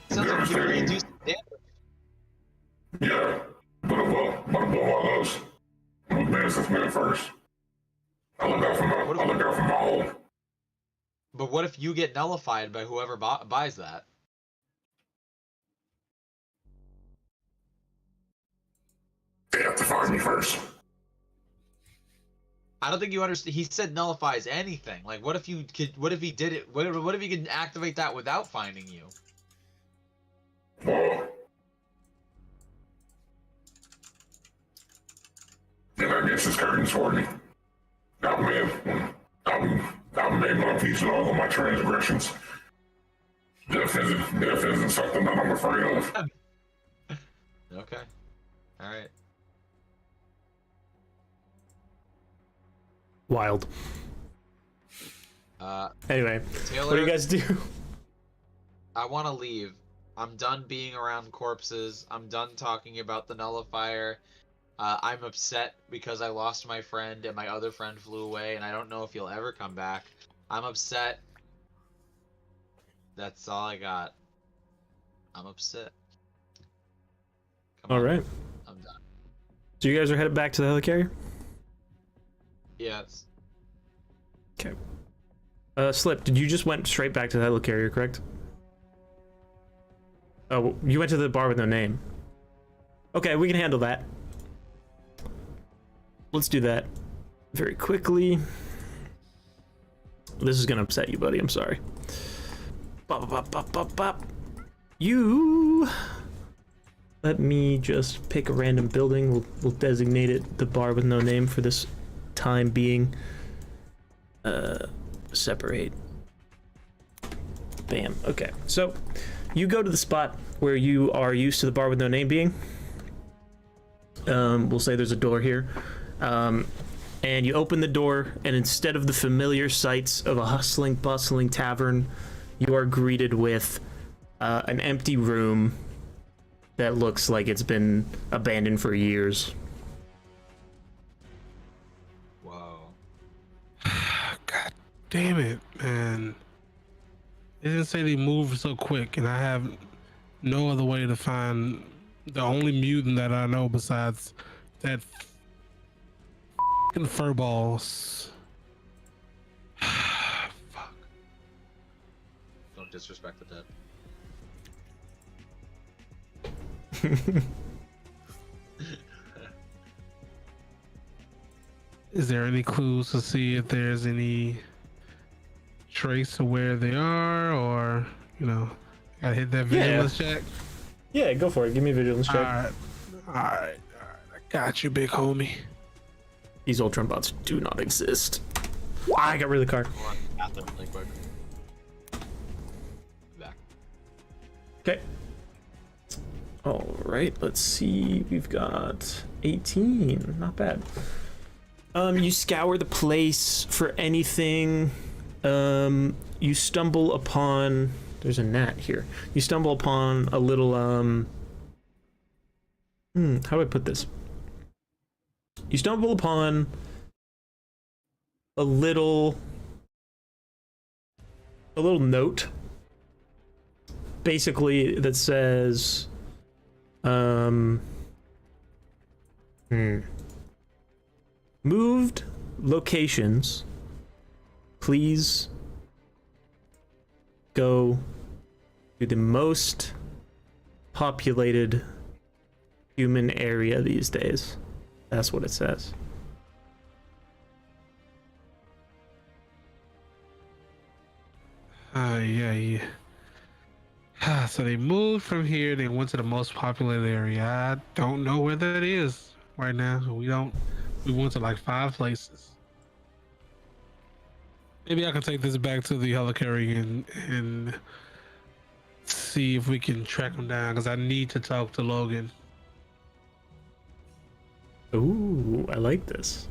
Sounds like you really do some damage. Yeah, but above all else, I'm a businessman first. I look out for my own. But what if you get nullified by whoever buys that? They have to find me first. I don't think you understand. He said nullifies anything. Like, what if you could? What if he did it? What if he could activate that without finding you? Well, then I guess it's curtains for me. I've made my peace with all of my transgressions. Death isn't something that I'm afraid of. Okay. All right. Wild. Anyway, Taylor, what do you guys do? I want to leave. I'm done being around corpses. I'm done talking about the nullifier. I'm upset because I lost my friend and my other friend flew away, and I don't know if he'll ever come back. I'm upset. That's all I got. I'm upset. Come All on. right. I'm done. So you guys are headed back to the helicarrier? Yes. Okay. Slip, did you just went straight back to the helicarrier, correct? Oh, you went to the bar with no name. Okay, we can handle that. Let's do that very quickly. This is gonna upset you, buddy. I'm sorry. Bop, bop, bop, bop, bop. You. Let me just pick a random building. We'll designate it the bar with no name for this time being. Separate. Bam. Okay. So you go to the spot where you are used to the bar with no name being. We'll say there's a door here. And you open the door, and instead of the familiar sights of a hustling, bustling tavern, you are greeted with an empty room that looks like it's been abandoned for years. Whoa. God damn it, man. They didn't say they moved so quick, and I have no other way to find the only mutant that I know besides that f***ing furballs. Fuck. Don't disrespect the dead. Is there any clues to see if there's any trace of where they are, or, you know, gotta hit that vigilance check? Yeah, go for it. Give me a vigilance check. Alright. I got you, big homie. These Ultron bots do not exist. I got rid of the car. Hold on, bathroom really quick. Back. Okay. All right, let's see. We've got 18. Not bad. You scour the place for anything. You stumble upon. There's a gnat here. You stumble upon a little. How do I put this? You stumble upon a little note, basically, that says, moved locations, please go to the most populated human area these days. That's what it says. Yeah. So they moved from here. They went to the most populated area. I don't know where that is right now. We went to like 5 places. Maybe I can take this back to the helicarrier and see if we can track them down, because I need to talk to Logan. Ooh, I like this.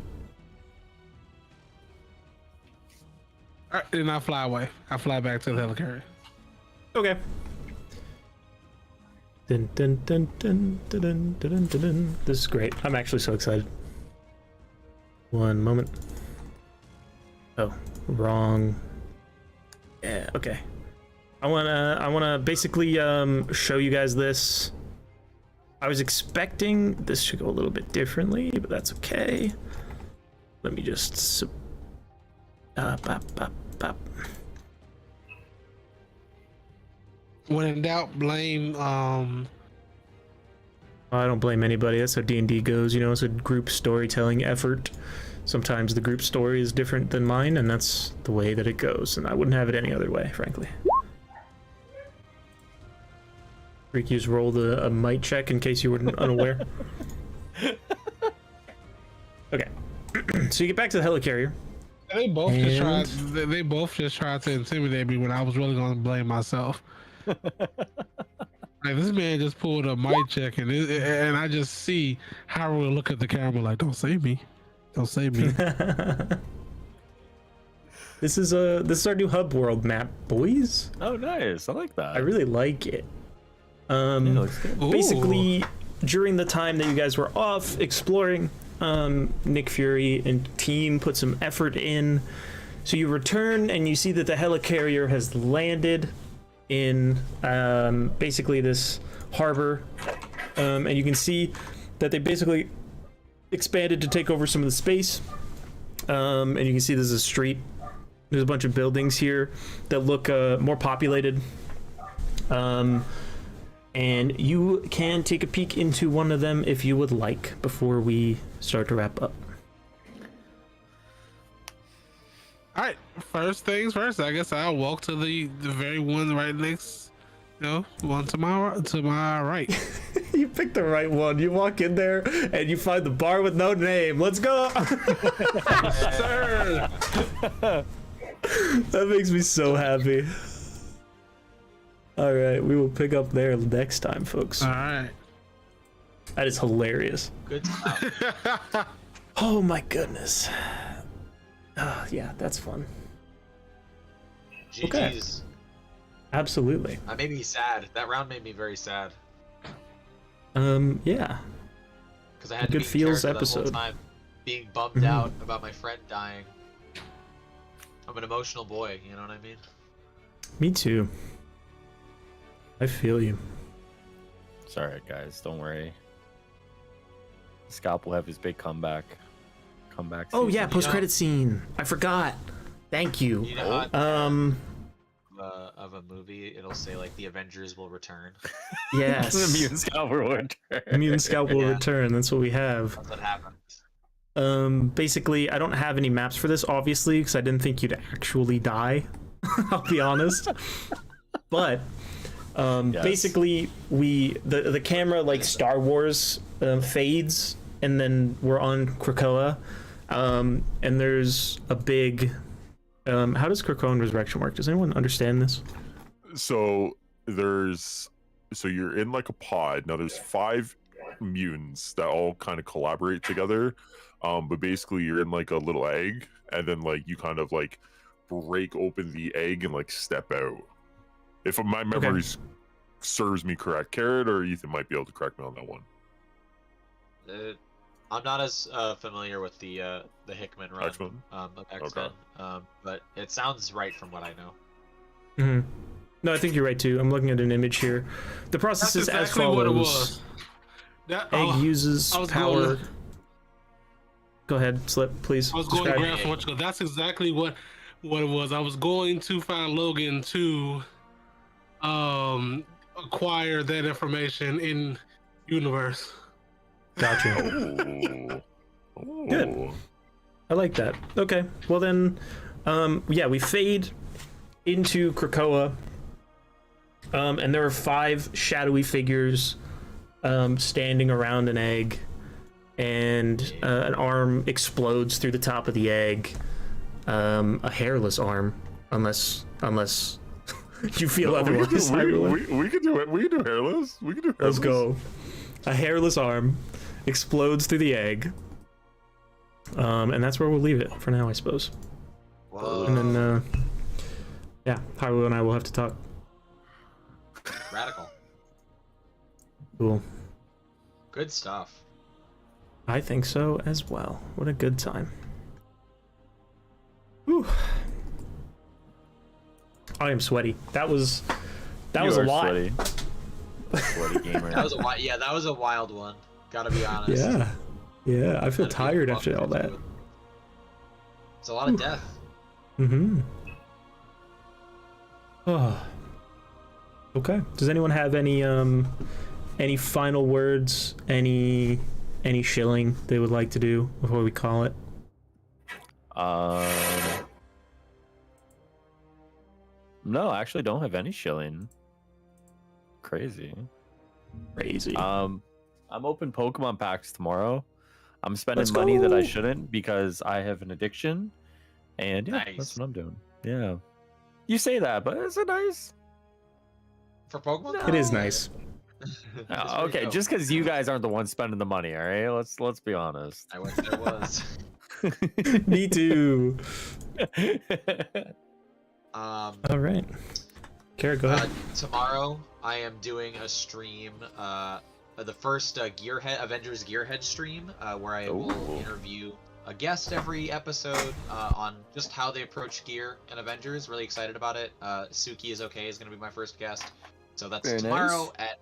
All right, then I fly away. I fly back to the helicarrier. Okay. Dun, dun, dun, dun, dun, dun, dun, dun, dun. This is great. I'm actually so excited. One moment. Oh, wrong. Yeah, okay. I wanna basically show you guys this. I was expecting this to go a little bit differently, but that's okay. Let me just When in doubt, blame I don't blame anybody. That's how D&D goes. You know, it's a group storytelling effort. Sometimes the group story is different than mine, and that's the way that it goes. And I wouldn't have it any other way, frankly. Ricky's rolled a might check in case you were unaware. Okay. So you get back to the helicarrier. They both just tried. They both just tried to intimidate me when I was really going to blame myself. Like, this man just pulled a mic check, and I just see Highruler look at the camera like, "Don't save me, don't save me." This is our new hub world map, boys. Oh, nice. I like that. I really like it. It looks good. Basically, during the time that you guys were off exploring, Nick Fury and team put some effort in. So you return and you see that the helicarrier has landed in basically this harbor, and you can see that they basically expanded to take over some of the space, and you can see there's a street. There's a bunch of buildings here that look more populated. And you can take a peek into one of them if you would like before we start to wrap up. All right, first things first. I guess I'll walk to the very one right next, one to my right. You picked the right one. You walk in there and you find the bar with no name. Let's go. Sir. That makes me so happy. All right, we will pick up there next time, folks. All right. That is hilarious. Good stuff. Oh my goodness. Yeah, that's fun. GG's. Okay. Absolutely. That made me sad. That round made me very sad. Yeah. Because I had to Good be in feels character episode. the whole time, being bummed out about my friend dying. I'm an emotional boy, you know what I mean? Me too. I feel you. It's alright, guys. Don't worry. Scalp will have his big comeback. Oh yeah, season. post-credit scene. I forgot. Thank you. You know how of a movie, it'll say like the Avengers will return. Yes. The mutant scalp will return. Mutant Scalp will Yeah. return. That's what we have. That's what happens. Basically, I don't have any maps for this, obviously, because I didn't think you'd actually die. I'll be honest. But Yes. basically, the camera like Star Wars fades, and then we're on Krakoa, and there's a big. How does Krakoan Resurrection work? Does anyone understand this? So you're in like a pod. Now there's 5 mutants that all kind of collaborate together. But basically you're in like a little egg, and then like you kind of like break open the egg and like step out. If my memory serves me correct, Carrot or Ethan might be able to correct me on that one. I'm not as familiar with the Hickman run X-Men? of X-Men, but it sounds right from what I know. Mm-hmm. No, I think you're right too. I'm looking at an image here. The process is as exactly what it follows. was. Egg uses power. Go ahead, Slip, please. I was going to describe. grab so much. That's exactly what it was. I was going to find Logan to acquire that information in universe. Gotcha. Oh. Good. I like that. Okay. Well then, yeah, we fade into Krakoa, and there are 5 shadowy figures standing around an egg, and an arm explodes through the top of the egg. A hairless arm, unless you feel otherwise. We can do it. We can do hairless. We can do hairless. Let's go. A hairless arm explodes through the egg. And that's where we'll leave it for now, I suppose. Whoa. And then, yeah, Highruler and I will have to talk. Radical. Cool. Good stuff. I think so as well. What a good time. Whew. I am sweaty. That was a lot. Sweaty. Bloody gamer. That was a wild one. Gotta be honest. Yeah. I feel tired after all that. It's a lot of death. Mm-hmm. Oh. Okay. Does anyone have any final words? Any shilling they would like to do before we call it? No, I actually don't have any shilling. Crazy. I'm open Pokemon packs tomorrow. I'm spending money that I shouldn't because I have an addiction. And yeah, that's what I'm doing. Yeah. You say that, but is it nice? For Pokemon? No. It is nice. Okay, just because you guys aren't the ones spending the money, all right? Let's be honest. I wish there was. Me too. All right. Kara, go ahead. Tomorrow, I am doing a stream, the first Avengers Gearhead stream, where I will interview a guest every episode on just how they approach gear in Avengers. Really excited about it. Suki is going to be my first guest. So that's Very tomorrow at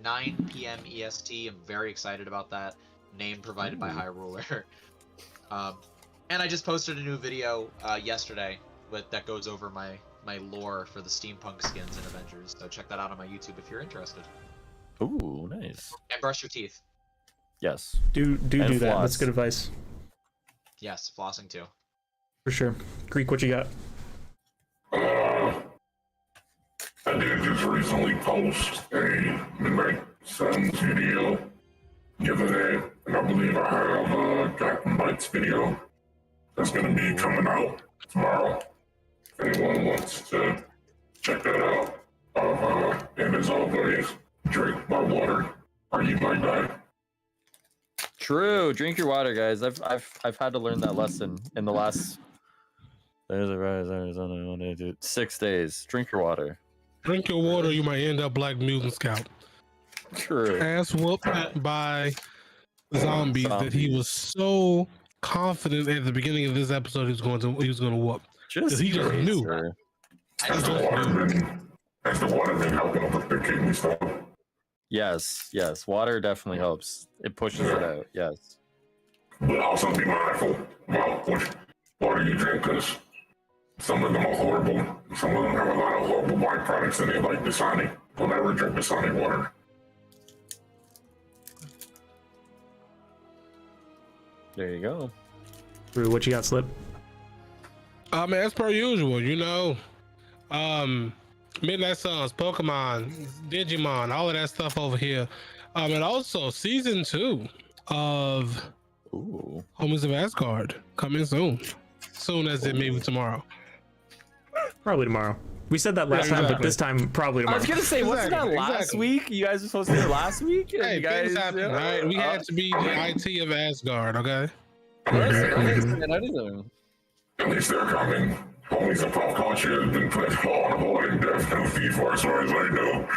9 p.m. EST. I'm very excited about that. Name provided by Highruler. And I just posted a new video yesterday that goes over my lore for the steampunk skins in Avengers. So check that out on my YouTube if you're interested. Ooh, nice. And brush your teeth. Yes. Do that. Floss. That's good advice. Yes, flossing too. For sure. Greek, what you got? I did just recently post a Midnight Suns video the other day, and I believe I have Captain Mike's video that's going to be coming out tomorrow. If anyone wants to check that out, and as always, drink my water, or you might die. True. Drink your water, guys. I've had to learn that lesson in the last 6 days. Drink your water. Drink your water, you might end up like Mutant Scout. True. Ass whooped by zombies that he was so confident at the beginning of this episode he was going to whoop. He just knew. Sir. Has the water been helping with the kidney stone? Yes. Water definitely helps. It pushes it out. Yes. But also be mindful about which water you drink, because some of them are horrible. Some of them have a lot of horrible byproducts in it, like Dasani. Don't ever drink Dasani water. There you go. Rue, what you got, Slip? As per usual, Midnight Suns, Pokemon, Digimon, all of that stuff over here. And also season 2 of Homies of Asgard coming soon. Soon as it maybe tomorrow. Probably tomorrow. We said that last time, but this time probably tomorrow. I was gonna say, wasn't that last week? You guys were supposed to do it last week. Hey, you guys, things happen, right? We had to be the IT of Asgard, okay? Anything. At least they're coming. Homies of pop culture has been put on hold indefinitely for as far as I know.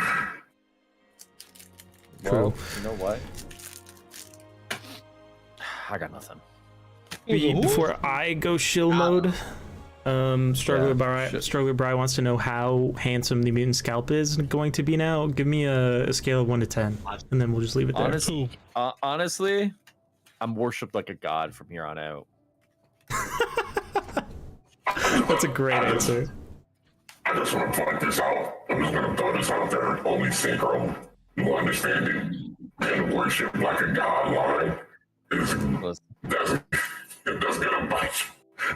Well, you know what? I got nothing. Before I go shill mode, Struggler Bri wants to know how handsome the mutant scalp is going to be now. Give me a scale of 1 to 10, and then we'll just leave it there. Honestly, I'm worshipped like a god from here on out. That's a great answer. I just want to point this out. I'm just going to throw this out there. Only Synchro, you understand it, and worship like a god line is that's gonna bite you.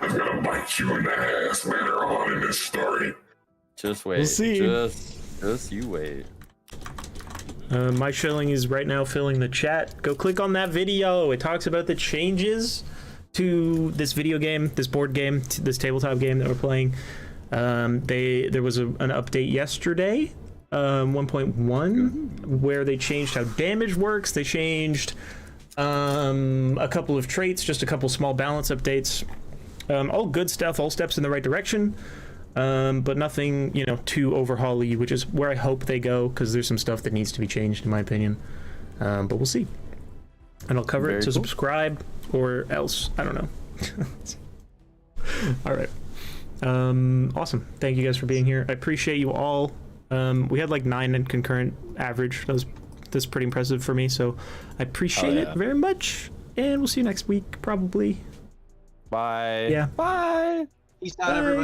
It's gonna bite you in the ass later on in this story. Just wait. We'll see. Just you wait. My shilling is right now filling the chat. Go click on that video. It talks about the changes to this video game, this board game, this tabletop game that we're playing. There was an update yesterday, 1.1, where they changed how damage works. They changed a couple of traits, just a couple small balance updates. All good stuff, all steps in the right direction, but nothing, too overhaul-y, which is where I hope they go, because there's some stuff that needs to be changed, in my opinion. But we'll see. And I'll cover it, so subscribe, or else. I don't know. All right. Awesome. Thank you guys for being here. I appreciate you all. We had like 9 in concurrent average. That's pretty impressive for me. So I appreciate it very much. And we'll see you next week, probably. Bye. Yeah. Bye. Peace out, everybody.